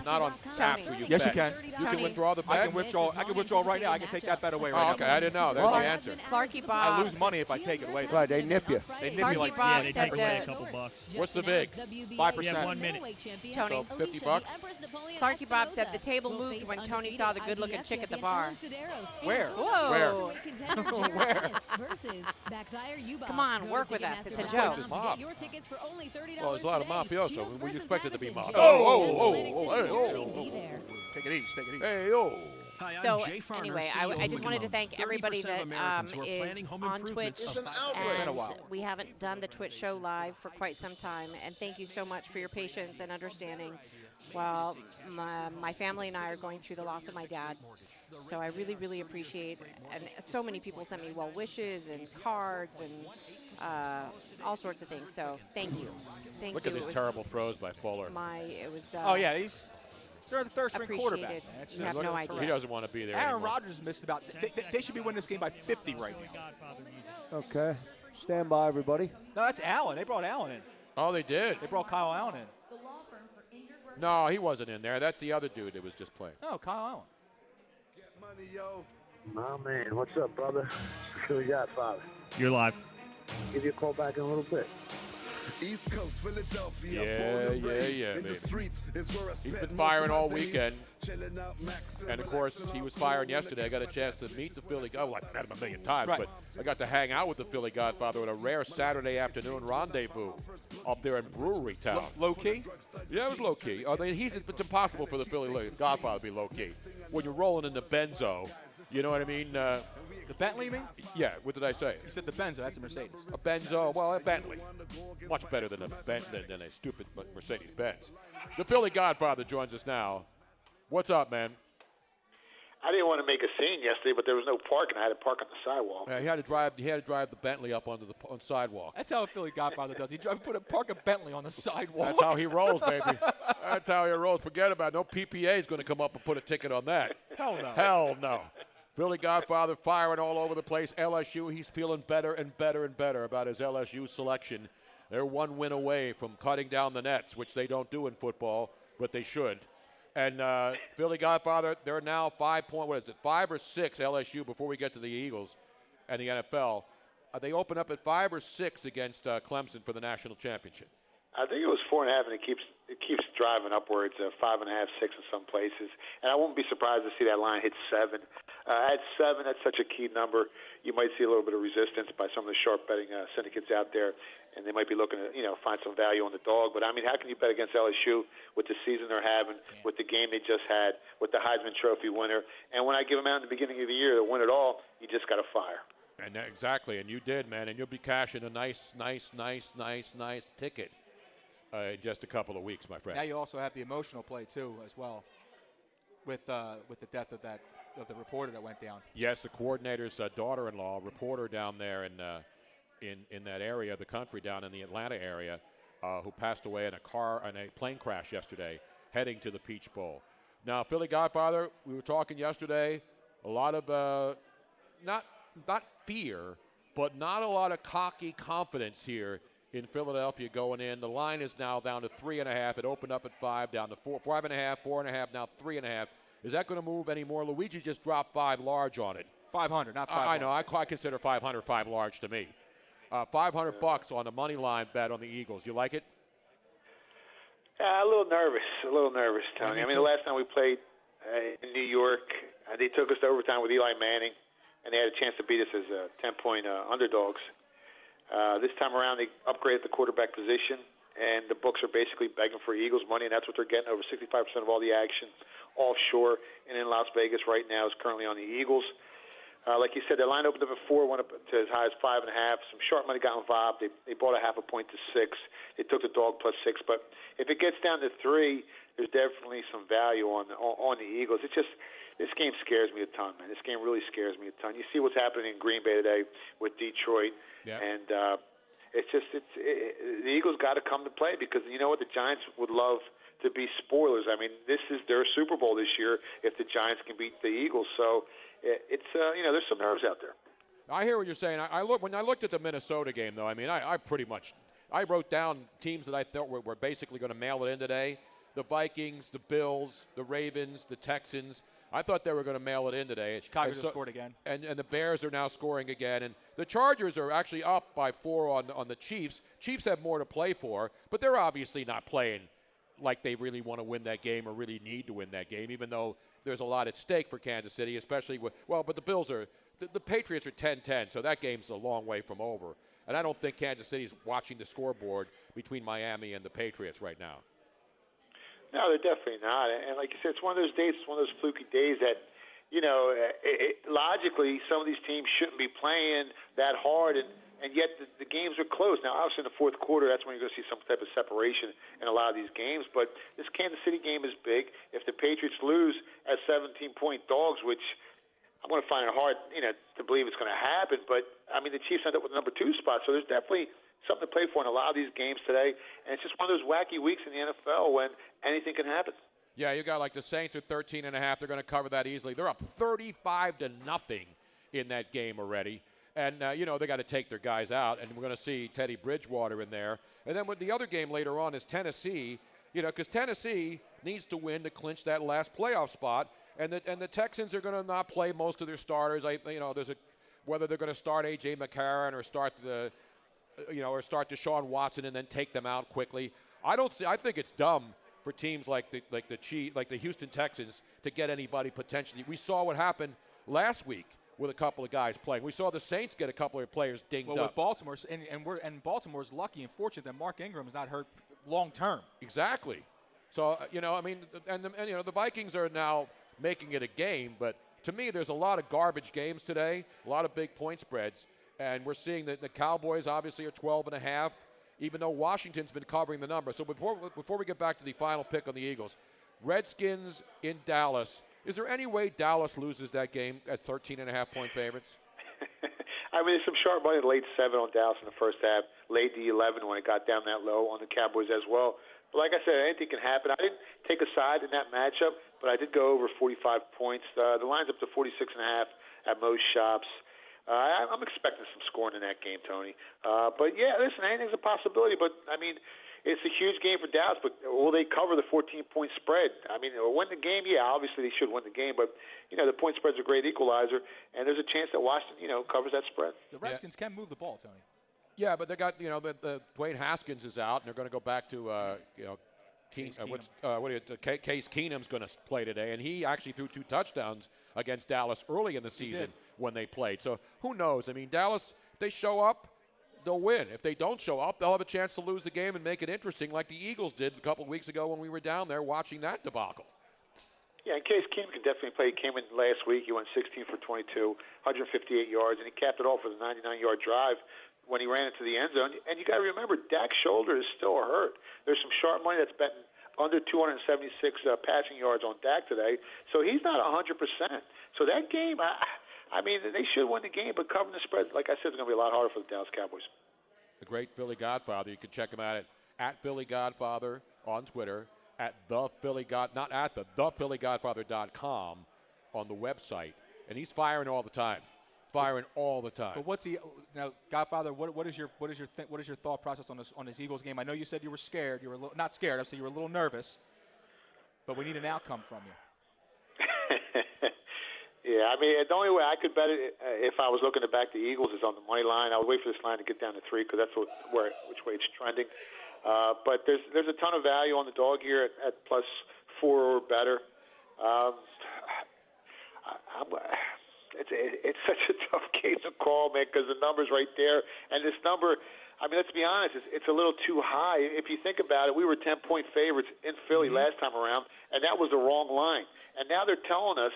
apps where you Yes, bet. you can. You can withdraw the bet. I can withdraw right now. I can take that bet away right now. Okay, I didn't know. There's the answer. Clarky Bob. I lose money if I take it away. Right, they nip you. They nip you like Bob they said take away a that- couple bucks. What's the big? 5%. Yeah, 1 minute. Tony. So $50. Clarky Bob said the table moved when Tony saw the good-looking chick at the bar. Where? Whoa. Where? Come on, work with us. It's a This joke. is mob. Well, there's a lot of mafioso. We expect it to be mob. Take it easy. Take it easy. Hey, yo. Hi, I'm So Jay Farner, anyway, CEO I of just wanted to Hooligan thank Homes. everybody 30% that of Americans who are planning is home on improvements Twitch, are and It's been a while. we haven't done the Twitch show live for quite some time. And thank you so much for your patience and understanding while my family and I are going through the loss of my dad. So I really, really appreciate, and so many people sent me well wishes and cards and all sorts of things. So thank you, thank Look you. at It these was terrible throws by Fuller. It was. Oh yeah, they're the third-string quarterback. appreciated. Man. It's You have just- no idea. He doesn't want to be there Aaron anymore. Rodgers missed about. They should be winning this game by 50 right now. Okay. Stand by, everybody. No, that's Allen. They brought Allen in. Oh, they did? They brought Kyle Allen in. No, he wasn't in there. That's the other dude that was just playing. No, Kyle Allen. Money, yo. My man, what's up, brother? Philly Godfather. You're live. Give you a call back in a little bit. East Coast, Philadelphia. Yeah, baby. He's been firing all weekend. And, of course, he was firing yesterday. I got a chance to meet the Philly Godfather. Well, I met him a million times, Right. but I got to hang out with the Philly Godfather at a rare Saturday afternoon rendezvous up there in Brewery Town. Low-key? Yeah, it was low-key. It's impossible for the Philly Godfather to be low-key. When you're rolling in the Benzo, you know what I mean? The Bentley, you mean? Yeah, what did I say? You said the Benzo. That's a Mercedes. A Benzo, well, a Bentley. Much better than a stupid Mercedes-Benz. The Philly Godfather joins us now. What's up, man? I didn't want to make a scene yesterday, but there was no parking. I had to park on the sidewalk. He had to drive the Bentley up onto the sidewalk. That's how a Philly Godfather does. He park a Bentley on the sidewalk. That's how he rolls, baby. That's how he rolls. Forget about it. No PPA is going to come up and put a ticket on that. Hell no. Hell no. Philly Godfather firing all over the place. LSU, he's feeling better and better and better about his LSU selection. They're one win away from cutting down the nets, which they don't do in football, but they should. And Philly Godfather, they're now 5 or 6 LSU before we get to the Eagles and the NFL. They open up at 5 or 6 against Clemson for the national championship. I think it was 4.5, and it keeps driving upwards, 5.5, 6 in some places. And I won't be surprised to see that line hit 7. At 7, that's such a key number. You might see a little bit of resistance by some of the sharp betting syndicates out there, and they might be looking to find some value on the dog. But I mean, how can you bet against LSU with the season they're having, with the game they just had, with the Heisman Trophy winner? And when I give them out in the beginning of the year to win it all, you just got to fire. And exactly, and you did, man. And you'll be cashing a nice ticket. In just a couple of weeks, my friend. Now you also have the emotional play too, as well, with the death of the reporter that went down. Yes, the coordinator's daughter-in-law, reporter down there in that area of the country, down in the Atlanta area, who passed away in a plane crash yesterday, heading to the Peach Bowl. Now, Philly Godfather, we were talking yesterday, a lot of not fear, but not a lot of cocky confidence here in Philadelphia going in. The line is now down to 3.5. It opened up at 5, down to 4.5, 4.5, now 3.5. Is that going to move anymore? Luigi just dropped 5 large on it. 500, not 5. I know. I consider 500 5 large to me. $500 on the money line bet on the Eagles. You like it? A little nervous, Tony. I mean, the last time we played in New York, they took us to overtime with Eli Manning, and they had a chance to beat us as 10-point underdogs. This time around, they upgraded the quarterback position, and the books are basically begging for Eagles money, and that's what they're getting. Over 65% of all the action offshore and in Las Vegas right now is currently on the Eagles. Like you said, their line opened up at 4, went up to as high as 5.5. Some sharp money got involved. They bought a 0.5 point to 6. They took the dog plus 6. But if it gets down to 3, there's definitely some value on the Eagles. It's just this game scares me a ton, man. This game really scares me a ton. You see what's happening in Green Bay today with Detroit, yeah. and the Eagles got to come to play because you know what, the Giants would love to be spoilers. I mean, this is their Super Bowl this year if the Giants can beat the Eagles. So it's there's some nerves out there. I hear what you're saying. When I looked at the Minnesota game, though, I mean, I pretty much wrote down teams that I thought were basically going to mail it in today. The Vikings, the Bills, the Ravens, the Texans. I thought they were going to mail it in today. Chicago just scored again. And the Bears are now scoring again. And the Chargers are actually up by 4 on the Chiefs. Chiefs have more to play for, but they're obviously not playing like they really want to win that game or really need to win that game, even though there's a lot at stake for Kansas City, especially but the Bills are – the Patriots are 10-10, so that game's a long way from over. And I don't think Kansas City's watching the scoreboard between Miami and the Patriots right now. No, they're definitely not. And like you said, it's one of those days, it's one of those fluky days that, logically, some of these teams shouldn't be playing that hard, and yet the games are close. Now, obviously, in the fourth quarter, that's when you're going to see some type of separation in a lot of these games. But this Kansas City game is big. If the Patriots lose as 17-point dogs, which I'm going to find it hard, to believe it's going to happen. But, I mean, the Chiefs end up with the number 2 spot, so there's definitely something to play for in a lot of these games today. And it's just one of those wacky weeks in the NFL when anything can happen. Yeah, you got like the Saints are 13.5. They're going to cover that easily. They're up 35-0 in that game already. And, they got to take their guys out. And we're going to see Teddy Bridgewater in there. And then with the other game later on is Tennessee, because Tennessee needs to win to clinch that last playoff spot. And the Texans are going to not play most of their starters. Whether they're going to start A.J. McCarron or start Deshaun Watson and then take them out quickly. I think it's dumb for teams like the Houston Texans to get anybody potentially. We saw what happened last week with a couple of guys playing. We saw the Saints get a couple of players dinged up. With Baltimore, and Baltimore's lucky and fortunate that Mark Ingram's not hurt long term. Exactly. So the Vikings are now making it a game, but to me, there's a lot of garbage games today, a lot of big point spreads. And we're seeing that the Cowboys obviously are 12.5, even though Washington's been covering the number. So before we get back to the final pick on the Eagles, Redskins in Dallas. Is there any way Dallas loses that game as 13.5-point favorites? I mean, there's some sharp money, late 7 on Dallas in the first half, late the 11 when it got down that low on the Cowboys as well. But like I said, anything can happen. I didn't take a side in that matchup, but I did go over 45 points. The line's up to 46.5 at most shops. I'm expecting some scoring in that game, Tony. But, yeah, listen, anything's a possibility. But, I mean, it's a huge game for Dallas, but will they cover the 14-point spread? I mean, win the game? Yeah, obviously they should win the game. But, the point spread's a great equalizer, and there's a chance that Washington, covers that spread. The Redskins can move the ball, Tony. Yeah, but they got, the Dwayne Haskins is out, and they're going to go back to, Case Keenum's going to play today, and he actually threw 2 touchdowns against Dallas early in the season when they played. So who knows? I mean, Dallas, if they show up, they'll win. If they don't show up, they'll have a chance to lose the game and make it interesting like the Eagles did a couple of weeks ago when we were down there watching that debacle. Yeah, and Case Keenum can definitely play. He came in last week. He went 16 for 22, 158 yards, and he capped it off with a 99-yard drive when he ran into the end zone. And you got to remember, Dak's shoulder is still hurt. There's some sharp money that's betting under 276 passing yards on Dak today. So he's not 100%. So that game, I mean, they should win the game, but covering the spread, like I said, is going to be a lot harder for the Dallas Cowboys. The great Philly Godfather. You can check him out at Philly Godfather on Twitter, at thephillygodfather.com on the website. And he's firing all the time. But what's he now, Godfather? What is your thought process on this Eagles game? I know you said you were scared. You were not scared. I said you were a little nervous. But we need an outcome from you. Yeah, I mean, the only way I could bet it if I was looking to back the Eagles is on the money line. I would wait for this line to get down to 3 because that's which way it's trending. But there's a ton of value on the dog here at +4 or better. It's such a tough game to call, man, because the number's right there. And this number, I mean, let's be honest, it's a little too high. If you think about it, we were 10-point favorites in Philly last time around, and that was the wrong line. And now they're telling us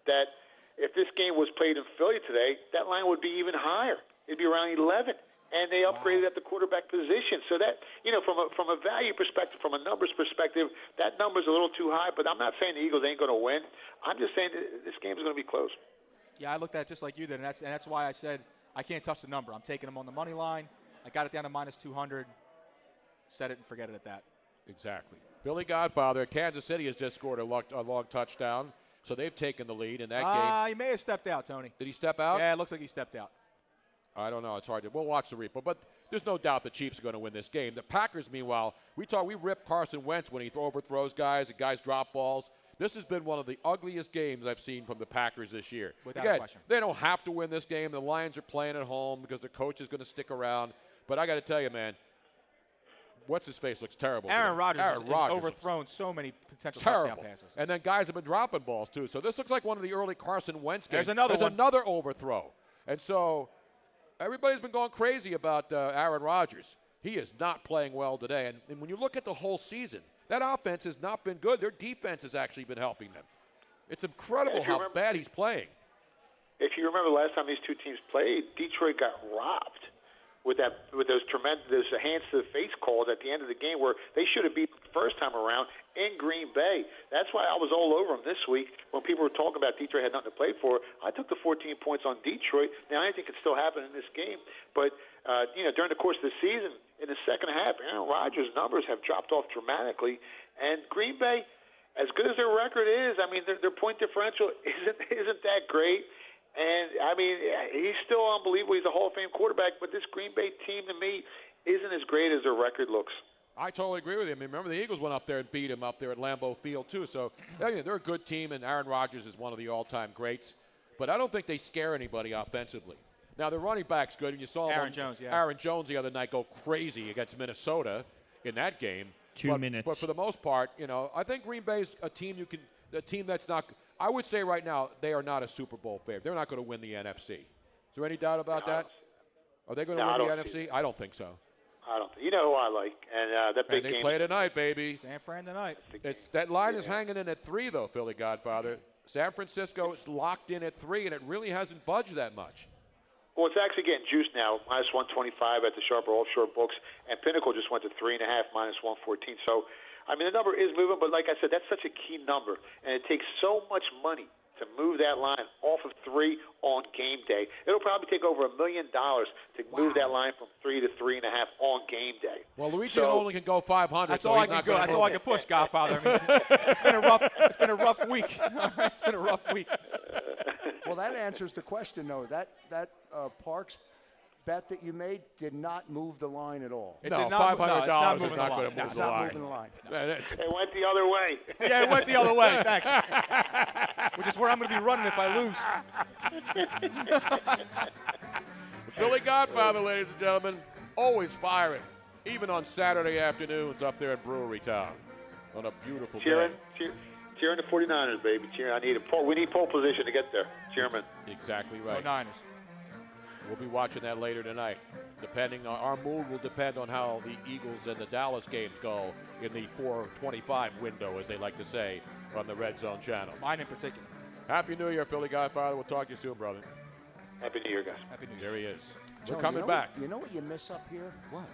that if this game was played in Philly today, that line would be even higher. It'd be around 11. And they upgraded at the quarterback position. So that, from a value perspective, from a numbers perspective, that number's a little too high. But I'm not saying the Eagles ain't going to win. I'm just saying that this game is going to be close. Yeah, I looked at it just like you did, and that's why I said I can't touch the number. I'm taking them on the money line. I got it down to minus 200. Set it and forget it at that. Exactly. Billy Godfather, Kansas City has just scored a long touchdown, so they've taken the lead in that game. He may have stepped out, Tony. Did he step out? Yeah, it looks like he stepped out. I don't know. It's hard to. We'll watch the replay, but there's no doubt the Chiefs are going to win this game. The Packers, meanwhile, we rip Carson Wentz when he overthrows guys and guys drop balls. This has been one of the ugliest games I've seen from the Packers this year. Without Again, question. they don't have to win this game. The Lions are playing at home because their coach is going to stick around. But I got to tell you, man, what's his face looks terrible. Aaron Rodgers has Rodgers overthrown so many potential terrible touchdown passes. And then guys have been dropping balls too. So this looks like one of the early Carson Wentz games. There's another overthrow. And so everybody's been going crazy about Aaron Rodgers. He is not playing well today. And when you look at the whole season, that offense has not been good. Their defense has actually been helping them. It's incredible how bad he's playing. If you remember the last time these two teams played, Detroit got robbed with those tremendous hands to the face calls at the end of the game where they should have beat the first time around in Green Bay. That's why I was all over them this week when people were talking about Detroit had nothing to play for. I took the 14 points on Detroit. Now, anything could still happen in this game, but during the course of the season, in the second half, Aaron Rodgers' numbers have dropped off dramatically, and Green Bay, as good as their record is, I mean, their point differential isn't that great. And, I mean, he's still unbelievable. He's a Hall of Fame quarterback, but this Green Bay team, to me, isn't as great as their record looks. I totally agree with you. I mean, remember, the Eagles went up there and beat him up there at Lambeau Field, too. So, they're a good team, and Aaron Rodgers is one of the all-time greats. But I don't think they scare anybody offensively. Now, their running back's good, and you saw Aaron Jones the other night go crazy against Minnesota in that game. 2 minutes. But for the most part, I think Green Bay's a team that's not – I would say right now they are not a Super Bowl favorite. They're not going to win the NFC. Is there any doubt about that? Are they going to win the NFC? I don't think so. I don't think. You know who I like, and that big and they game. play tonight, baby. San Fran tonight. That line is hanging in at 3, though, Philly Godfather. San Francisco is locked in at 3, and it really hasn't budged that much. Well, it's actually getting juiced now, minus 125 at the Sharper Offshore books, and Pinnacle just went to 3.5, minus 114. So, I mean, the number is moving, but like I said, that's such a key number, and it takes so much money to move that line off of 3 on game day. It'll probably take over $1 million to move that line from 3 to 3.5 on game day. Well, Luigi only can go 500. That's so all he's I can not go. gonna That's move all I it. can push, Godfather. I mean, it's been a rough week. It's been a rough week. Well, that answers the question, though. That Parks bet that you made did not move the line at all. No, $500 is not going to move It's the not line. moving the line. It went the other way. Yeah, it went the other way. Thanks. Which is where I'm going to be running if I lose. Philly Godfather, ladies and gentlemen, always firing, even on Saturday afternoons up there in Brewery Town on a beautiful day. Cheering the 49ers, baby. We need pole position to get there. Cheerman. Exactly right. Go Niners. We'll be watching that later tonight. Depending on our mood will depend on how the Eagles and the Dallas games go in the 4:25 window, as they like to say, on the Red Zone channel. Mine in particular. Happy New Year, Philly Godfather. We'll talk to you soon, brother. Happy New Year, guys. Happy New Year. There he is. Joe, We're coming back. You know what you miss up here? What?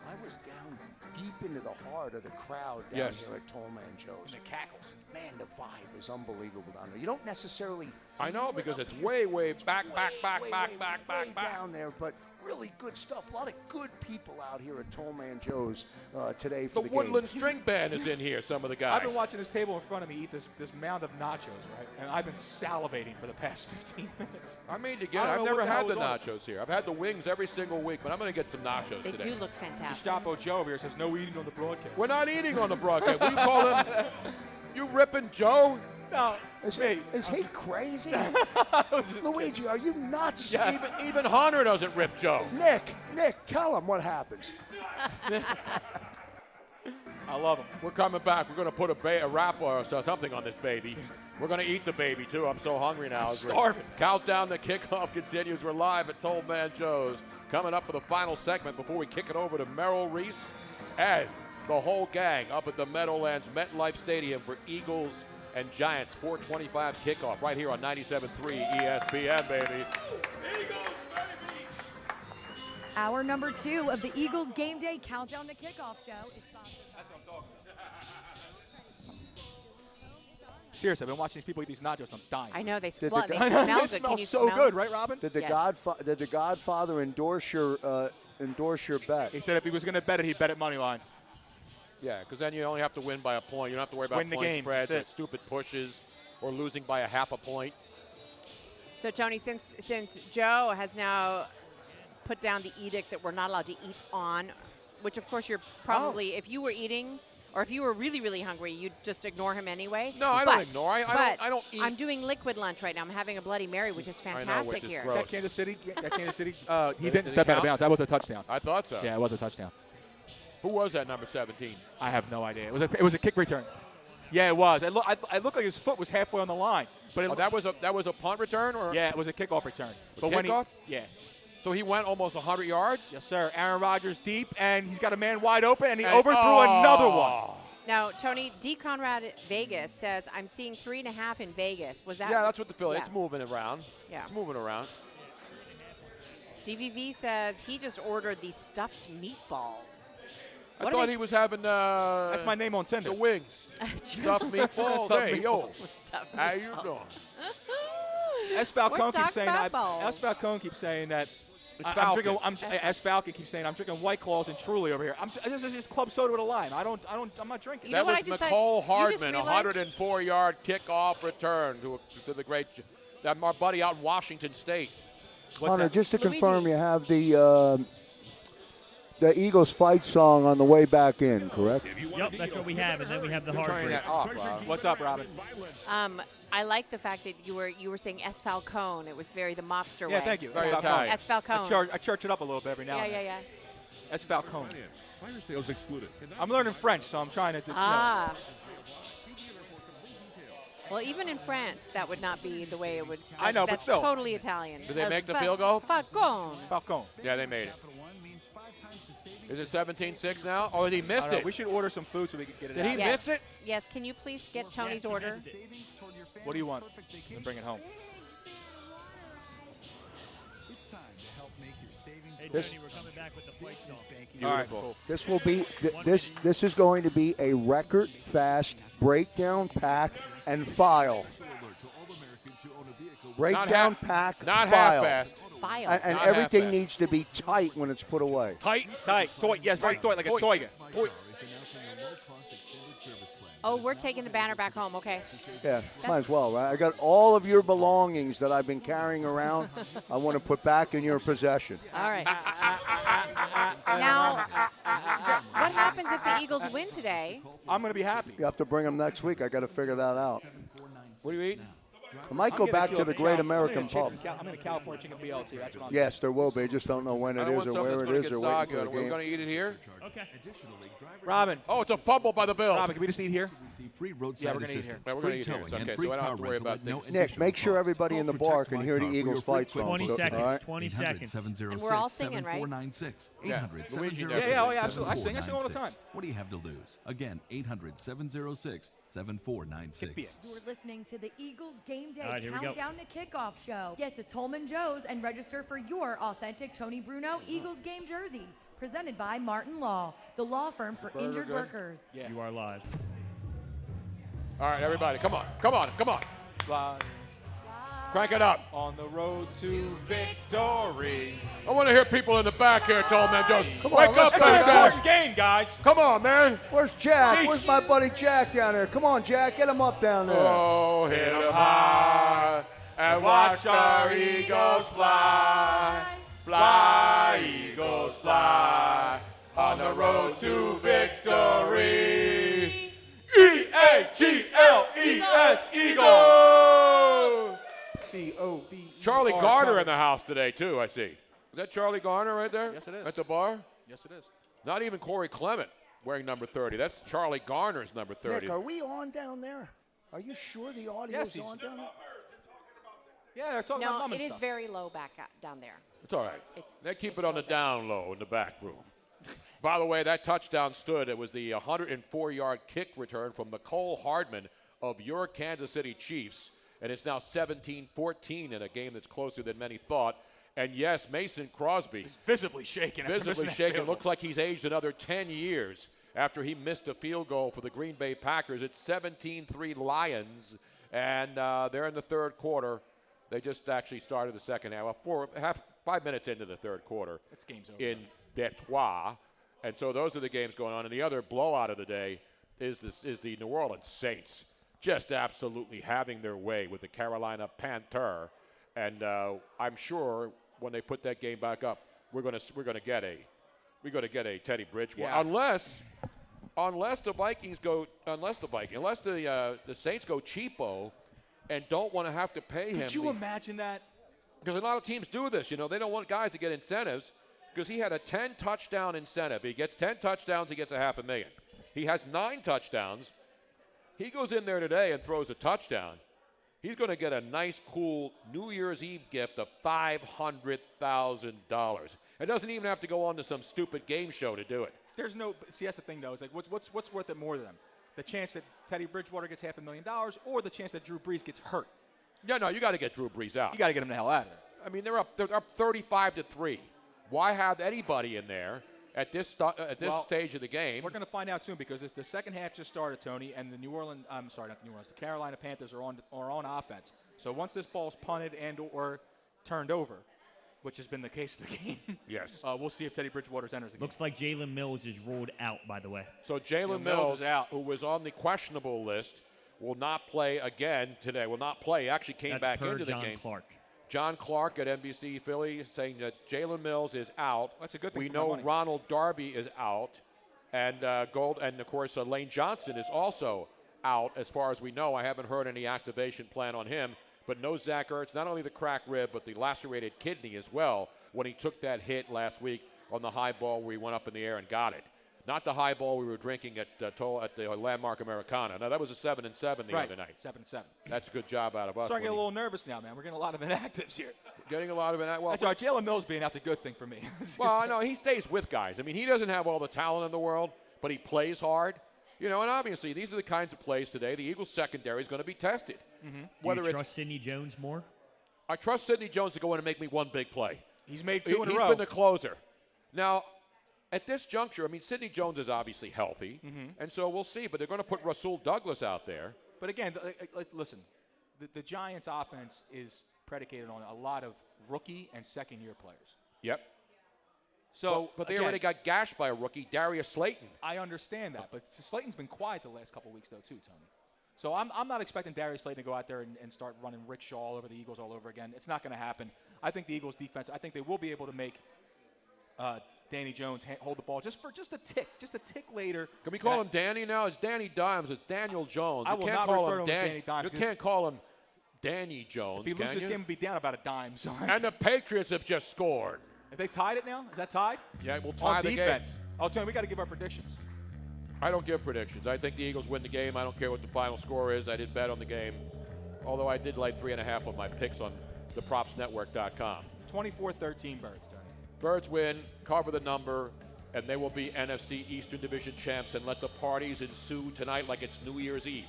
I was down deep into the heart of the crowd down here at Tall Man Joe's. And the cackles. Man, the vibe is unbelievable down there. You don't necessarily I know, because it's way back down there, but really good stuff. A lot of good people out here at Tall Man Joe's today for the Woodland game. String Band is in here, some of the guys. I've been watching this table in front of me eat this mound of nachos, right? And I've been salivating for the past 15 minutes. I mean, I've never had the nachos here. I've had the wings every single week, but I'm going to get some nachos They today. do look fantastic. Gestapo Joe over here says no eating on the broadcast. We're not eating on the broadcast. What do you call him? You ripping Joe? No. Is he crazy? Luigi, are you nuts? Yes. Even Hunter doesn't rip Joe. Nick, tell him what happens. I love him. We're coming back. We're going to put a wrap or something on this baby. We're going to eat the baby, too. I'm so hungry now. I'm starving. Countdown to kickoff continues. We're live at Toll Man Joe's. Coming up for the final segment before we kick it over to Merrill Reese and the whole gang up at the Meadowlands MetLife Stadium for Eagles and Giants 4:25 kickoff right here on 97.3 ESPN, baby. Hour number 2 of the Eagles Game Day Countdown to Kickoff show is sponsored. That's what I'm talking about. Seriously, I've been watching these people eat these nachos. I'm dying. I know they Did smell the good. guy- Can They you smell so smell good, it? right, Robin? Did the Yes. Godfather endorse your endorse your bet. He said if he was going to bet it, he'd bet it money line. Yeah, because then you only have to win by a point. You don't have to worry Just about win the point game. spreads or That's it. stupid pushes or losing by a half a point. So, Tony, since Joe has now put down the edict that we're not allowed to eat on, which, of course, you're probably, if you were eating or if you were really, really hungry, you'd just ignore him anyway. No, I don't ignore. I don't eat. I'm doing liquid lunch right now. I'm having a Bloody Mary, which is fantastic which is here. gross. That Kansas City, he didn't step out of bounds. That was a touchdown. I thought so. Yeah, it was a touchdown. Who was that number 17? I have no idea. It was a kick return. Yeah, it was. It looked like his foot was halfway on the line. But that was a punt return, or yeah, it was a kickoff return. But kickoff? Yeah. So he went almost 100 yards. Yes, sir. Aaron Rodgers deep, and he's got a man wide open, and he overthrew another one. Now, Tony, D. Conrad at Vegas says, I'm seeing 3.5 in Vegas. Was that? Yeah, that's what the Philly. Yeah. It's moving around. Yeah. It's moving around. Stevie V says he just ordered the stuffed meatballs. I thought he was having. That's my name on Tinder. The wings. Stuffed meatballs. Stuffed Hey, yo. Stuffed How you doing? S. Falcone We're keeps saying talking about S. Falcone keeps saying that. It's I'm Falcon. drinking. S. Falcon keeps saying I'm drinking White Claws and Truly over here. This is just club soda with a lime. I'm not drinking. You know That what I was just Nicole thought- you just Hardman, realized- 104-yard kickoff return to the great. That my buddy out in Washington State. Hunter, just to confirm, you have the Eagles fight song on the way back in, correct? Yep, that's what we have, and then we have the heartbreak. What's up, Robin? I like the fact that you were saying S. Falcone. It was very the mobster Yeah, way. thank you. Very S. Italian. S. Falcone. I church it up a little bit every now and then. Yeah. S. Falcone. Fire sales excluded. I'm learning French, so I'm trying to. Ah. Well, even in France, that would not be the way it would. I know, but that's still. totally Italian. Did they make the field goal? Falcone. Falcone. Yeah, they made it. Is it 17-6 now? Oh, he missed it. We should order some food so we can get it Did out. he miss it? Yes. Can you please get Tony's order? What do you want? And bring it home. Hey, This- Tony, we're coming back with the fight song. All right, cool. This will be this is going to be a record fast breakdown, pack, and file. Breakdown, pack, not file. half-fast. File. And Not everything half-fast. needs to be tight when it's put away. Tight. Toy. Yes, very toy, like a toy. Oh, we're taking the banner back home. Okay. Yeah, might as well, right? I got all of your belongings that I've been carrying around. I want to put back in your possession. All right. Now, what happens if the Eagles win today? I'm going to be happy. You have to bring them next week. I got to figure that out. What are you eating? I might go back to the Great American Pub. I'm in a California chicken BLT. That's what I'm Yes, there will be. Just don't know when it is or where it is or waiting for the We're game. going to eat it here? Okay. Robin. Oh, it's a fumble by the Bills. Robin, can we just eat here? Free roadside Yeah, we're gonna eat assistance, here. We're free gonna eat here. towing, Okay, and free so I don't car have to worry rental about at no things. Nick, additional make sure cost. everybody in the Call bar Protect can My hear the Car for your Eagles free fight quote. song. 20 So, seconds. all right? 20 seconds. 800-706-7496. And we're all singing, right? 800-706. Yeah. 800-706. Luigi does. Yeah, oh, yeah, absolutely. I sing all the time. What do you have to lose? Again, 800-706-7496. You're listening to the Eagles Game Day All right, here we go. Countdown to Kickoff show. Get to Tolman Joe's and register for your authentic Tony Bruno Eagles game jersey. Presented by Martin Law, the law firm for Burger injured good? workers. Yeah. You are live. All right, everybody, come on. Fly Crank it up. on the road to victory. I want to hear people in the back here, Tolman Joe. Come on, Wake let's up, go, back guys. guys. Game, guys. Come on, man. Where's Jack? Jeez. Where's my buddy Jack down there? Come on, Jack. Get him up down there. Oh, hit 'em high and watch our Eagles fly. Fly, Eagles, fly on the road to victory. E-A-G-L-E-S, Eagles. C-O-V. Charlie Garner in the house today, too, I see. Is that Charlie Garner right there? Yes, it is. At the bar? Yes, it is. Not even Corey Clement wearing number 30. That's Charlie Garner's number 30. Nick, are we on down there? Are you sure the audio's Yes, on down there? Yeah, they're talking No, about mom it and is stuff. very low back down there. It's all right. They keep it's it on the low down low in the back room. By the way, that touchdown stood. It was the 104-yard kick return from Nicole Hardman of your Kansas City Chiefs. And it's now 17-14 in a game that's closer than many thought. And yes, Mason Crosby. He's visibly shaken. after missing Visibly that shaken. field goal. Looks like he's aged another 10 years after he missed a field goal for the Green Bay Packers. It's 17-3 Lions. And they're in the third quarter. They just actually started the second half. 5 minutes into the third quarter. It's game's over. In Detroit. And so those are the games going on. And the other blowout of the day is the New Orleans Saints, just absolutely having their way with the Carolina Panther. And I'm sure when they put that game back up, we're going to get a Teddy Bridgewater, unless the Saints go cheapo and don't want to have to pay him. Could you imagine that? Because a lot of teams do this. They don't want guys to get incentives because he had a 10-touchdown incentive. He gets 10 touchdowns, he gets $500,000. He has 9 touchdowns. He goes in there today and throws a touchdown. He's going to get a nice, cool New Year's Eve gift of $500,000. It doesn't even have to go on to some stupid game show to do it. There's no. See, that's the thing, though. It's like, what's worth it more to them? The chance that Teddy Bridgewater gets $500,000, or the chance that Drew Brees gets hurt? Yeah, no, you got to get Drew Brees out. You got to get him the hell out of there. I mean, they're up 35-3. Why have anybody in there at this stage of the game? We're going to find out soon because the second half just started, Tony, and the the Carolina Panthers are on offense. So once this ball's punted and or turned over, which has been the case of the game, yes, we'll see if Teddy Bridgewater enters the game. Looks like Jalen Mills is ruled out, by the way. So Jalen Mills is out, who was on the questionable list, will not play again today. Will not play. He actually came back into the game. John Clark at NBC Philly saying that Jalen Mills is out. That's a good thing. We know Ronald Darby is out, and of course Lane Johnson is also out as far as we know. I haven't heard any activation plan on him, but no Zach Ertz. Not only the cracked rib, but the lacerated kidney as well when he took that hit last week on the high ball where he went up in the air and got it. Not the high ball we were drinking at the Landmark Americana. Now, that was a 7-7 the other night. 7-7. That's a good job out of us. Starting to get a little nervous now, man. We're getting a lot of inactives here. Getting a lot of inactives. Well, that's all right. Jalen Mills being out's a good thing for me. Well, I know. He stays with guys. I mean, he doesn't have all the talent in the world, but he plays hard. And obviously, these are the kinds of plays today. The Eagles' secondary is going to be tested. Mm-hmm. Do you trust Sidney Jones more? I trust Sidney Jones to go in and make me one big play. He's made 2 in a row. He's been the closer. Now, at this juncture, I mean, Sidney Jones is obviously healthy, and so we'll see. But they're going to put Rasul Douglas out there. But again, listen, the Giants' offense is predicated on a lot of rookie and second-year players. Yep. So, but they already got gashed by a rookie, Darius Slayton. I understand that, but Slayton's been quiet the last couple of weeks, though, too, Tony. So I'm not expecting Darius Slayton to go out there and start running Rick Shaw all over the Eagles all over again. It's not going to happen. I think the Eagles' defense, I think they will be able to make Danny Jones hold the ball just a tick later. Can we call him Danny now? It's Danny Dimes. It's Daniel Jones. I will not refer to him as Danny Dimes. You can't call him Danny Jones. If he loses this game, it'll be down about a dime. So and the Patriots have just scored. Have they tied it now? Is that tied? Yeah, we'll tie the defense. game. Oh, Tony, we got to give our predictions. I don't give predictions. I think the Eagles win the game. I don't care what the final score is. I didn't bet on the game, although I did like 3.5 on my picks on thepropsnetwork.com. 24-13 Birds, Tony. Birds win, cover the number, and they will be NFC Eastern Division champs and let the parties ensue tonight like it's New Year's Eve.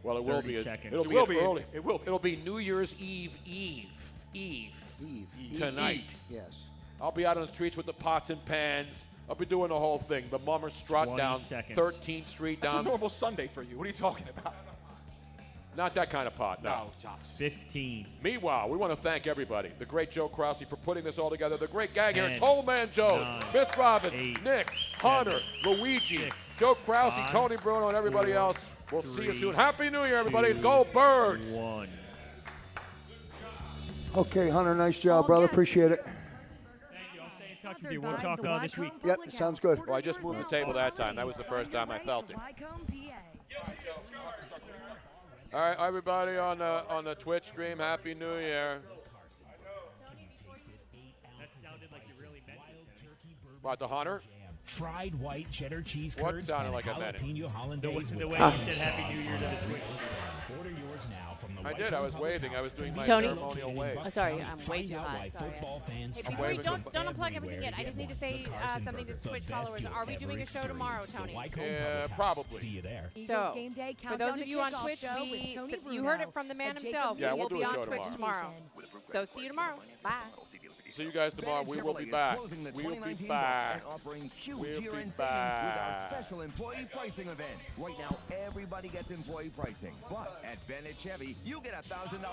Well, it will be. It'll be New Year's Eve tonight. Yes. I'll be out on the streets with the pots and pans. I'll be doing the whole thing. The Mummer Strut down 13th Street. That's a normal Sunday for you. What are you talking about? Not that kind of pot, no. 15. Meanwhile, we want to thank everybody. The great Joe Krause for putting this all together. The great gang 10, here, Toll Man Joe, 9, Miss Robin, 8, Nick, 7, Hunter, Luigi, 6, Joe Krause, 5, Tony Bruno, and everybody 4, else. We'll 3, see you soon. Happy New Year, everybody. 2, Go Birds. 1. Okay, Hunter, nice job, brother. Appreciate it. Thank you. I'll stay in touch with you. We'll talk this week. Yep, sounds good. Well, I just moved the table that time. That was the first time I felt it. All right, everybody on the Twitch stream, Happy New Year. That sounded like you really meant it. What, the Hunter? Fried white cheddar cheese What curds sounded and like I meant it? jalapeno hollandaise. The way you said Happy New Year to the Twitch. Order yours now from the I did. I was waving. I was doing my Tony? ceremonial wave. Oh, sorry, I'm way too hot. Sorry. Hey, before you don't unplug everything yet, I just need to say something to the Twitch followers. Are we doing a show tomorrow, Tony? Probably. See you there. So, for those of you on Twitch, you heard it from the man himself. Yeah, we we'll will do be a on show Twitch tomorrow. So see you tomorrow. Bye. See you guys tomorrow. We will be back. We'll be back. Offering huge We'll be year-end savings with back. our special employee pricing event. Right now, everybody gets employee pricing. But at Bennett Chevy, you get $1,000